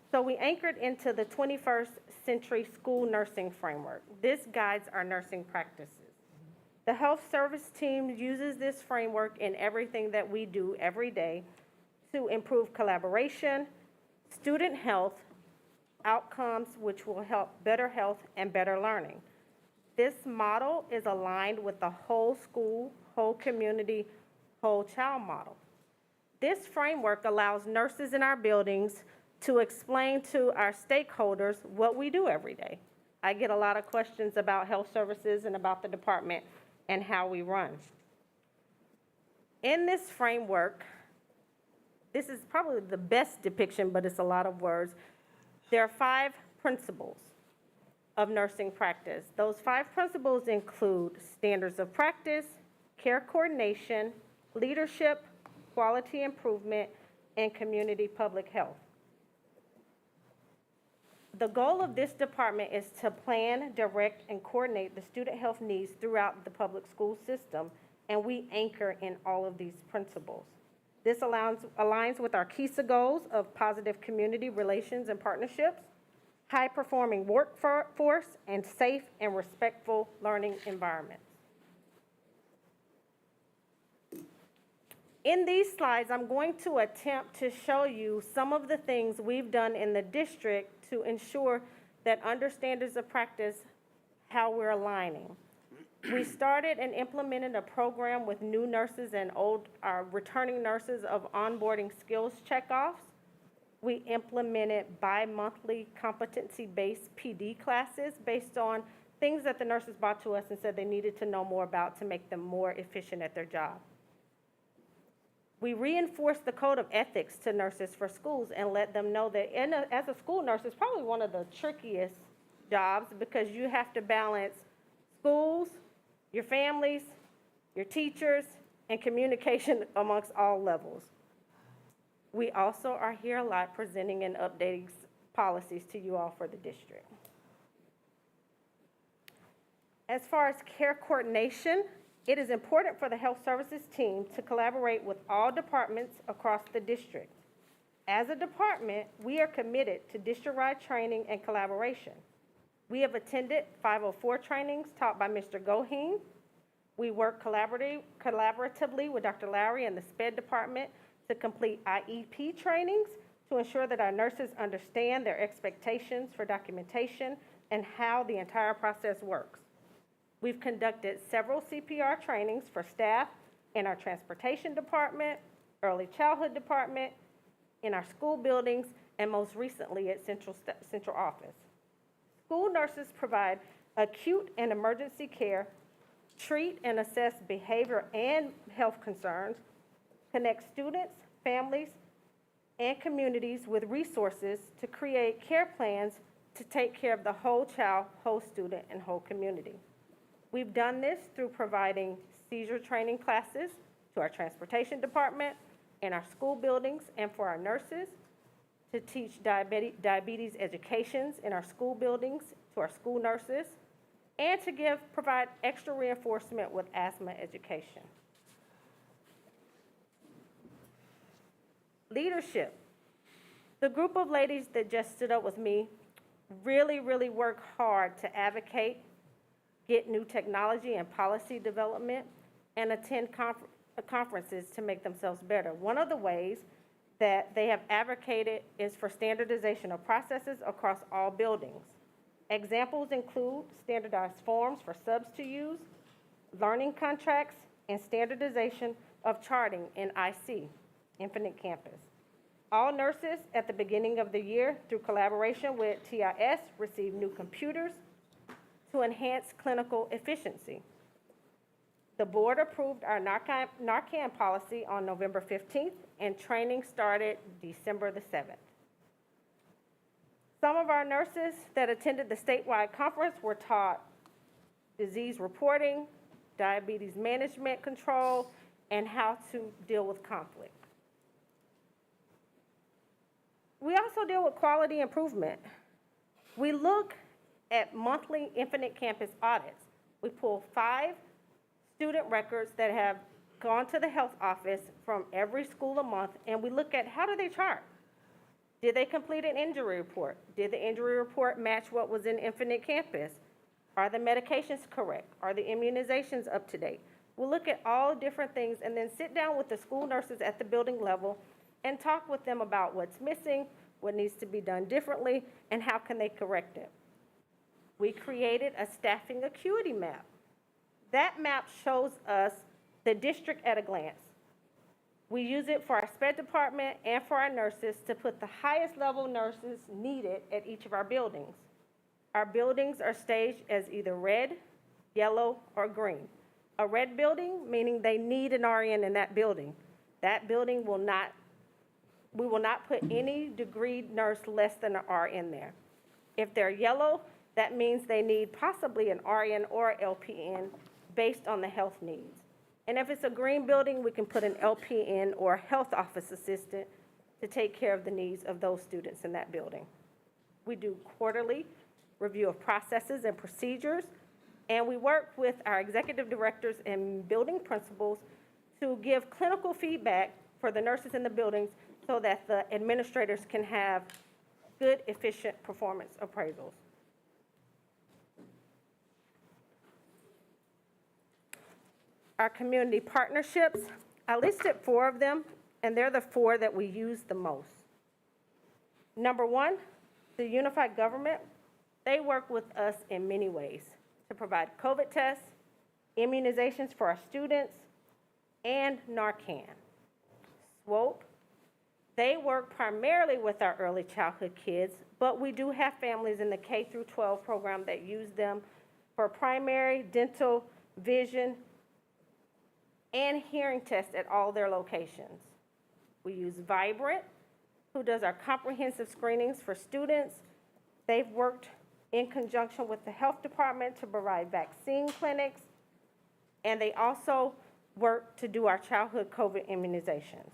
So we anchored into the 21st century school nursing framework. This guides our nursing practices. The health service team uses this framework in everything that we do every day to improve collaboration, student health, outcomes, which will help better health and better learning. This model is aligned with the whole school, whole community, whole child model. This framework allows nurses in our buildings to explain to our stakeholders what we do every day. I get a lot of questions about health services and about the department and how we run. In this framework, this is probably the best depiction, but it's a lot of words. There are 5 principles of nursing practice. Those 5 principles include standards of practice, care coordination, leadership, quality improvement, and community public health. The goal of this department is to plan, direct, and coordinate the student health needs throughout the public school system, and we anchor in all of these principles. This aligns with our KCKPS goals of positive community relations and partnerships, high-performing workforce, and safe and respectful learning environments. In these slides, I'm going to attempt to show you some of the things we've done in the district to ensure that under standards of practice, how we're aligning. We started and implemented a program with new nurses and our returning nurses of onboarding skills checkoffs. We implemented bi-monthly competency-based PD classes based on things that the nurses brought to us and said they needed to know more about to make them more efficient at their job. We reinforced the code of ethics to nurses for schools and let them know that as a school nurse, it's probably one of the trickiest jobs because you have to balance schools, your families, your teachers, and communication amongst all levels. We also are here a lot presenting and updating policies to you all for the district. As far as care coordination, it is important for the health services team to collaborate with all departments across the district. As a department, we are committed to district-wide training and collaboration. We have attended 504 trainings taught by Mr. Goheen. We work collaboratively with Dr. Lowry and the SPED department to complete IEP trainings to ensure that our nurses understand their expectations for documentation and how the entire process works. We've conducted several CPR trainings for staff in our transportation department, early childhood department, in our school buildings, and most recently at central office. School nurses provide acute and emergency care, treat and assess behavior and health concerns, connect students, families, and communities with resources to create care plans to take care of the whole child, whole student, and whole community. We've done this through providing seizure training classes to our transportation department, in our school buildings, and for our nurses, to teach diabetes educations in our school buildings to our school nurses, and to provide extra reinforcement with asthma education. Leadership. The group of ladies that just stood up with me really work hard to advocate, get new technology and policy development, and attend conferences to make themselves better. One of the ways that they have advocated is for standardization of processes across all buildings. Examples include standardized forms for subs to use, learning contracts, and standardization of charting in IC, Infinite Campus. All nurses at the beginning of the year, through collaboration with TIS, receive new computers to enhance clinical efficiency. The board approved our Narcan policy on November 15th, and training started December the 7th. Some of our nurses that attended the statewide conference were taught disease reporting, diabetes management control, and how to deal with conflict. We also deal with quality improvement. We look at monthly Infinite Campus audits. We pull 5 student records that have gone to the health office from every school a month, and we look at how do they chart? Did they complete an injury report? Did the injury report match what was in Infinite Campus? Are the medications correct? Are the immunizations up to date? We'll look at all different things and then sit down with the school nurses at the building level and talk with them about what's missing, what needs to be done differently, and how can they correct it. We created a staffing acuity map. That map shows us the district at a glance. We use it for our SPED department and for our nurses to put the highest level nurses needed at each of our buildings. Our buildings are staged as either red, yellow, or green. A red building, meaning they need an RN in that building. That building we will not put any degreed nurse less than an RN there. If they're yellow, that means they need possibly an RN or LPN based on the health needs. And if it's a green building, we can put an LPN or health office assistant to take care of the needs of those students in that building. We do quarterly review of processes and procedures, and we work with our executive directors and building principals to give clinical feedback for the nurses in the buildings so that the administrators can have good, efficient performance appraisals. Our community partnerships, I listed 4 of them, and they're the 4 that we use the most. Number 1, the unified government. They work with us in many ways to provide COVID tests, immunizations for our students, and Narcan. SWOPE, they work primarily with our early childhood kids, but we do have families in the K through 12 program that use them for primary, dental, vision, and hearing tests at all their locations. We use Vibrant, who does our comprehensive screenings for students. They've worked in conjunction with the health department to provide vaccine clinics, and they also work to do our childhood COVID immunizations.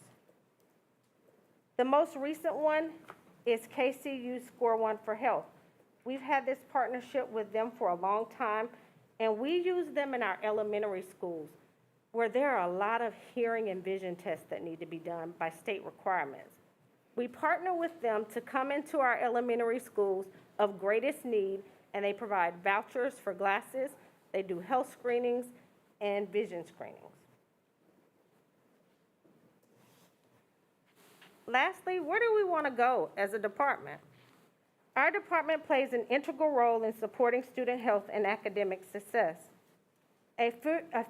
The most recent one is KCU Score One for Health. We've had this partnership with them for a long time, and we use them in our elementary schools, where there are a lot of hearing and vision tests that need to be done by state requirements. We partner with them to come into our elementary schools of greatest need, and they provide vouchers for glasses, they do health screenings, and vision screenings. Lastly, where do we want to go as a department? Our department plays an integral role in supporting student health and academic success. A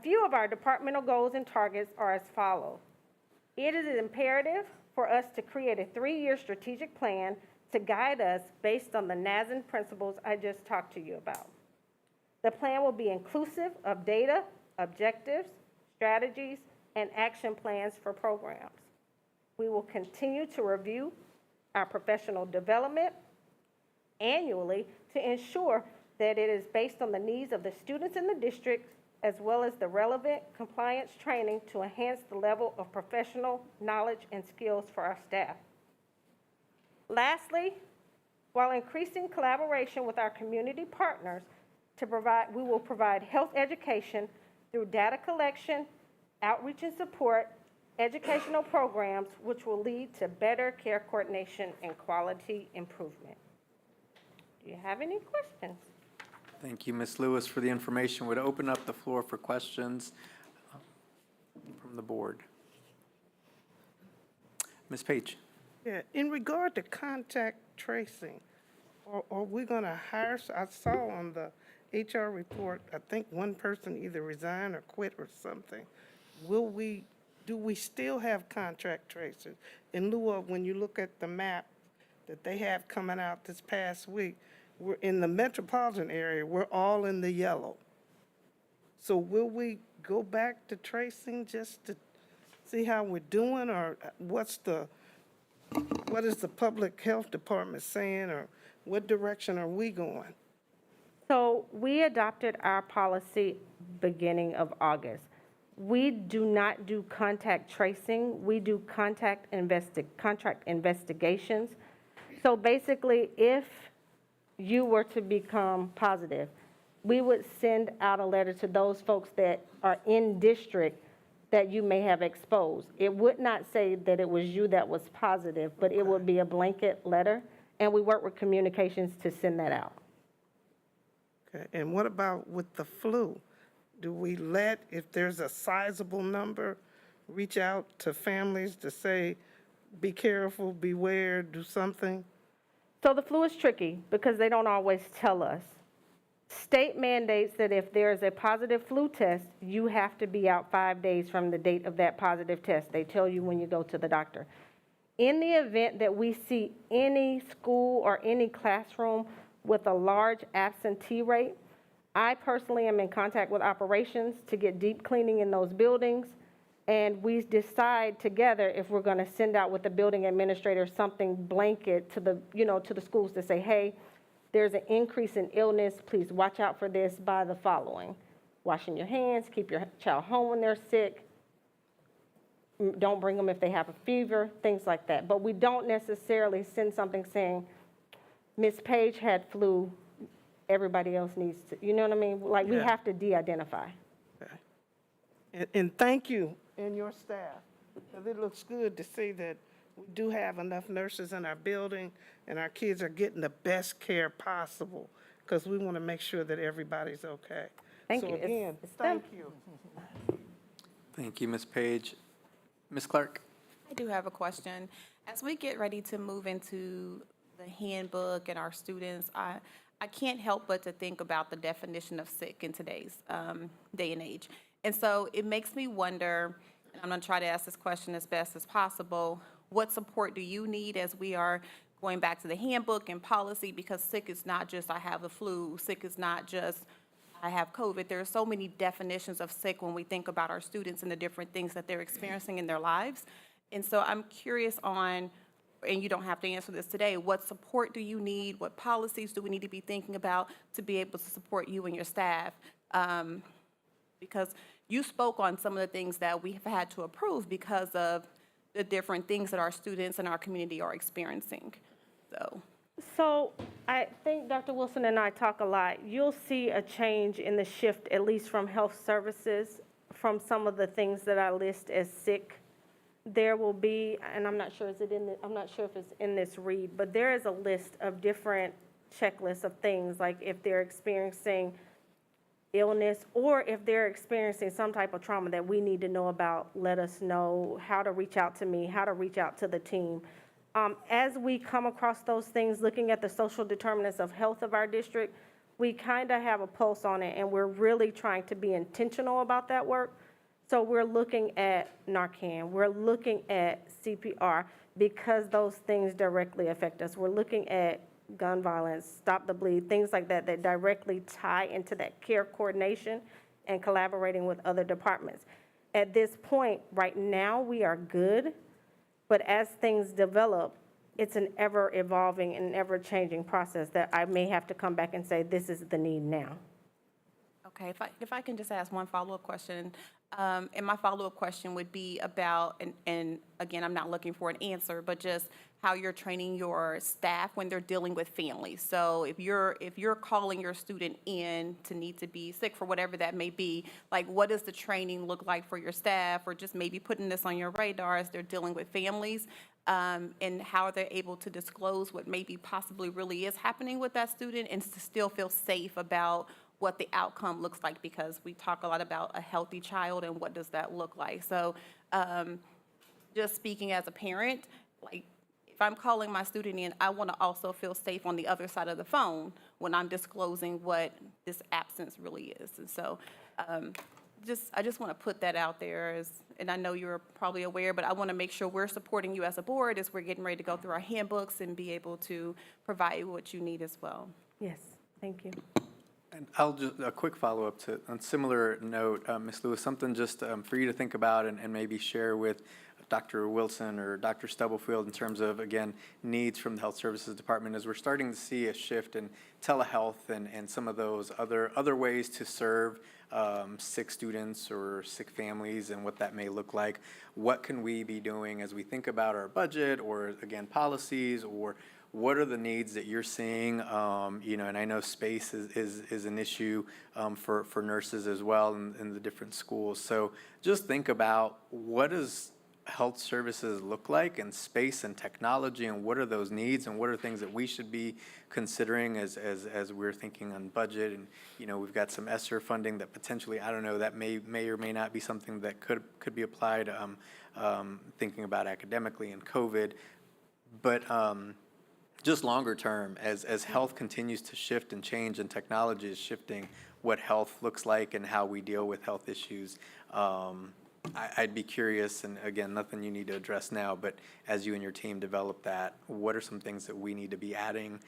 few of our departmental goals and targets are as follows. It is imperative for us to create a 3-year strategic plan to guide us based on the NASN principles I just talked to you about. The plan will be inclusive of data, objectives, strategies, and action plans for programs. We will continue to review our professional development annually to ensure that it is based on the needs of the students in the district, as well as the relevant compliance training to enhance the level of professional knowledge and skills for our staff. Lastly, while increasing collaboration with our community partners, we will provide health education through data collection, outreach and support, educational programs, which will lead to better care coordination and quality improvement. Do you have any questions? Thank you, Ms. Lewis, for the information. Would open up the floor for questions from the board. Ms. Page. Yeah, in regard to contact tracing, are we going to hire, I saw on the HR report, I think one person either resigned or quit or something. Do we still have contact tracers? In lieu of, when you look at the map that they have coming out this past week, we're in the metropolitan area, we're all in the yellow. So will we go back to tracing just to see how we're doing, or what is the public health department saying, or what direction are we going? So we adopted our policy beginning of August. We do not do contact tracing. We do contract investigations. So basically, if you were to become positive, we would send out a letter to those folks that are in district that you may have exposed. It would not say that it was you that was positive, but it would be a blanket letter, and we work with communications to send that out. Okay, and what about with the flu? Do we let, if there's a sizable number, reach out to families to say, be careful, beware, do something? So the flu is tricky because they don't always tell us. State mandates that if there is a positive flu test, you have to be out 5 days from the date of that positive test. They tell you when you go to the doctor. In the event that we see any school or any classroom with a large absentee rate, I personally am in contact with operations to get deep cleaning in those buildings, and we decide together if we're going to send out with the building administrator something blanket to the schools to say, hey, there's an increase in illness, please watch out for this by the following: washing your hands, keep your child home when they're sick, don't bring them if they have a fever, things like that. But we don't necessarily send something saying, Miss Page had flu, everybody else needs to, you know what I mean? Like, we have to de-identify. Okay. And thank you and your staff, because it looks good to see that we do have enough nurses in our building and our kids are getting the best care possible, because we want to make sure that everybody's okay. Thank you. So again, It's thank you. Thank you, Ms. Page. Ms. Clark. I do have a question. As we get ready to move into the handbook and our students, I can't help but to think about the definition of sick in today's day and age. And so it makes me wonder, and I'm going to try to ask this question as best as possible, what support do you need as we are going back to the handbook and policy? Because sick is not just I have the flu, sick is not just I have COVID. There are so many definitions of sick when we think about our students and the different things that they're experiencing in their lives. And so I'm curious on, and you don't have to answer this today, what support do you need? What policies do we need to be thinking about to be able to support you and your staff? Because you spoke on some of the things that we have had to approve because of the different things that our students and our community are experiencing. So I think Dr. Wilson and I talk a lot. You'll see a change in the shift, at least from health services, from some of the things that I list as sick. there will be, and I'm not sure, I'm not sure if it's in this read, but there is a list of different checklists of things, like if they're experiencing illness or if they're experiencing some type of trauma that we need to know about, let us know how to reach out to me, how to reach out to the team. As we come across those things, looking at the social determinants of health of our district, we kind of have a pulse on it, and we're really trying to be intentional about that work. So we're looking at Narcan, we're looking at CPR, because those things directly affect us. We're looking at gun violence, stop the bleed, things like that, that directly tie into that care coordination and collaborating with other departments. At this point, right now, we are good, but as things develop, it's an ever-evolving and ever-changing process that I may have to come back and say, this is the need now. Okay, if I can just ask one follow-up question, and my follow-up question would be about, and again, I'm not looking for an answer, but just how you're training your staff when they're dealing with families. So if you're calling your student in to need to be sick for whatever that may be, like what does the training look like for your staff, or just maybe putting this on your radar as they're dealing with families, and how they're able to disclose what maybe possibly really is happening with that student and to still feel safe about what the outcome looks like, because we talk a lot about a healthy child and what does that look like. So just speaking as a parent, like if I'm calling my student in, I want to also feel safe on the other side of the phone when I'm disclosing what this absence really is. And so I just want to put that out there, and I know you're probably aware, but I want to make sure we're supporting you as a board as we're getting ready to go through our handbooks and be able to provide you what you need as well. Yes, thank you. And I'll just, a quick follow-up to, on similar note, Ms. Lewis, something just for you to think about and maybe share with Dr. Wilson or Dr. Stubblefield in terms of, again, needs from the Health Services Department, as we're starting to see a shift in telehealth and some of those other ways to serve sick students or sick families and what that may look like. What can we be doing as we think about our budget or, again, policies, or what are the needs that you're seeing? And I know space is an issue for nurses as well in the different schools. So just think about, what does health services look like, and space and technology, and what are those needs, and what are things that we should be considering as we're thinking on budget. And we've got some ESSER funding that potentially, I don't know, that may or may not be something that could be applied, thinking about academically and COVID. But just longer term, as health continues to shift and change and technology is shifting what health looks like and how we deal with health issues, I'd be curious, and again, nothing you need to address now, but as you and your team develop that, what are some things that we need to be adding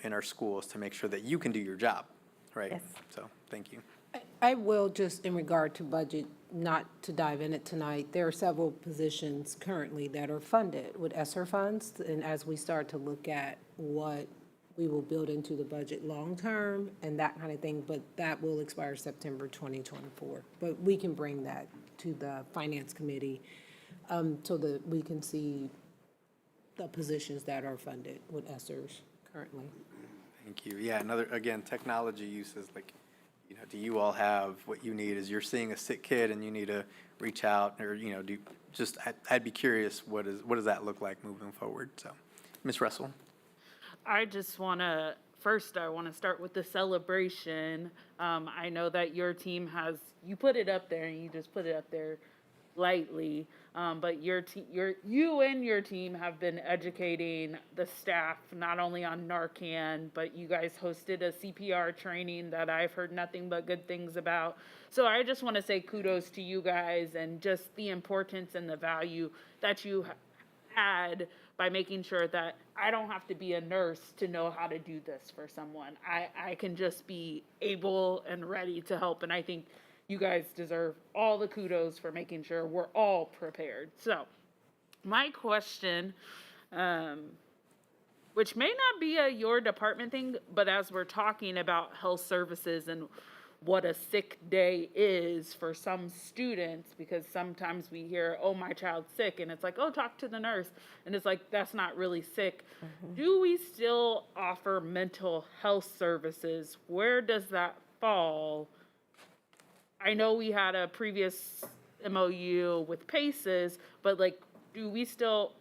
in our schools to make sure that you can do your job, right? Yes. So, thank you. I will, just in regard to budget, not to dive in it tonight, there are several positions currently that are funded with ESSER funds, and as we start to look at what we will build into the budget long-term and that kind of thing, but that will expire September 2024. But we can bring that to the Finance Committee so that we can see the positions that are funded with ESSERs currently. Thank you. Yeah, again, technology uses, like, do you all have what you need as you're seeing a sick kid and you need to reach out, or, I'd be curious, what does that look like moving forward? So, Ms. Russell. I just want to, I want to start with the celebration. I know that your team you put it up there, and you just put it up there lightly, but you and your team have been educating the staff not only on Narcan, but you guys hosted a CPR training that I've heard nothing but good things about. So I just want to say kudos to you guys, and just the importance and the value that you had by making sure that I don't have to be a nurse to know how to do this for someone. I can just be able and ready to help, and I think you guys deserve all the kudos for making sure we're all prepared. So my question, which may not be your department thing, but as we're talking about health services and what a sick day is for some students, because sometimes we hear, oh, my child's sick, and it's like, oh, talk to the nurse, and it's like, that's not really sick. Do we still offer mental health services? Where does that fall? I know we had a previous MOU with PACES, but like, do we still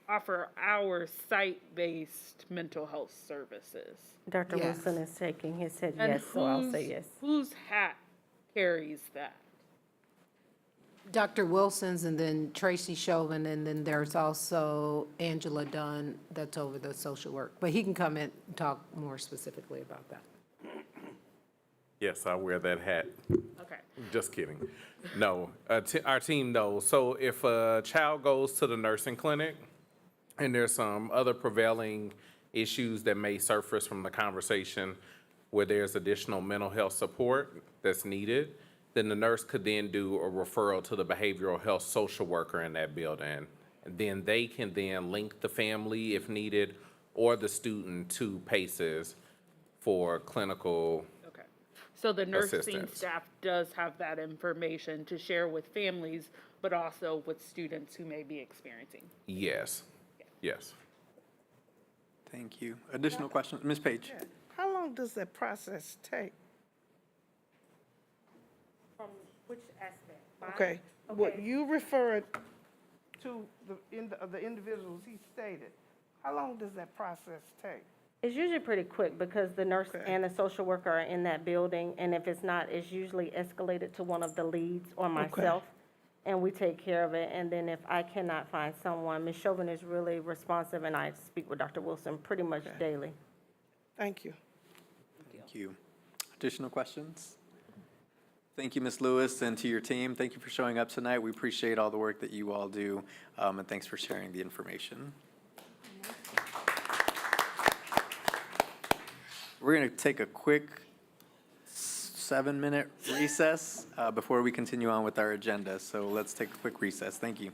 offer our site-based mental health services? Dr. Yes. Wilson is shaking his head And yes, so I'll say yes. Whose hat carries that? Dr. Wilson's, and then Tracy Chauvin, and then there's also Angela Dunn that's over the social work. But he can come in and talk more specifically about that. Yes, I wear that hat. Okay. Just kidding. No, our team knows. So if a child goes to the nursing clinic and there's some other prevailing issues that may surface from the conversation where there's additional mental health support that's needed, then the nurse could then do a referral to the behavioral health social worker in that building. And then they can then link the family if needed or the student to PACES for clinical. Okay. So the nursing Assistance. staff does have that information to share with families, but also with students who may be experiencing. Yes, yes. Thank you. Additional questions? Ms. Page? How long does that process take? From which aspect? Okay, what you referred to the individuals he stated, how long does that process take? It's usually pretty quick because the nurse Okay. and the social worker are in that building, and if it's not, it's usually escalated to one of the leads or myself, and we take care of it. And then if I cannot find someone, Ms. Chauvin is really responsive, and I speak with Dr. Wilson pretty much daily. Thank you. Thank you. Additional questions? Thank you, Ms. Lewis, and to your team. Thank you for showing up tonight. We appreciate all the work that you all do, and thanks for sharing the information. We're going to take a quick 7-minute recess before we continue on with our agenda. So let's take a quick recess. Thank you.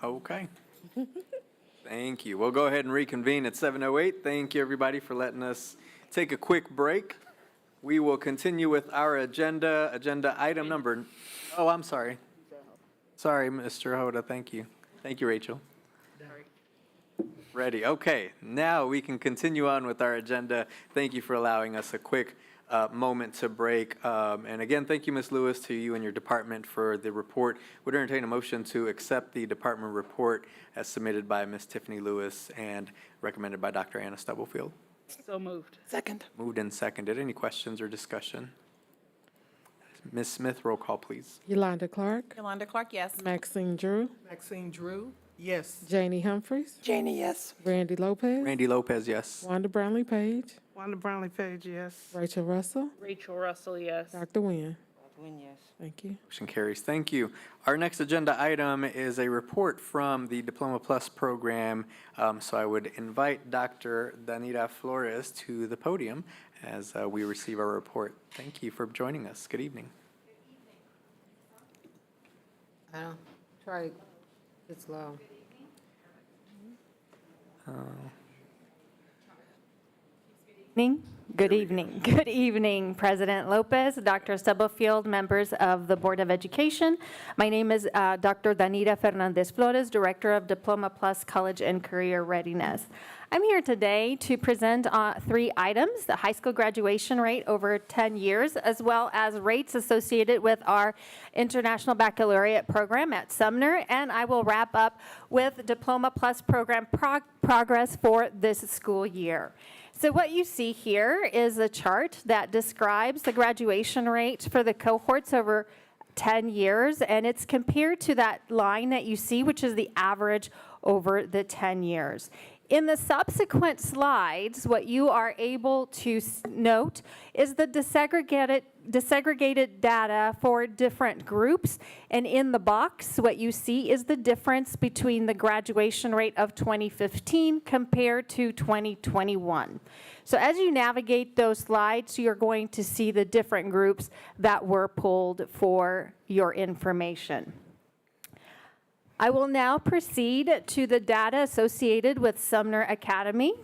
Okay. Thank you. We'll go ahead and reconvene at 7:08. Thank you, everybody, for letting us take a quick break. We will continue with our agenda. Agenda item number, oh, I'm sorry. Sorry, Mr. Hoda, thank you. Thank you, Rachel. Ready, okay. Now we can continue on with our agenda. Thank you for allowing us a quick moment to break. And again, thank you, Ms. Lewis, to you and your department for the report. Would entertain a motion to accept the department report as submitted by Ms. Tiffany Lewis and recommended by Dr. Anna Stubblefield. So moved. Second. Moved and seconded. Any questions or discussion? Ms. Smith, roll call, please. Yolanda Clark, Yolanda Clark, yes. Maxine Drew, Maxine Drew, yes. Janie Humphries, Janie, yes. Randy Lopez, Randy Lopez, yes. Wanda Brownlee Page, Wanda Brownlee Page, yes. Rachel Russell, Rachel Russell, yes. Dr. Nguyen. Yes. Thank you. Motion carries. Thank you. Our next agenda item is a report from the Diploma Plus program. So I would invite Dr. Danita Flores to the podium as we receive our report. Thank you for joining us. Good evening. Try, it's low. Good evening. Good evening, President Lopez, Dr. Stubblefield, members of the Board of Education. My name is Dr. Danita Fernandez Flores, Director of Diploma Plus College and Career Readiness. I'm here today to present 3 items: the high school graduation rate over 10 years, as well as rates associated with our International Baccalaureate program at Sumner, and I will wrap up with Diploma Plus program progress for this school year. So what you see here is a chart that describes the graduation rate for the cohorts over 10 years, and it's compared to that line that you see, which is the average over the 10 years. In the subsequent slides, what you are able to note is the disaggregated data for different groups. And in the box, what you see is the difference between the graduation rate of 2015 compared to 2021. So as you navigate those slides, you're going to see the different groups that were pulled for your information. I will now proceed to the data associated with Sumner Academy.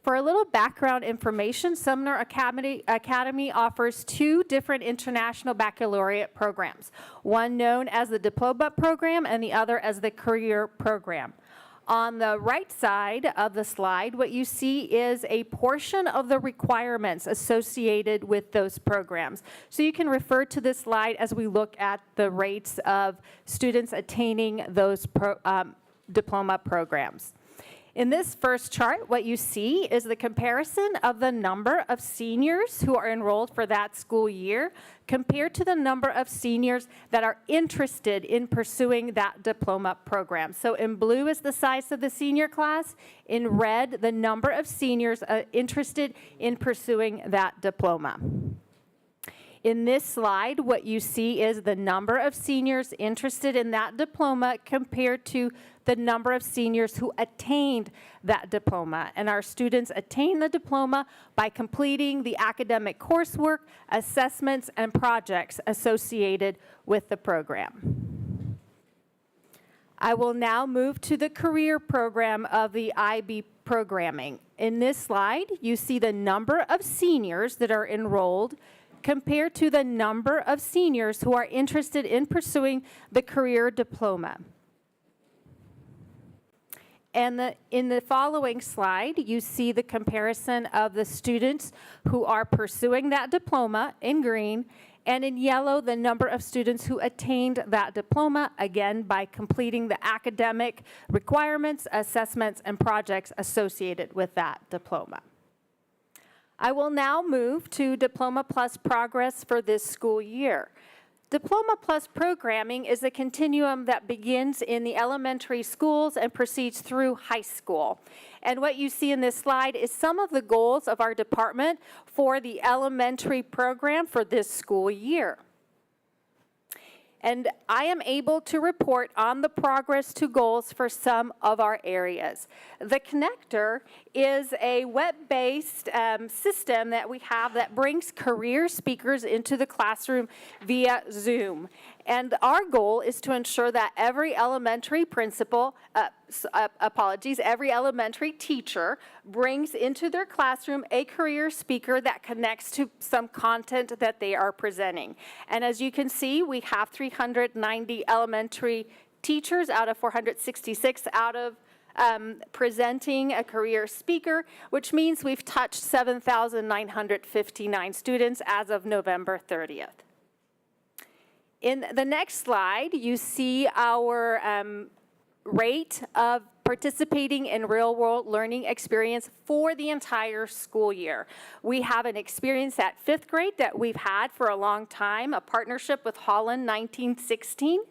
For a little background information, Sumner Academy offers 2 different international baccalaureate programs, one known as the Diploma program and the other as the Career program. On the right side of the slide, what you see is a portion of the requirements associated with those programs. So you can refer to this slide as we look at the rates of students attaining those diploma programs. In this first chart, what you see is the comparison of the number of seniors who are enrolled for that school year compared to the number of seniors that are interested in pursuing that diploma program. So in blue is the size of the senior class, in red, the number of seniors interested in pursuing that diploma. In this slide, what you see is the number of seniors interested in that diploma compared to the number of seniors who attained that diploma. And our students attain the diploma by completing the academic coursework, assessments, and projects associated with the program. I will now move to the career program of the IB programming. In this slide, you see the number of seniors that are enrolled compared to the number of seniors who are interested in pursuing the career diploma. And in the following slide, you see the comparison of the students who are pursuing that diploma in green, and in yellow, the number of students who attained that diploma, again, by completing the academic requirements, assessments, and projects associated with that diploma. I will now move to Diploma Plus progress for this school year. Diploma Plus programming is a continuum that begins in the elementary schools and proceeds through high school. And what you see in this slide is some of the goals of our department for the elementary program for this school year. And I am able to report on the progress to goals for some of our areas. The Connector is a web-based system that we have that brings career speakers into the classroom via Zoom. And our goal is to ensure that every elementary principal, every elementary teacher brings into their classroom a career speaker that connects to some content that they are presenting. And as you can see, we have 390 elementary teachers out of 466 out of presenting a career speaker, which means we've touched 7,959 students as of November 30th. In the next slide, you see our rate of participating in real-world learning experience for the entire school year. We have an experience at 5th grade that we've had for a long time, a partnership with Holland 1916.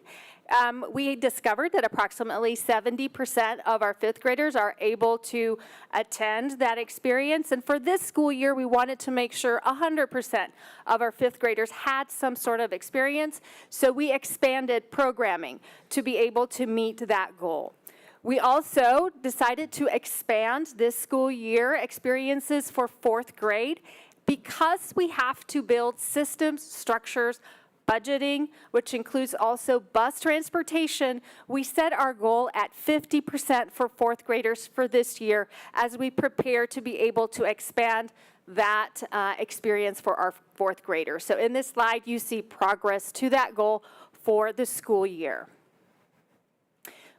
We discovered that approximately 70% of our 5th graders are able to attend that experience. And for this school year, we wanted to make sure 100% of our 5th graders had some sort of experience. So we expanded programming to be able to meet that goal. We also decided to expand this school year experiences for 4th grade because we have to build systems, structures, budgeting, which includes also bus transportation. We set our goal at 50% for 4th graders for this year as we prepare to be able to expand that experience for our 4th graders. So in this slide, you see progress to that goal for the school year.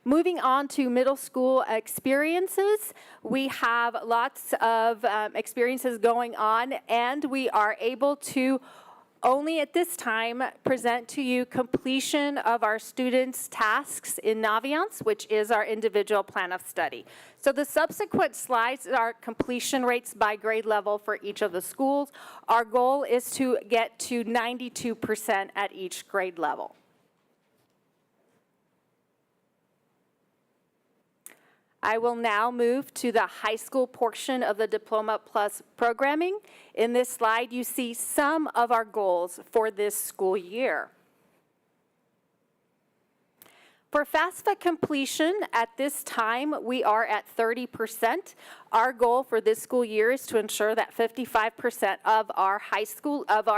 Moving on to middle school experiences, we have lots of experiences going on, and we are able to only at this time present to you completion of our students' tasks in Naviance, which is our individual plan of study. So the subsequent slides are completion rates by grade level for each of the schools. Our goal is to get to 92% at each grade level. I will now move to the high school portion of the Diploma Plus programming. In this slide, you see some of our goals for this school year. For FAFSA completion, at this time, we are at 30%. Our goal for this school year is to ensure that 55% of our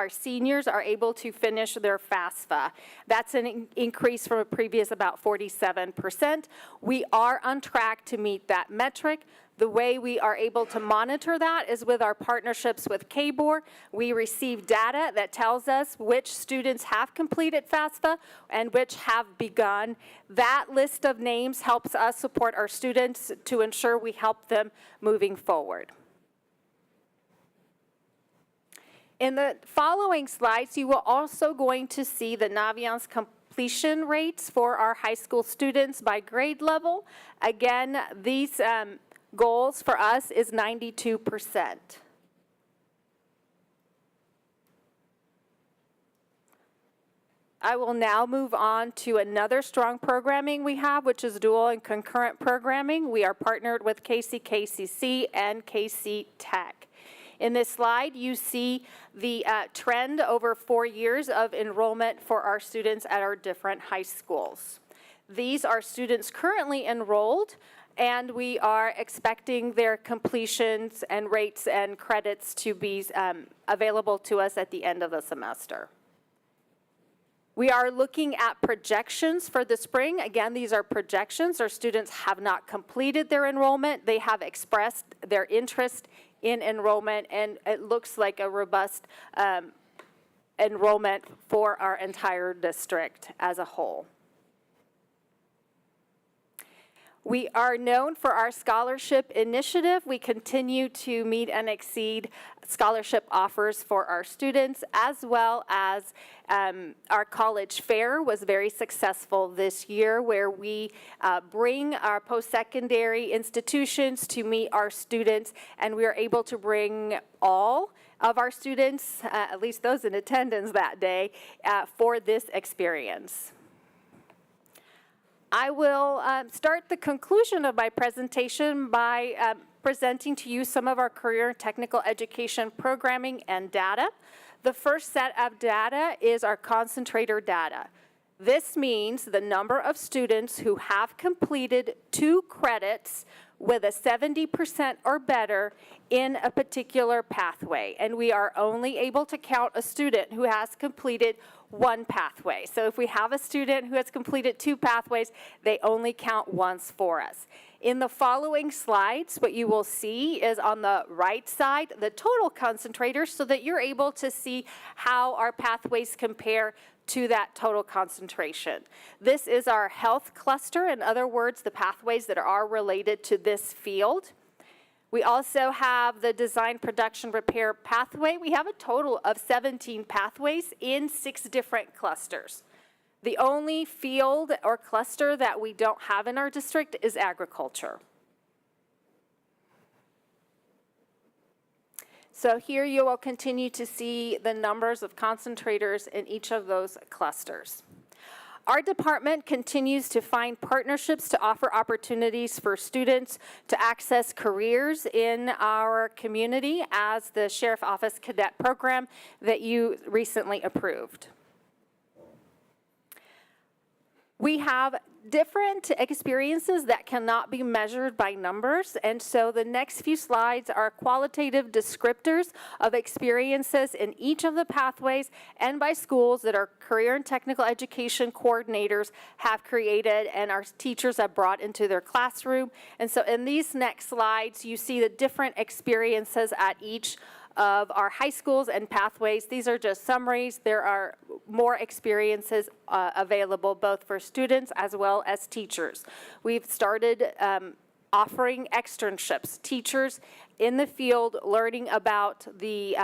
seniors are able to finish their FAFSA. That's an increase from a previous about 47%. We are on track to meet that metric. The way we are able to monitor that is with our partnerships with KBOR. We receive data that tells us which students have completed FAFSA and which have begun. That list of names helps us support our students to ensure we help them moving forward. In the following slides, you will also going to see the Naviance completion rates for our high school students by grade level. Again, these Goals for us is 92%. I will now move on to another strong programming we have, which is dual and concurrent programming. We are partnered with KCKCC and KC Tech. In this slide, you see the trend over 4 years of enrollment for our students at our different high schools. These are students currently enrolled, and we are expecting their completions and rates and credits to be available to us at the end of the semester. We are looking at projections for the spring. Again, these are projections. Our students have not completed their enrollment. They have expressed their interest in enrollment, and it looks like a robust enrollment for our entire district as a whole. We are known for our scholarship initiative. We continue to meet and exceed scholarship offers for our students, as well as our college fair was very successful this year, where we bring our post-secondary institutions to meet our students, and we are able to bring all of our students, at least those in attendance that day, for this experience. I will start the conclusion of my presentation by presenting to you some of our career and technical education programming and data. The first set of data is our concentrator data. This means the number of students who have completed 2 credits with a 70% or better in a particular pathway. And we are only able to count a student who has completed 1 pathway. So if we have a student who has completed 2 pathways, they only count once for us. In the following slides, what you will see is on the right side, the total concentrators, so that you're able to see how our pathways compare to that total concentration. This is our health cluster, in other words, the pathways that are related to this field. We also have the design, production, repair pathway. We have a total of 17 pathways in 6 different clusters. The only field or cluster that we don't have in our district is agriculture. So here you will continue to see the numbers of concentrators in each of those clusters. Our department continues to find partnerships to offer opportunities for students to access careers in our community, as the Sheriff Office Cadet program that you recently approved. We have different experiences that cannot be measured by numbers, and so the next few slides are qualitative descriptors of experiences in each of the pathways and by schools that our career and technical education coordinators have created and our teachers have brought into their classroom. And so in these next slides, you see the different experiences at each of our high schools and pathways. These are just summaries. There are more experiences available both for students as well as teachers. We've started offering externships, teachers in the field learning about the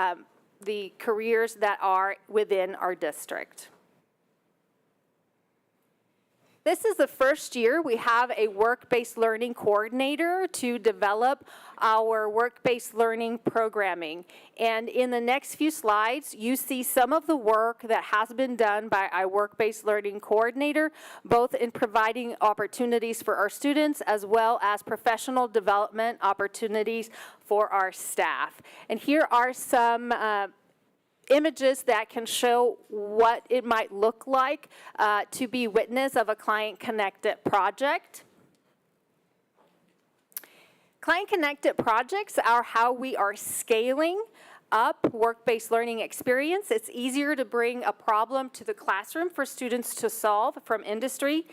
careers that are within our district. This is the first year we have a work-based learning coordinator to develop our work-based learning programming. And in the next few slides, you see some of the work that has been done by our work-based learning coordinator, both in providing opportunities for our students as well as professional development opportunities for our staff. And here are some images that can show what it might look like to be witness of a client-connected project. Client-connected projects are how we are scaling up work-based learning experience. It's easier to bring a problem to the classroom for students to solve from industry,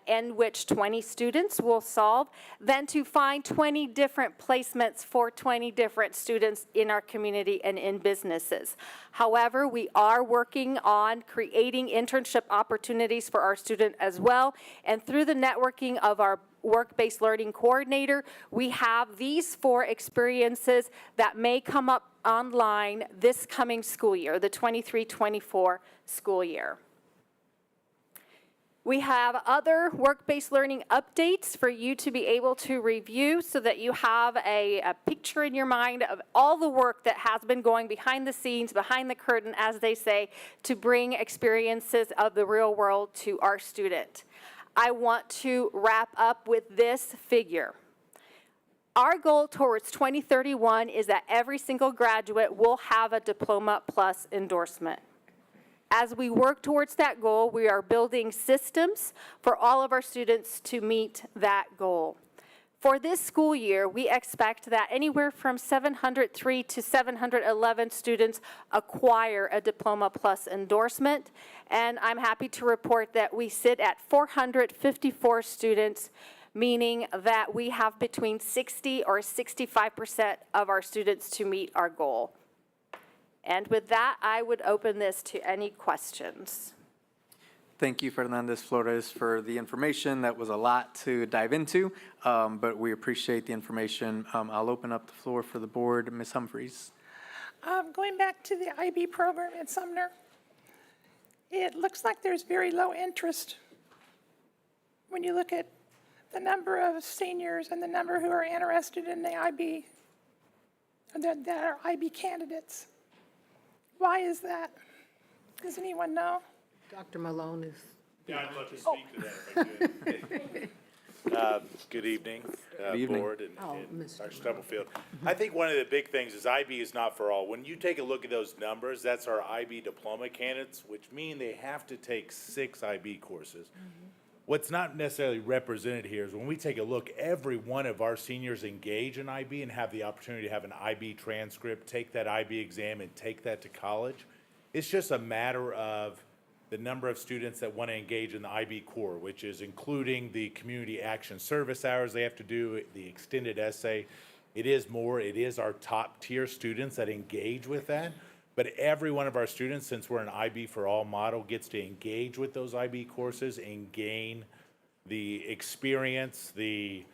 in which 20 students will solve, than to find 20 different placements for 20 different students in our community and in businesses. However, we are working on creating internship opportunities for our students as well, and through the networking of our work-based learning coordinator, we have these 4 experiences that may come up online this coming school year, the 23-24 school year. We have other work-based learning updates for you to be able to review so that you have a picture in your mind of all the work that has been going behind the scenes, behind the curtain, as they say, to bring experiences of the real world to our student. I want to wrap up with this figure. Our goal towards 2031 is that every single graduate will have a Diploma Plus endorsement. As we work towards that goal, we are building systems for all of our students to meet that goal. For this school year, we expect that anywhere from 703 to 711 students acquire a Diploma Plus endorsement, and I'm happy to report that we sit at 454 students, meaning that we have between 60 or 65% of our students to meet our goal. And with that, I would open this to any questions. Thank you, Fernandez Flores, for the information. That was a lot to dive into, but we appreciate the information. I'll open up the floor for the board. Ms. Humphries. Going back to the IB program at Sumner, it looks like there's very low interest when you look at the number of seniors and the number who are interested in the IB, that are IB candidates. Why is that? Does anyone know? Dr. Malone is. Yeah, I'd love to speak to that if I could. Good evening, board and Dr. Stubblefield. I think one of the big things is IB is not for all. When you take a look at those numbers, that's our IB diploma candidates, which mean they have to take 6 IB courses. What's not necessarily represented here is when we take a look, every one of our seniors engage in IB and have the opportunity to have an IB transcript, take that IB exam, and take that to college. It's just a matter of the number of students that want to engage in the IB core, which is including the community action service hours they have to do, the extended essay. It is our top tier students that engage with that. But every one of our students, since we're an IB for all model, gets to engage with those IB courses and gain the experience, the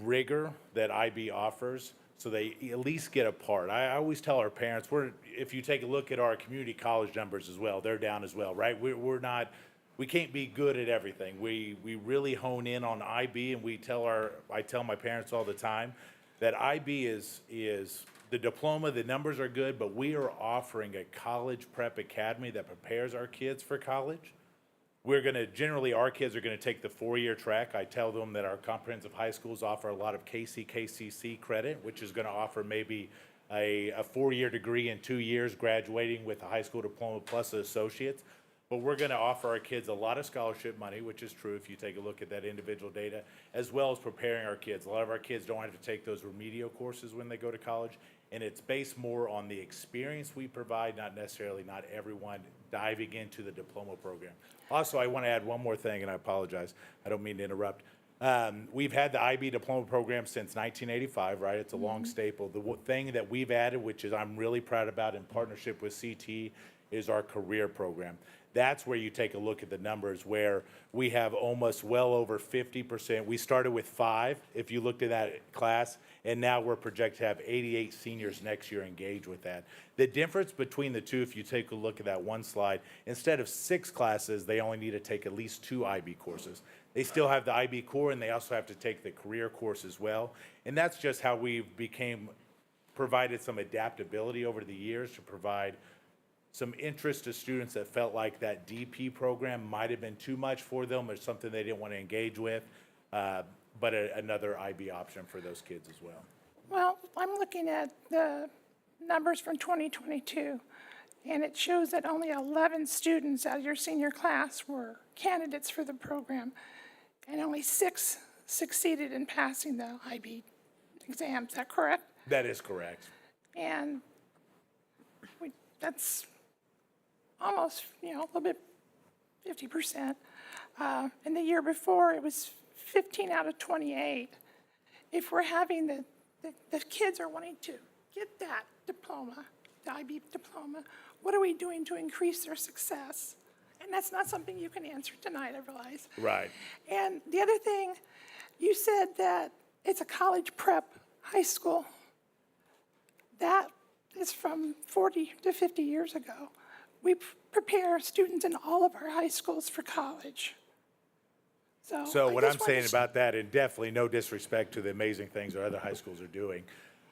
rigor that IB offers, so they at least get a part. I always tell our parents, if you take a look at our community college numbers as well, they're down as well, right? We can't be good at everything. We really hone in on IB, and I tell my parents all the time that IB is the diploma, the numbers are good, but we are offering a college prep academy that prepares our kids for college. Generally, our kids are gonna take the 4-year track. I tell them that our comprehensive high schools offer a lot of KCKPS credit, which is gonna offer maybe a 4-year degree in 2 years, graduating with a high school diploma plus associates. But we're gonna offer our kids a lot of scholarship money, which is true if you take a look at that individual data, as well as preparing our kids. A lot of our kids don't have to take those remedial courses when they go to college, and it's based more on the experience we provide, not everyone diving into the diploma program. Also, I want to add one more thing, and I apologize. I don't mean to interrupt. We've had the IB diploma program since 1985, right? It's a long staple. The thing that we've added, which is I'm really proud about in partnership with CT, is our career program. That's where you take a look at the numbers, where we have almost well over 50%. We started with 5, if you looked at that class, and now we're projected to have 88 seniors next year engage with that. The difference between the two, if you take a look at that one slide, instead of 6 classes, they only need to take at least 2 IB courses. They still have the IB core, and they also have to take the career course as well. And that's just how we've provided some adaptability over the years to provide some interest to students that felt like that DP program might have been too much for them or something they didn't want to engage with, but another IB option for those kids as well. Well, I'm looking at the numbers from 2022, and it shows that only 11 students out of your senior class were candidates for the program, and only 6 succeeded in passing the IB exam. Is that correct? That is correct. And that's almost, a little bit, 50%. And the year before, it was 15 out of 28. If we're having the kids are wanting to get that diploma, the IB diploma, what are we doing to increase their success? And that's not something you can answer tonight, I realize. Right. And the other thing, you said that it's a college prep high school. That is from 40 to 50 years ago. We prepare students in all of our high schools for college. So I what just I'm wanted saying to about that, and definitely no disrespect to the amazing things our other high schools are doing,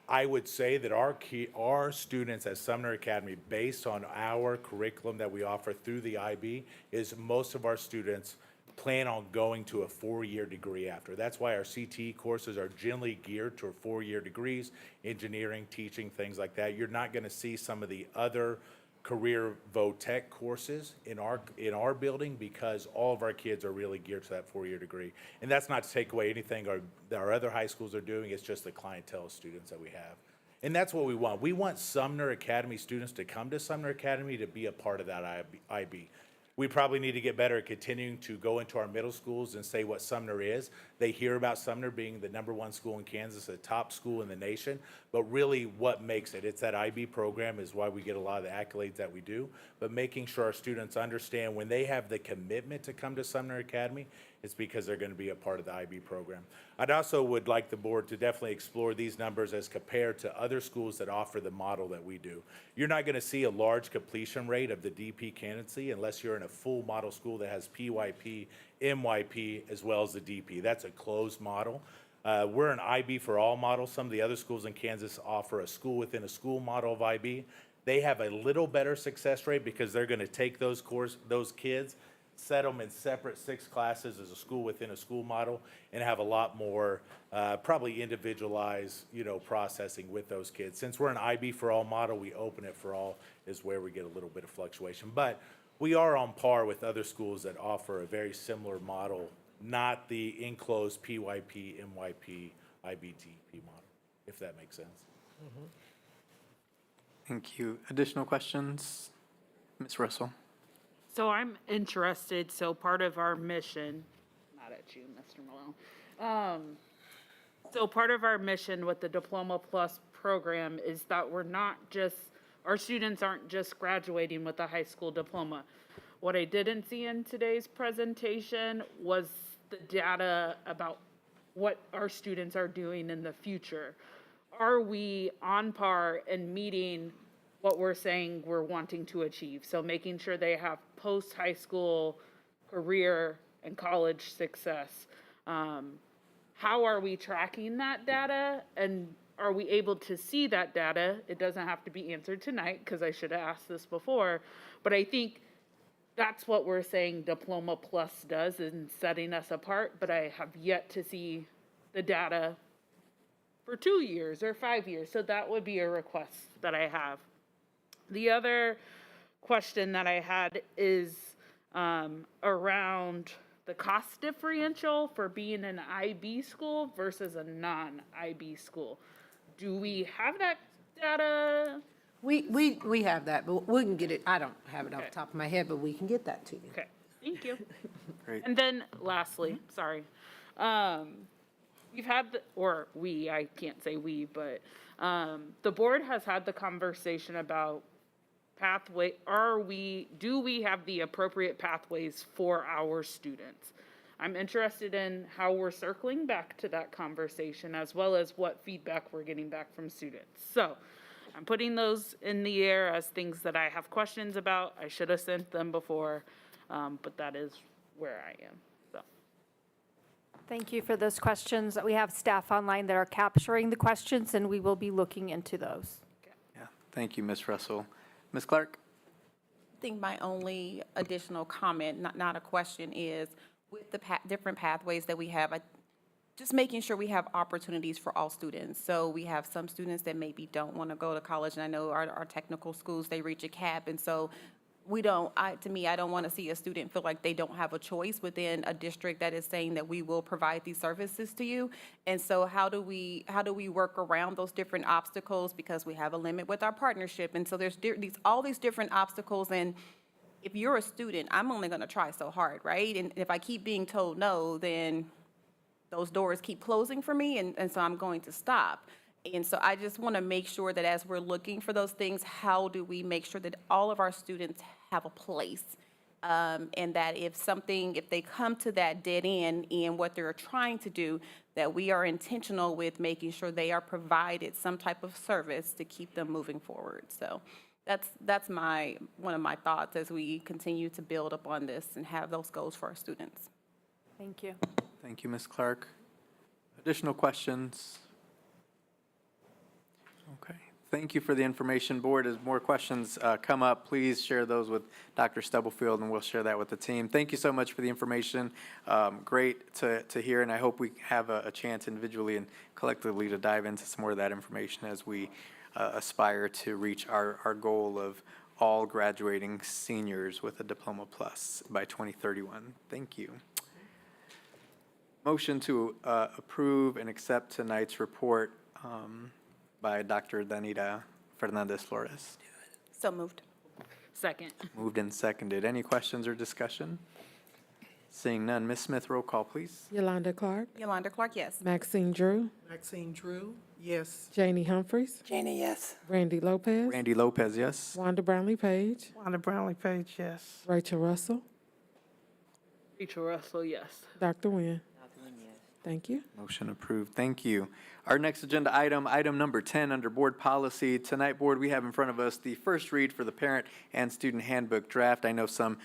I would say that our students at Sumner Academy, based on our curriculum that we offer through the IB, is most of our students plan on going to a 4-year degree after. That's why our CTE courses are generally geared toward 4-year degrees, engineering, teaching, things like that. You're not gonna see some of the other career vo-tech courses in our building because all of our kids are really geared to that 4-year degree. And that's not to take away anything our other high schools are doing, it's just the clientele of students that we have. And that's what we want. We want Sumner Academy students to come to Sumner Academy to be a part of that IB. We probably need to get better at continuing to go into our middle schools and say what Sumner is. They hear about Sumner being the #1 school in Kansas, the top school in the nation, but really what makes it? It's that IB program is why we get a lot of the accolades that we do, but making sure our students understand when they have the commitment to come to Sumner Academy, it's because they're going to be a part of the IB program. I'd also would like the board to definitely explore these numbers as compared to other schools that offer the model that we do. You're not going to see a large completion rate of the DP candidacy unless you're in a full model school that has PYP, MYP, as well as the DP. That's a closed model. We're an IB for all model. Some of the other schools in Kansas offer a school within a school model of IB. They have a little better success rate because they're going to take those kids, set them in separate 6 classes as a school within a school model, and have a lot more probably individualized, processing with those kids. Since we're an IB for all model, we open it for all is where we get a little bit of fluctuation. But we are on par with other schools that offer a very similar model, not the enclosed PYP, MYP, IBTP model, if that makes sense. Thank you. Additional questions? Ms. Russell? So I'm interested, so part of our mission, not at you, Mr. Malone. So part of our mission with the Diploma Plus program is that our students aren't just graduating with a high school diploma. What I didn't see in today's presentation was the data about what our students are doing in the future. Are we on par and meeting what we're saying we're wanting to achieve? So making sure they have post-high school career and college success. How are we tracking that data? And are we able to see that data? It doesn't have to be answered tonight because I should have asked this before, but I think that's what we're saying Diploma Plus does in setting us apart, but I have yet to see the data for 2 years or 5 years. So that would be a request that I have. The other question that I had is around the cost differential for being an IB school versus a non-IB school. Do we have that data? We have that, but we can get it, I don't have it off the top of my head, but we can get that to you. Okay, thank you. Great. And then lastly, sorry, we've had, I can't say we, but the board has had the conversation about pathway, do we have the appropriate pathways for our students? I'm interested in how we're circling back to that conversation as well as what feedback we're getting back from students. So I'm putting those in the air as things that I have questions about. I should have sent them before, but that is where I am. So. Thank you for those questions. We have staff online that are capturing the questions, and we will be looking into those. Yeah, thank you, Ms. Russell. Ms. Clark? I think my only additional comment, not a question, is with the different pathways that we have, just making sure we have opportunities for all students. So we have some students that maybe don't want to go to college, and I know our technical schools, they reach a cap, and so I don't want to see a student feel like they don't have a choice within a district that is saying that we will provide these services to you. And so how do we work around those different obstacles, because we have a limit with our partnership, and so there's all these different obstacles. And if you're a student, I'm only going to try so hard, right? And if I keep being told no, then those doors keep closing for me, and so I'm going to stop. And so I just want to make sure that as we're looking for those things, how do we make sure that all of our students have a place? And that if they come to that dead end in what they're trying to do, that we are intentional with making sure they are provided some type of service to keep them moving forward. So that's one of my thoughts as we continue to build upon this and have those goals for our students. Thank you. Thank you, Ms. Clark. Additional questions? Okay. Thank you for the information, Board. As more questions come up, please share those with Dr. Stubblefield, and we'll share that with the team. Thank you so much for the information. Great to hear, and I hope we have a chance individually and collectively to dive into some more of that information as we aspire to reach our goal of all graduating seniors with a Diploma Plus by 2031. Thank you. Motion to approve and accept tonight's report by Dr. Danita Fernandez Flores. So moved. Second. Moved and seconded. Any questions or discussion? Seeing none. Ms. Smith, roll call, please. Yolanda Clark, Yolanda Clark, yes. Maxine Drew, Maxine Drew, yes. Janie Humphries, Janie, yes. Randy Lopez, Randy Lopez, yes. Wanda Brownlee Page, Wanda Brownlee Page, yes. Rachel Russell, Rachel Russell, yes. Dr. Nguyen. Thank you. Motion approved. Thank you. Our next agenda item, item number 10 under Board Policy. Tonight, Board, we have in front of us the first read for the Parent and Student Handbook draft. I know some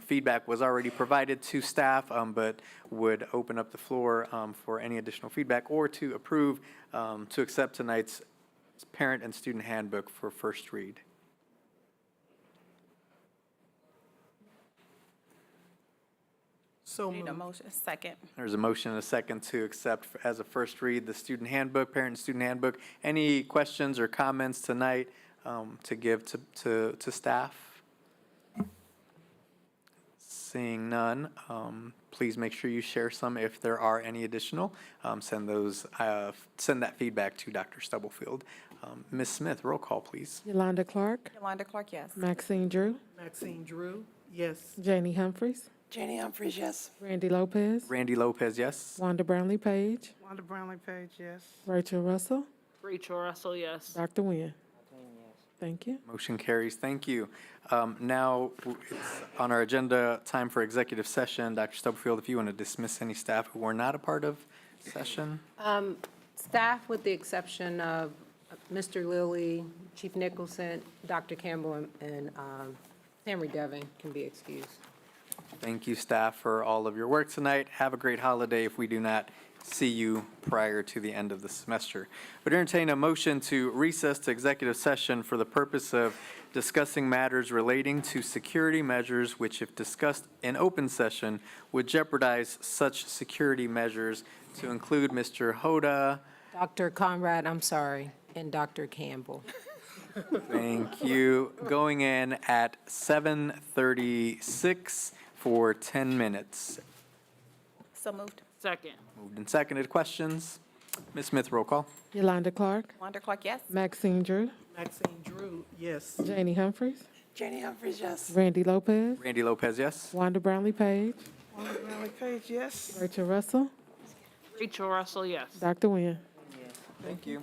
feedback was already provided to staff, but would open up the floor for any additional feedback or to approve, to accept tonight's Parent and Student Handbook for first read. So Need a moved. motion, second. There's a motion and a second to accept as a first read the Student Handbook, Parent and Student Handbook. Any questions or comments tonight to give to staff? Seeing none, please make sure you share some if there are any additional. Send that feedback to Dr. Stubblefield. Ms. Smith, roll call, please. Yolanda Clark, Yolanda Clark, yes. Maxine Drew, Maxine Drew, yes. Janie Humphries, Janie Humphries, yes. Randy Lopez, Randy Lopez, yes. Wanda Brownlee Page, Wanda Brownlee Page, yes. Rachel Russell, Rachel Russell, yes. Dr. Nguyen. Thank you. Motion carries. Thank you. Now, it's on our agenda, time for executive session. Dr. Stubblefield, if you want to dismiss any staff who were not a part of session? Staff, with the exception of Mr. Lilly, Chief Nicholson, Dr. Campbell, and Tammy Devon, can be excused. Thank you, staff, for all of your work tonight. Have a great holiday if we do not see you prior to the end of the semester. Would entertain a motion to recess to executive session for the purpose of discussing matters relating to security measures which, if discussed in open session, would jeopardize such security measures, to include Mr. Hoda. Dr. Conrad, I'm sorry, and Dr. Campbell. Thank you. Going in at 7:36 for 10 minutes. So moved. Second. Moved and seconded. Questions? Ms. Smith, roll call. Yolanda Clark, Yolanda Clark, yes. Maxine Drew, Maxine Drew, yes. Janie Humphries, Janie Humphries, yes. Randy Lopez, Randy Lopez, yes. Wanda Brownlee Page, Wanda Brownlee Page, yes. Rachel Russell, Rachel Russell, yes. Dr. Nguyen. Thank you.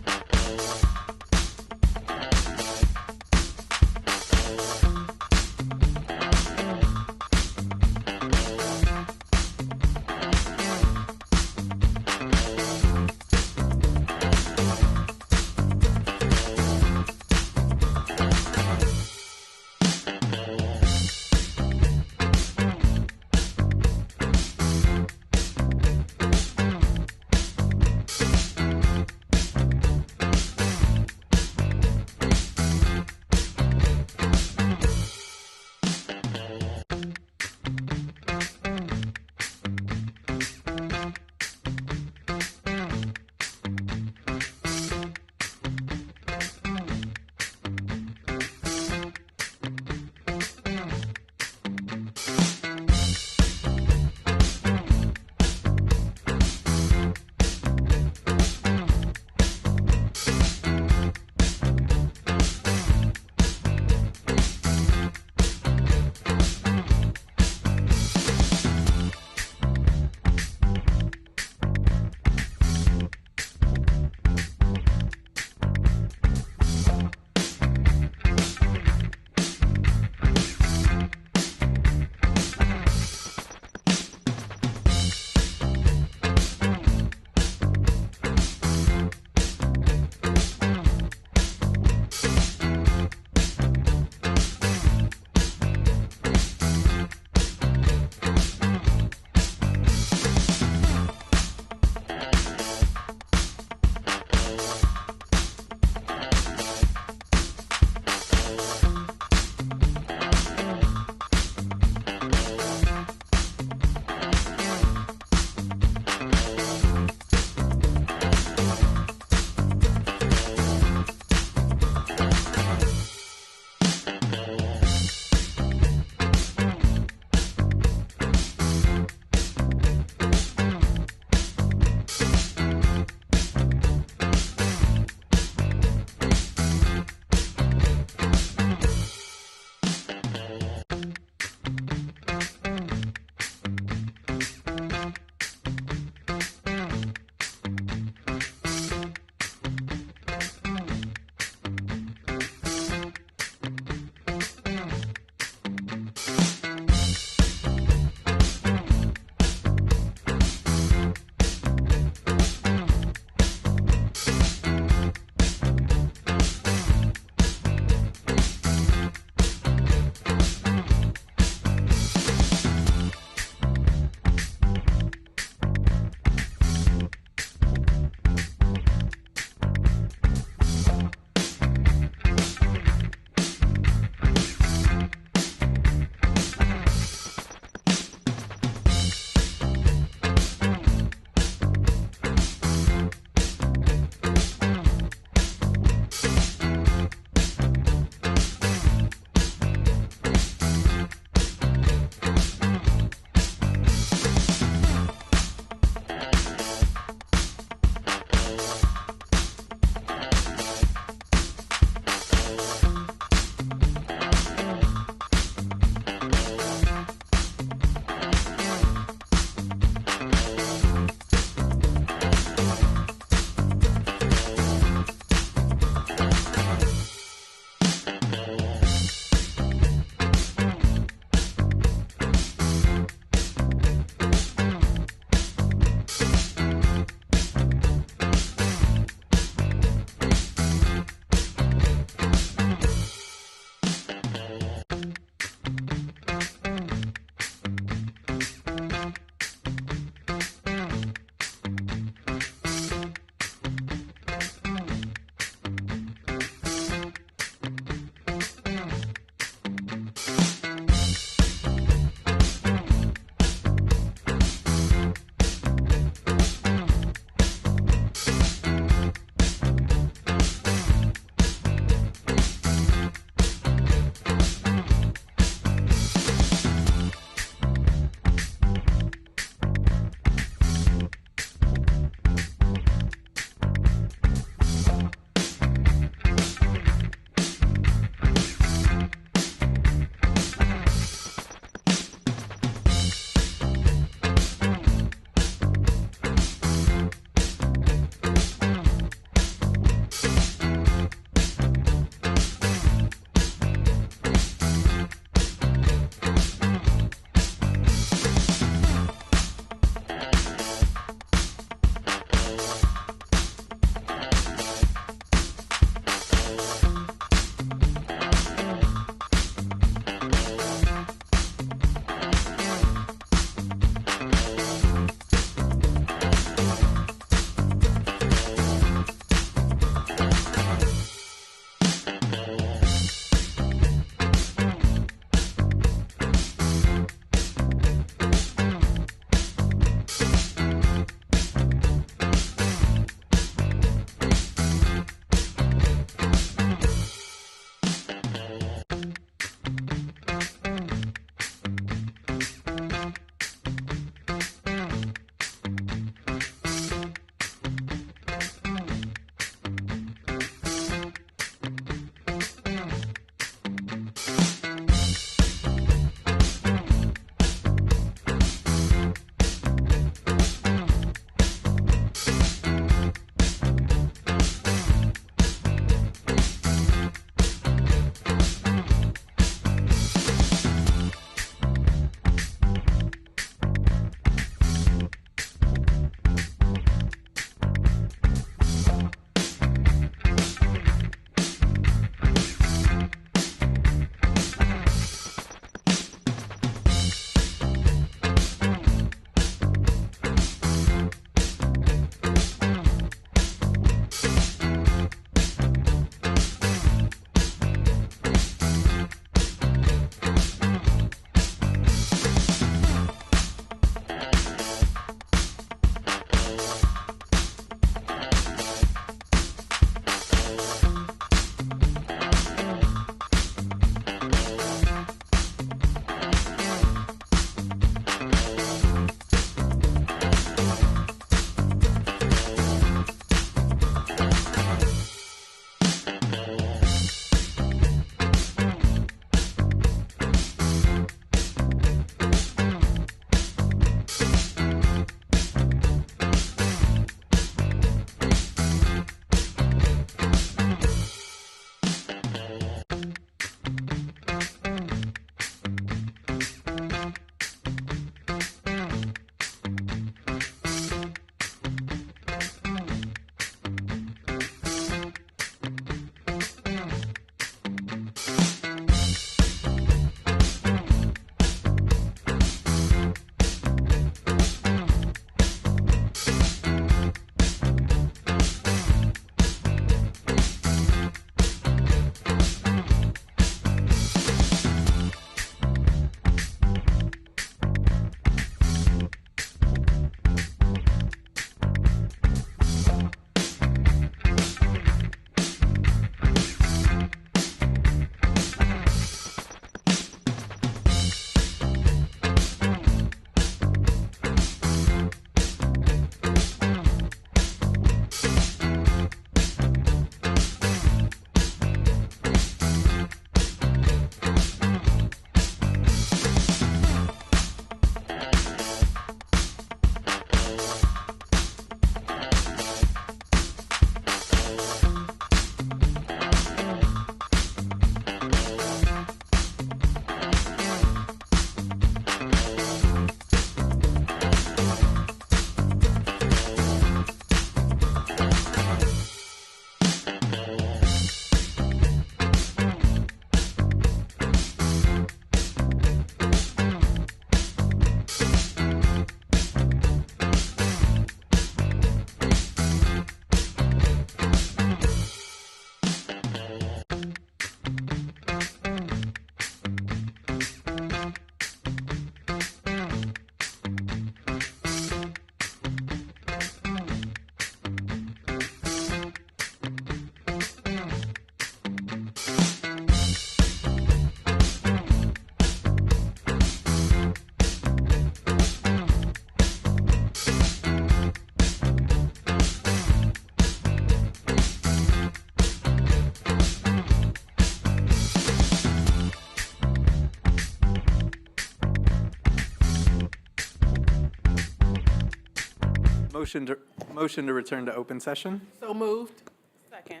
Motion to return to open session. So moved. Second.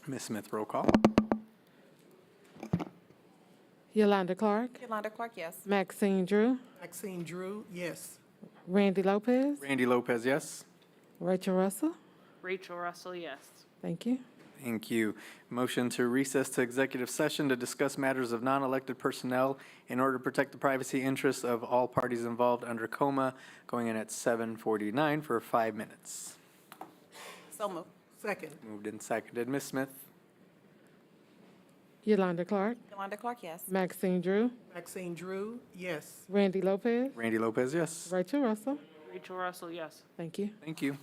Ms. Smith, roll call. Yolanda Clark, Yolanda Clark, yes. Maxine Drew, Maxine Drew, yes. Randy Lopez, Randy Lopez, yes. Rachel Russell. Rachel Russell, yes. Thank you. Thank you. Motion to recess to executive session to discuss matters of non-elected personnel in order to protect the privacy interests of all parties involved under coma, going in at 7:49 for 5 minutes. So moved. Second. Moved and seconded. Ms. Smith? Yolanda Clark, Yolanda Clark, yes. Maxine Drew, Maxine Drew, yes. Randy Lopez, Randy Lopez, yes. Rachel Russell. Rachel Russell, yes. Thank you. Thank you.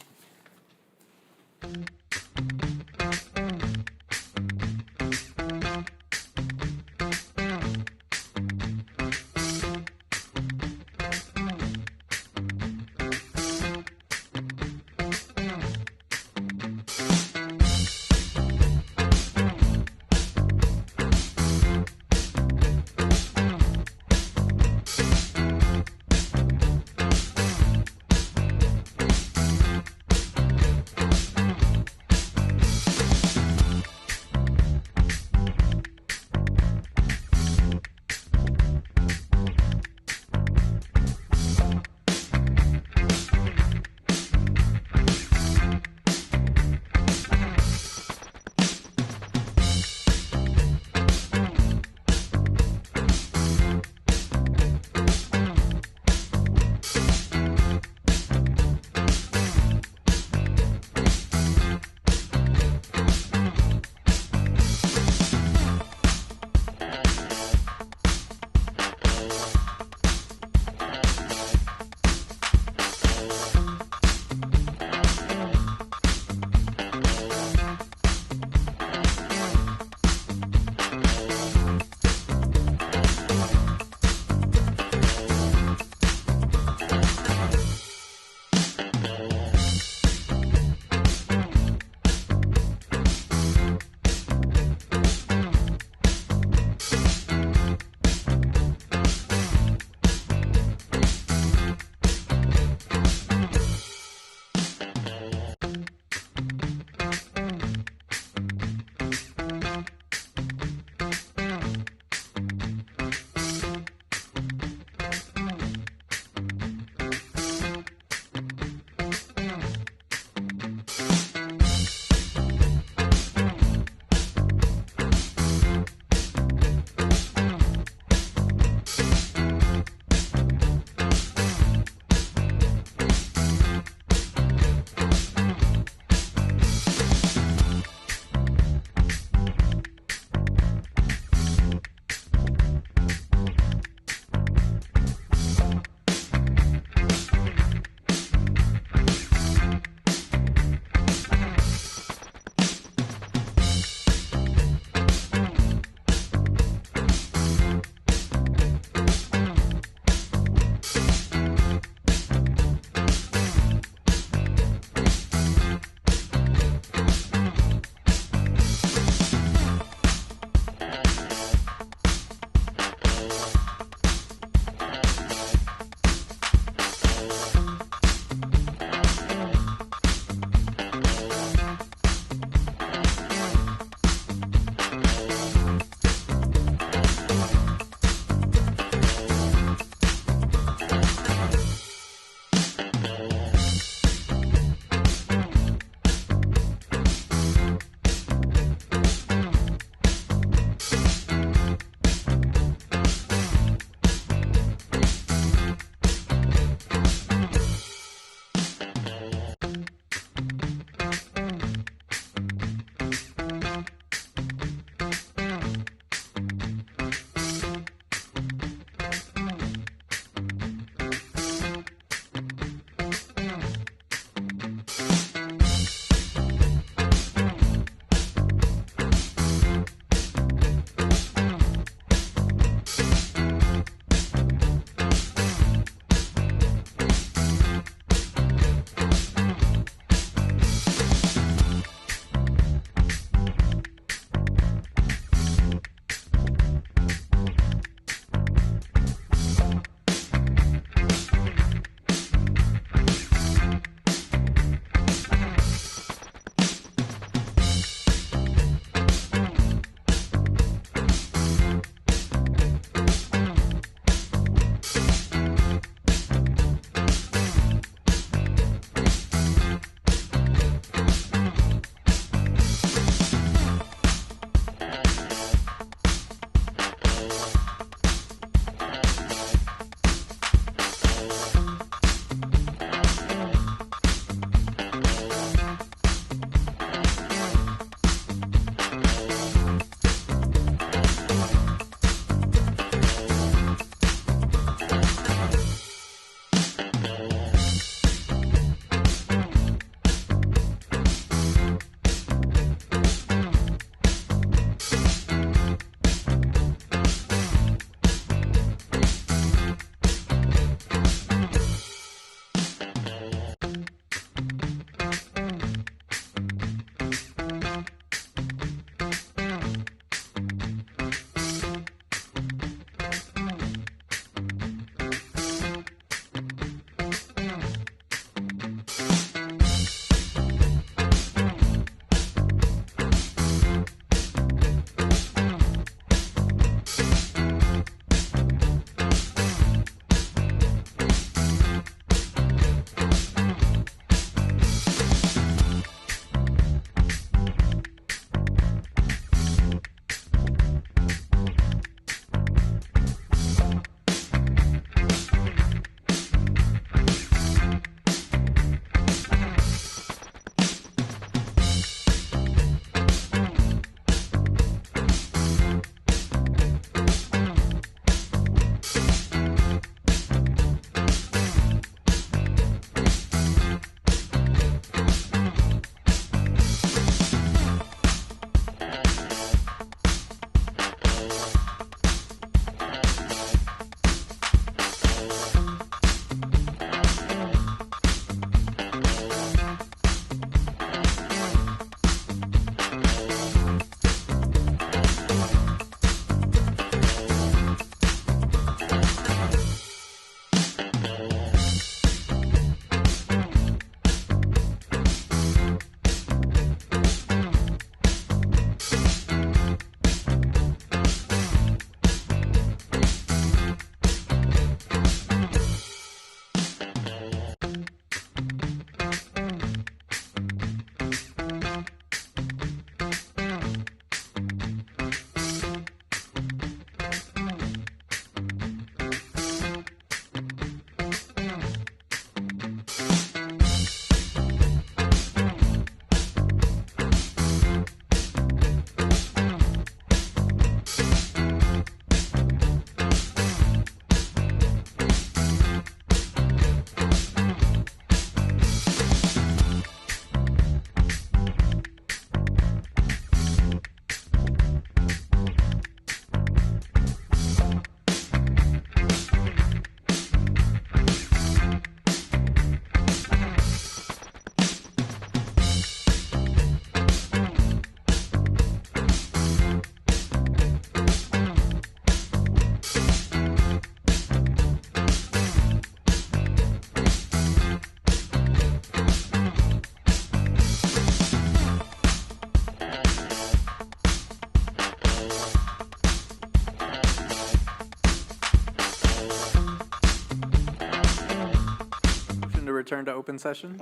open session.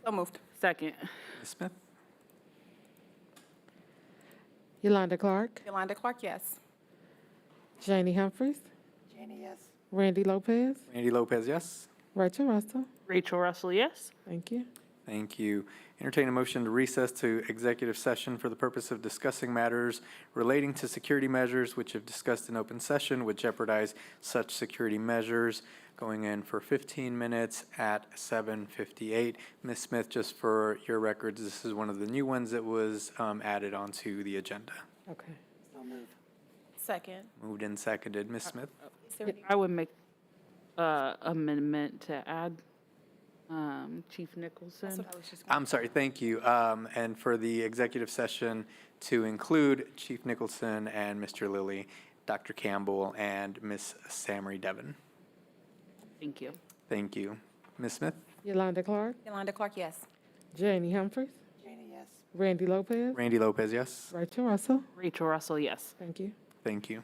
So moved. Second. Ms. Smith? Yolanda Clark, Yolanda Clark, yes. Janie Humphries, Janie, yes. Randy Lopez, Randy Lopez, yes. Rachel Russell. Rachel Russell, yes. Thank you. Thank you. Entertain a motion to recess to executive session for the purpose of discussing matters relating to security measures which if discussed in open session would jeopardize such security measures. Going in for 15 minutes at 7:58. Ms. Smith, just for your records, this is one of the new ones that was added onto the agenda. Okay. Second. Moved and seconded. Ms. Smith? Is there any- I would make amendment to add Chief That's Nicholson. what I was just gonna- I'm sorry, thank you. And for the executive session to include Chief Nicholson and Mr. Lilly, Dr. Campbell, and Ms. Samry Devon. Thank you. Thank you. Ms. Smith? Yolanda Clark, Yolanda Clark, yes. Janie Humphries, Janie, yes. Randy Lopez, Randy Lopez, yes. Rachel Russell. Rachel Russell, yes. Thank you. Thank you.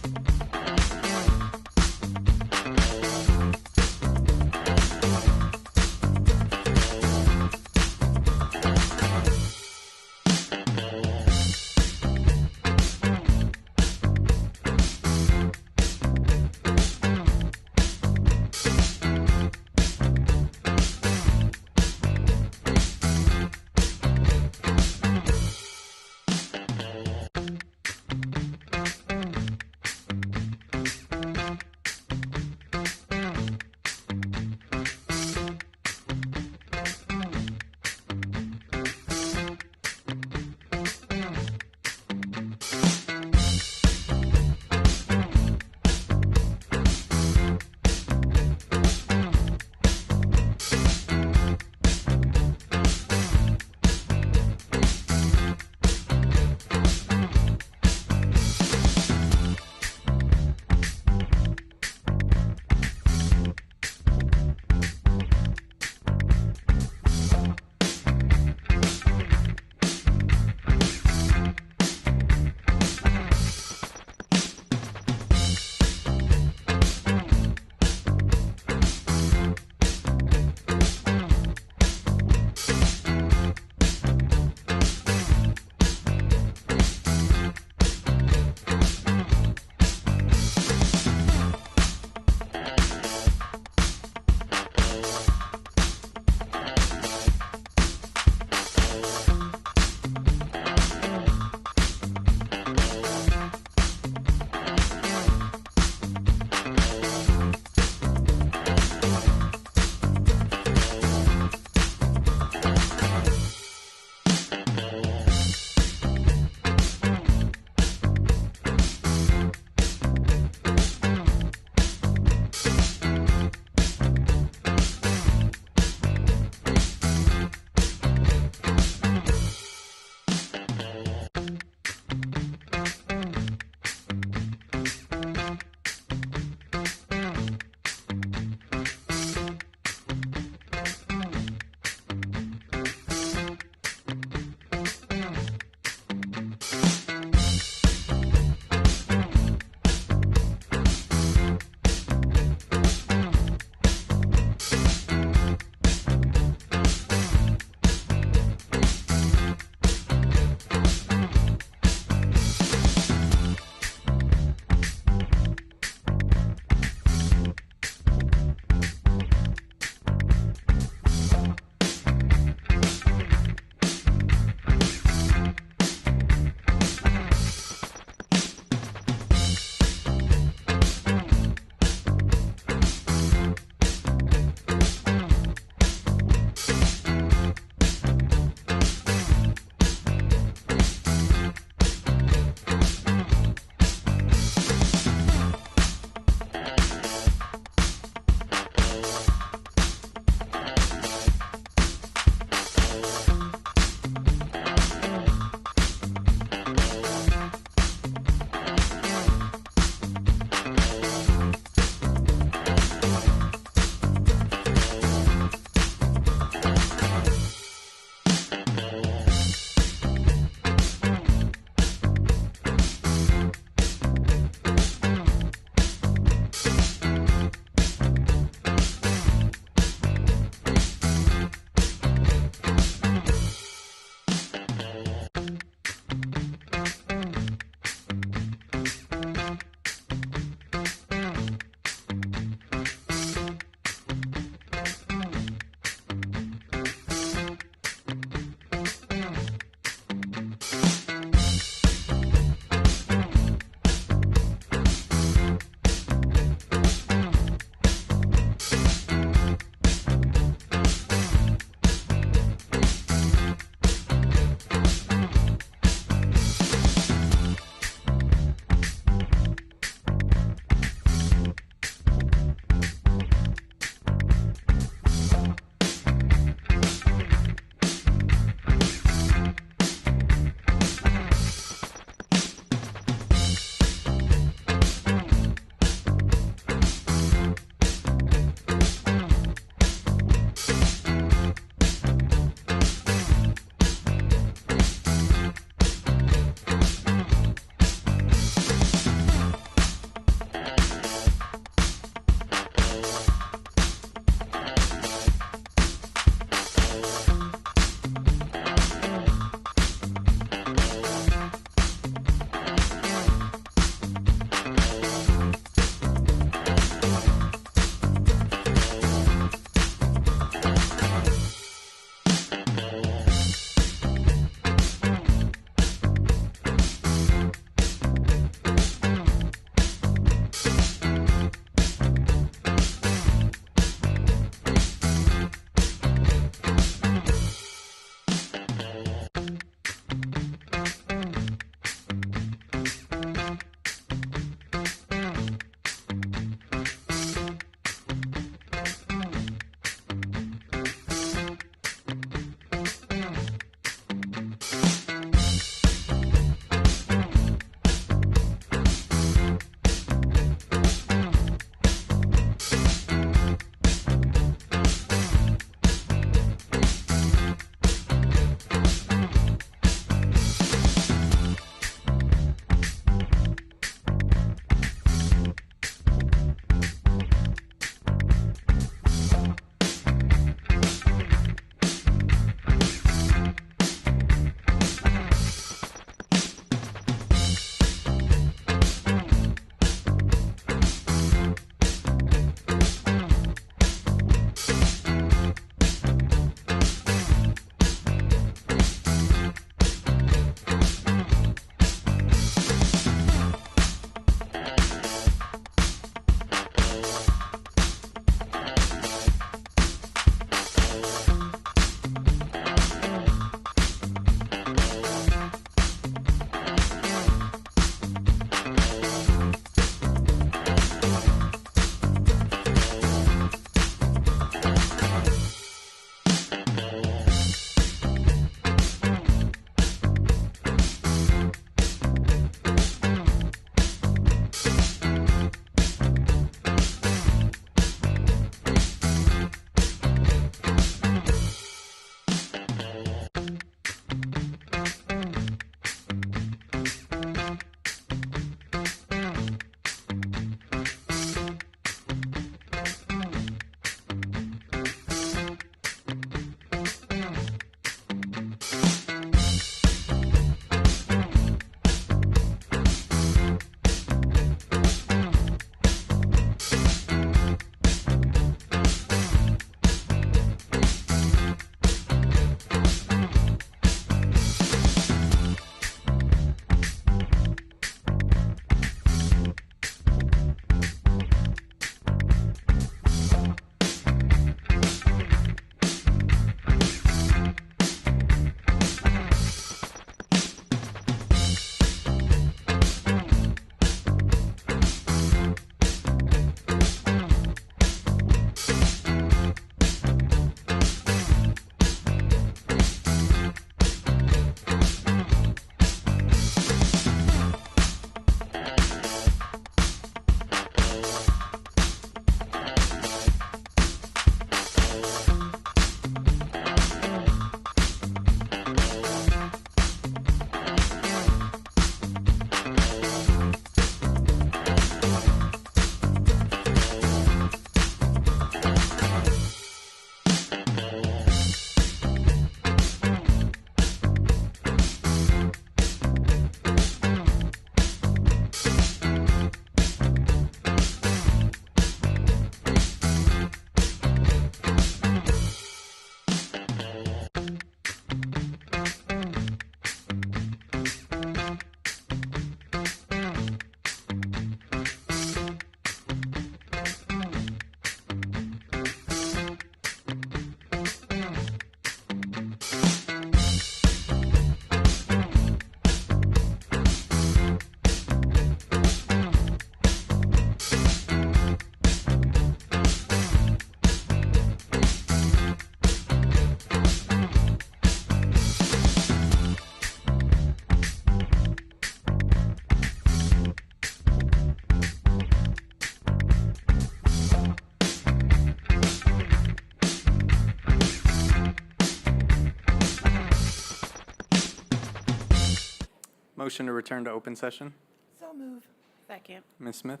Motion to return to open session. So move. Second. Ms. Smith?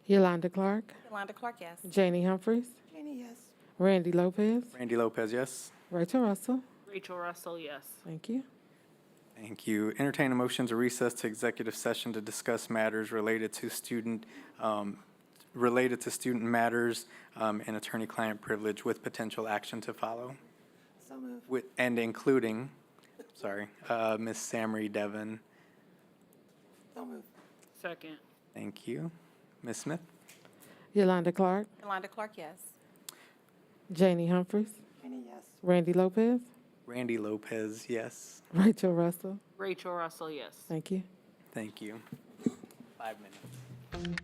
Yolanda Clark, Yolanda Clark, yes. Janie Humphries, Janie, yes. Randy Lopez, Randy Lopez, yes. Rachel Russell. Rachel Russell, yes. Thank you. Thank you. Entertain a motion to recess to executive session to discuss matters related to student matters and attorney-client privilege with potential action to follow. So move. And including, Ms. Samry Devon. So move. Second. Thank you. Ms. Smith? Yolanda Clark, Yolanda Clark, yes. Janie Humphries, Janie, yes. Randy Lopez, Randy Lopez, yes. Rachel Russell. Rachel Russell, yes. Thank you. Thank you. 5 minutes.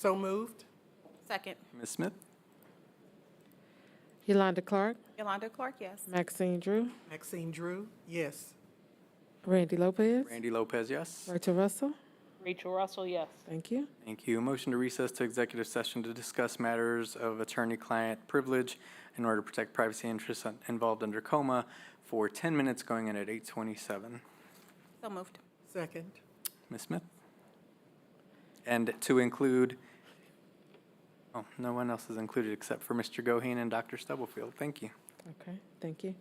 So moved. Second. Ms. Smith? Yolanda Clark, Yolanda Clark, yes. Maxine Drew, Maxine Drew, yes. Randy Lopez, Randy Lopez, yes. Rachel Russell. Rachel Russell, yes. Thank you. Thank you. Motion to recess to executive session to discuss matters of attorney-client privilege in order to protect privacy interests involved under COMA for 10 minutes going in at 8:27. So moved. Second. Ms. Smith? And to include, oh, no one else is included except for Mr. Goheen and Dr. Stubblefield. Thank you. Okay, thank you.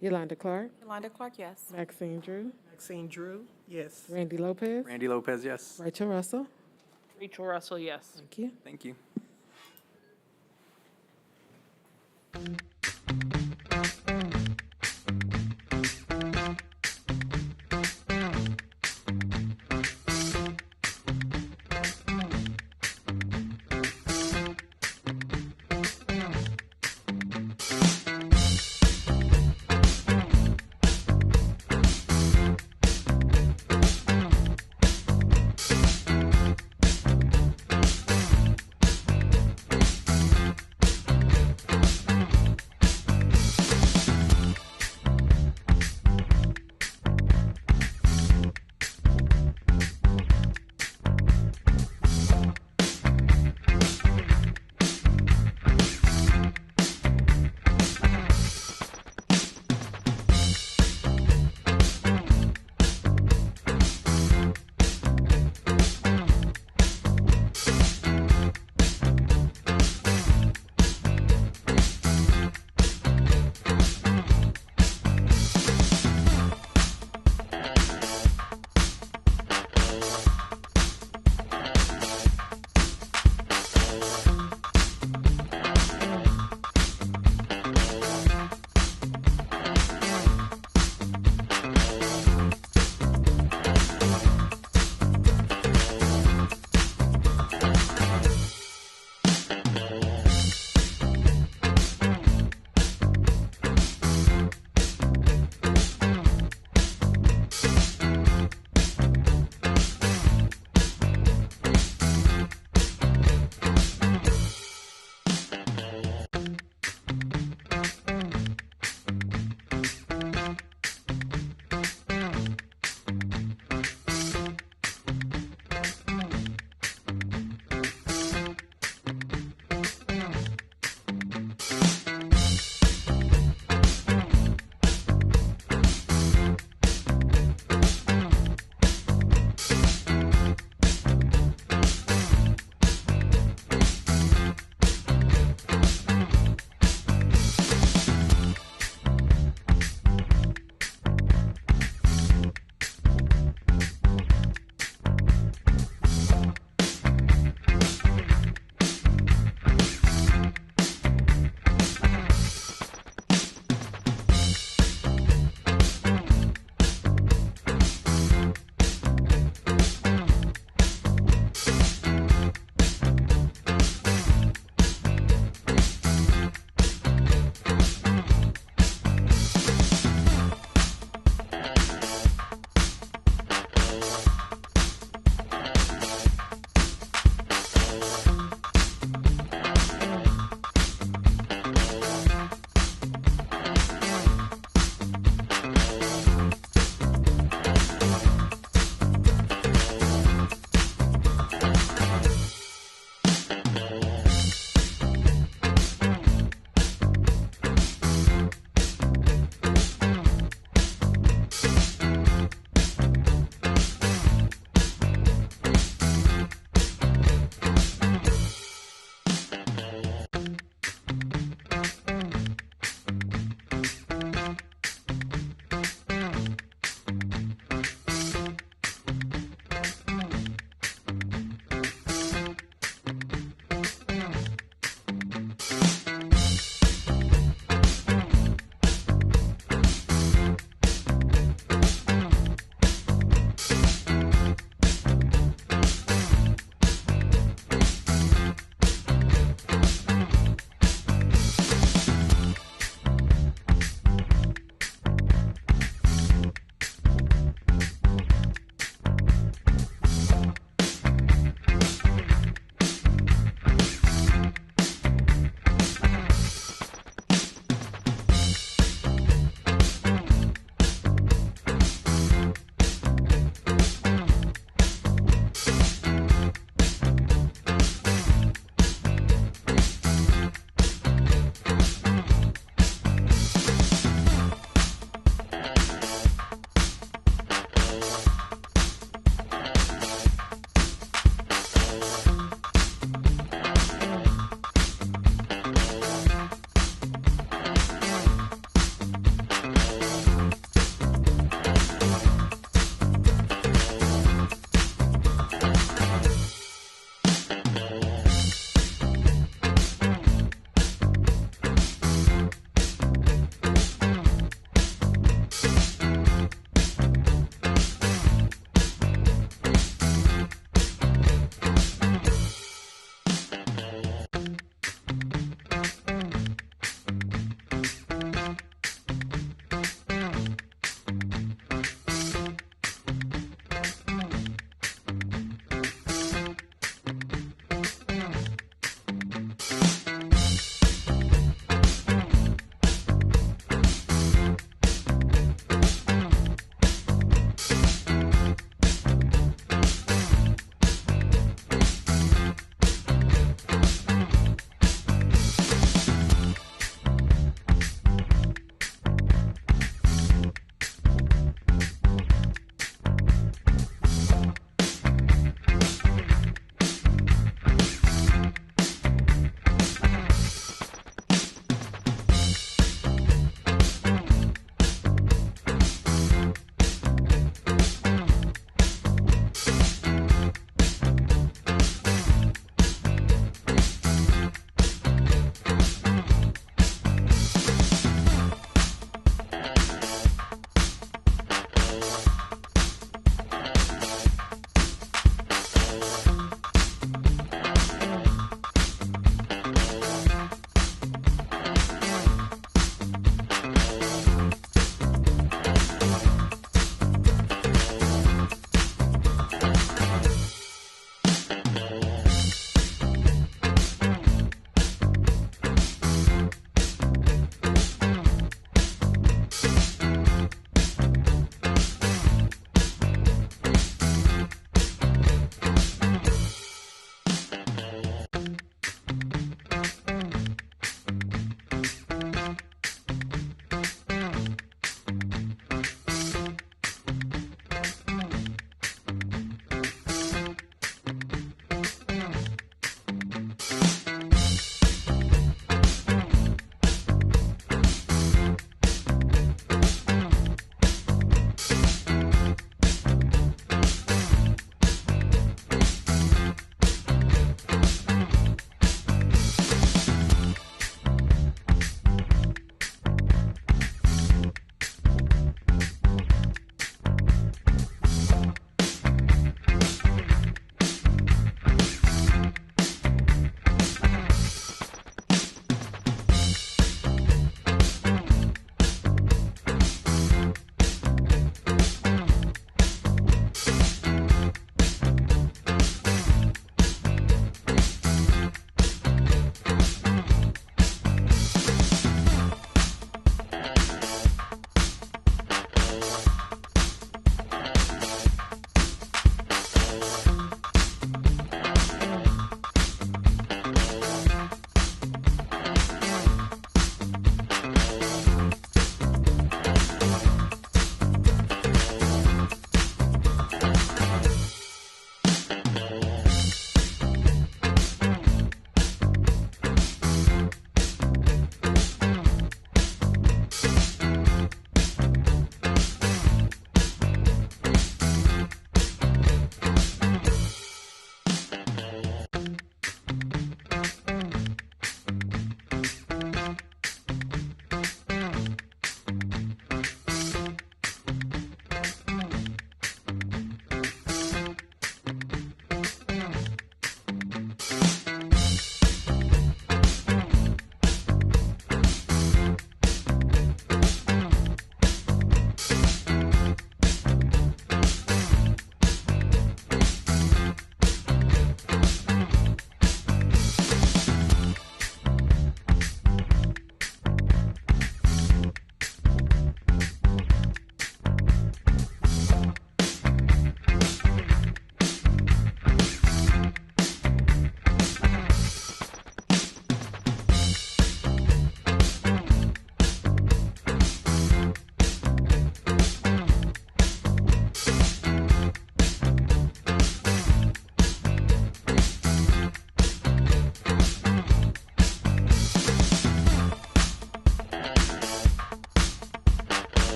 Yolanda Clark, Yolanda Clark, yes. Maxine Drew, Maxine Drew, yes. Randy Lopez, Randy Lopez, yes. Rachel Russell. Rachel Russell, yes. Thank you. Thank you.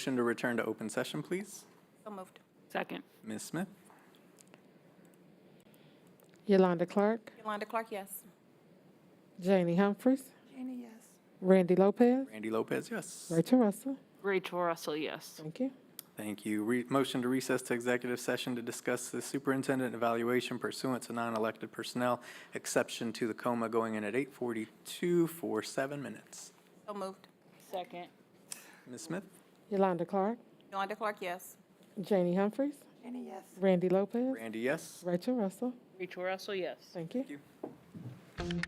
motion to return to open session, please? So moved. Second. Ms. Smith? Yolanda Clark, Yolanda Clark, yes. Janie Humphries, Janie, yes. Randy Lopez, Randy Lopez, yes. Rachel Russell. Rachel Russell, yes. Thank you. Thank you. Motion to recess to executive session to discuss the superintendent evaluation pursuant to non-elected personnel, exception to the coma, going in at 8:42 for 7 minutes. So moved. Second. Ms. Smith? Yolanda Clark, Yolanda Clark, yes. Janie Humphries, Janie, yes. Randy Lopez, Randy, yes. Rachel Russell. Rachel Russell, yes. Thank you. Thank you.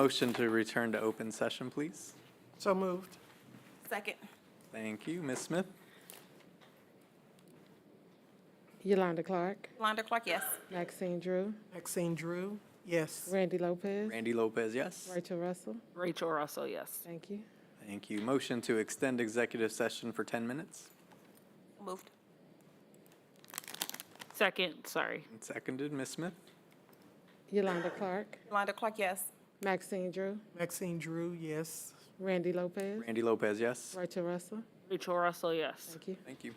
Motion to return to open session, please. So moved. Second. Thank you. Ms. Smith? Yolanda Clark, Yolanda Clark, yes. Maxine Drew, Maxine Drew, yes. Randy Lopez, Randy Lopez, yes. Rachel Russell. Rachel Russell, yes. Thank you. Thank you. Motion to extend executive session for 10 minutes. Moved. Second, sorry. And seconded. Ms. Smith? Yolanda Clark, Yolanda Clark, yes. Maxine Drew, Maxine Drew, yes. Randy Lopez, Randy Lopez, yes. Rachel Russell. Rachel Russell, yes. Thank you. Thank you.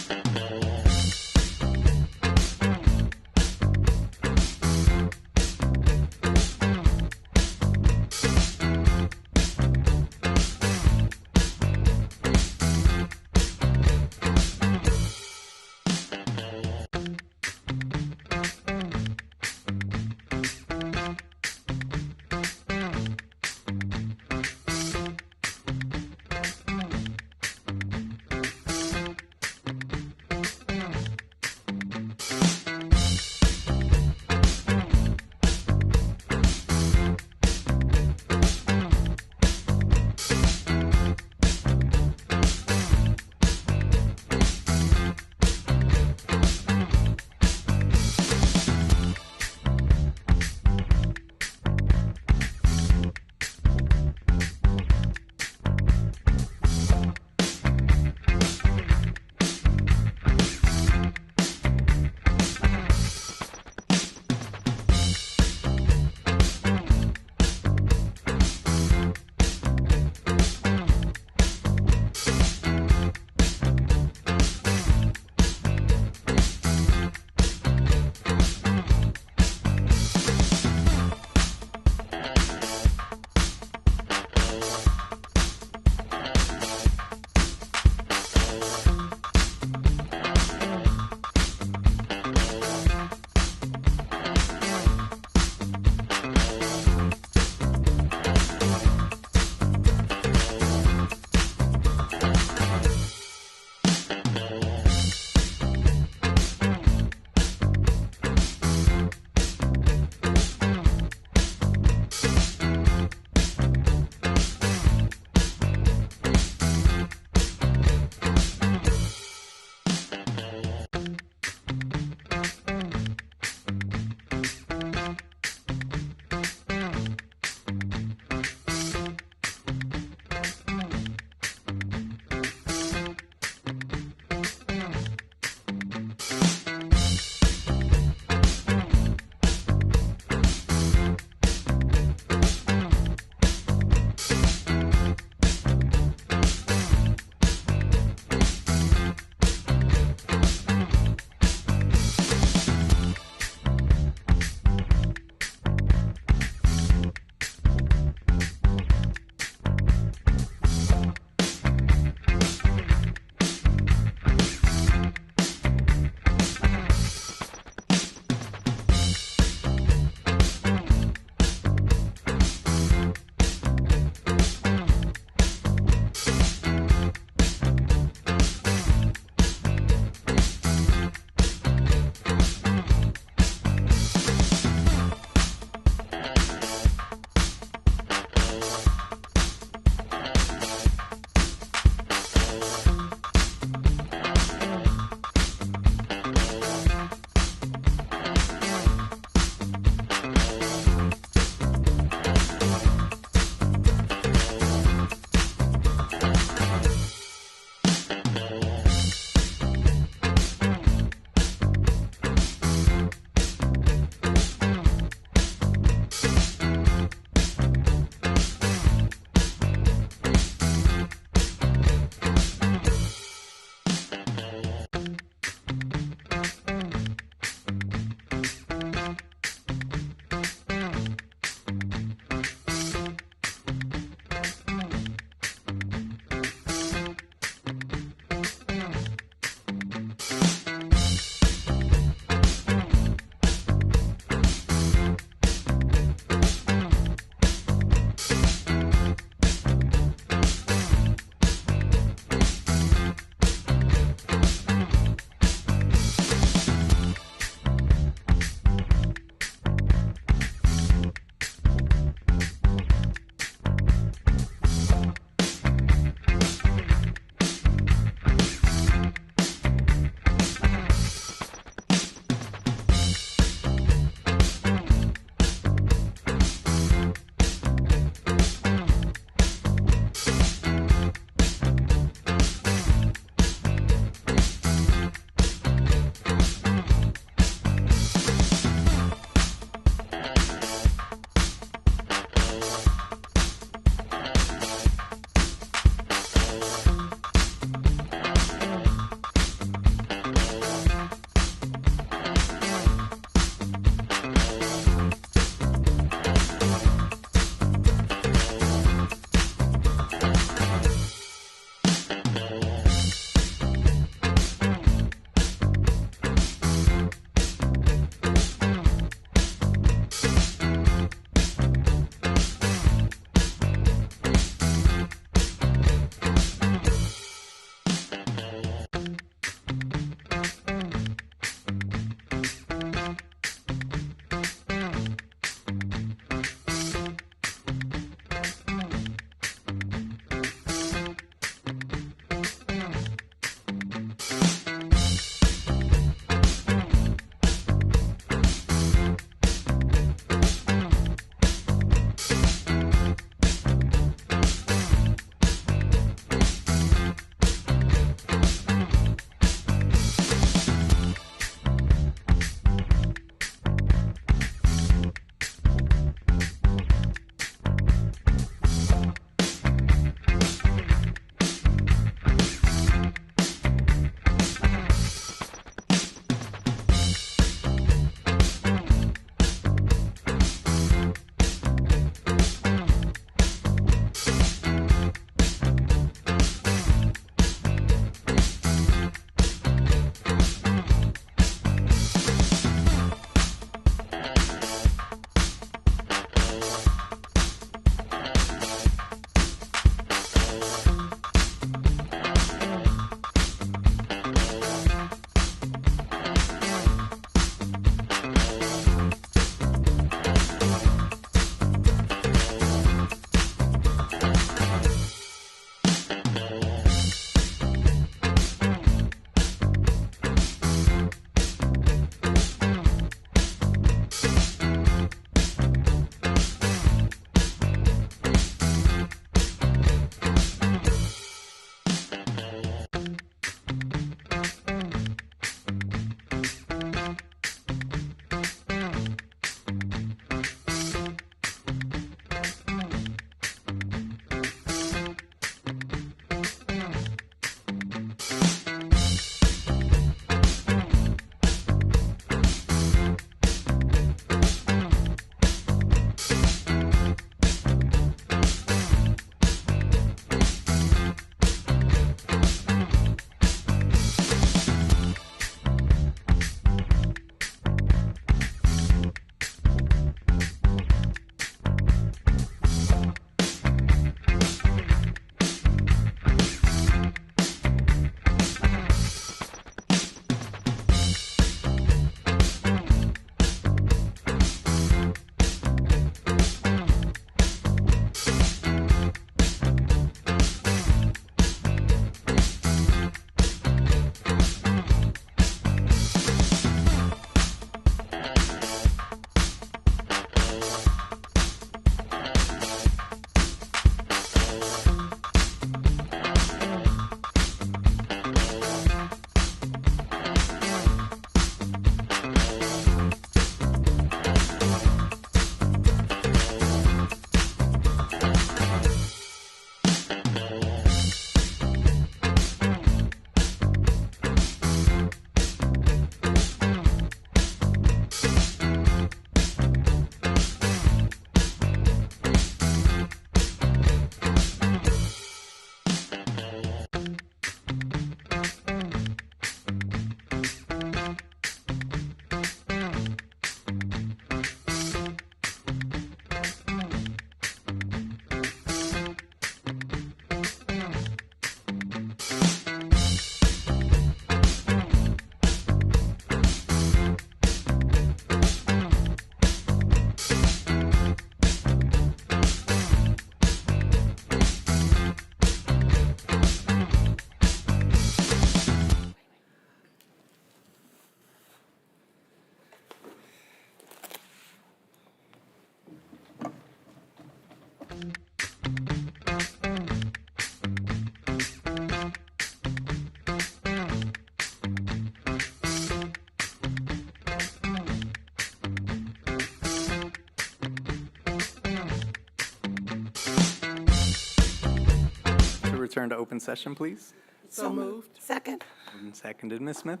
return to open session, please. So moved. Second. And seconded, Ms. Smith.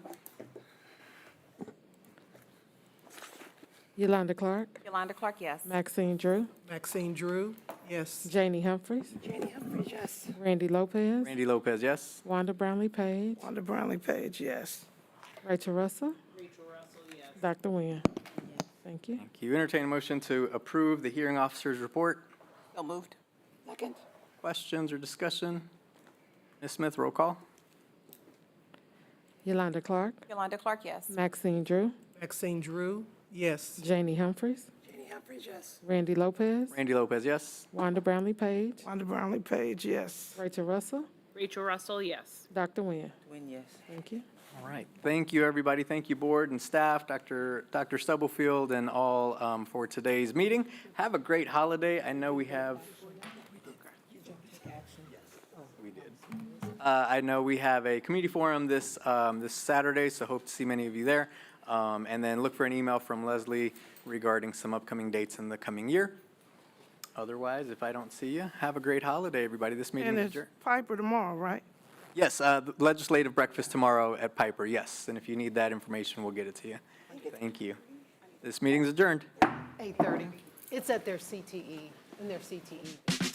Yolanda Clark, Yolanda Clark, yes. Maxine Drew, Maxine Drew, yes. Janie Humphries, Janie Humphries, yes. Randy Lopez, Randy Lopez, yes. Wanda Brownlee Page, Wanda Brownlee Page, yes. Rachel Russell. Dr. Nguyen. Thank you. Thank you. Entertain a motion to approve the hearing officer's report. So moved. Second. Questions or discussion? Ms. Smith, roll call. Yolanda Clark, Yolanda Clark, yes. Maxine Drew, Maxine Drew, yes. Janie Humphries, Janie Humphries, yes. Randy Lopez, Randy Lopez, yes. Wanda Brownlee Page, Wanda Brownlee Page, yes. Rachel Russell, Rachel Russell, yes. Dr. Nguyen. Win, yes. Thank you. All right. Thank you, everybody. Thank you, board and staff, Dr. Stubblefield, and all for today's meeting. Have a great holiday. I know we have. We did. I know we have a community forum this Saturday, so hope to see many of you there. And then look for an email from Leslie regarding some upcoming dates in the coming year. Otherwise, if I don't see you, have a great holiday, everybody. This meeting And is it's adjourned. Piper tomorrow, right? Yes, the legislative breakfast tomorrow at Piper, yes. And if you need that information, we'll get it to you. Thank you. This meeting's adjourned. 8:30. It's at their CTE, in their CTE.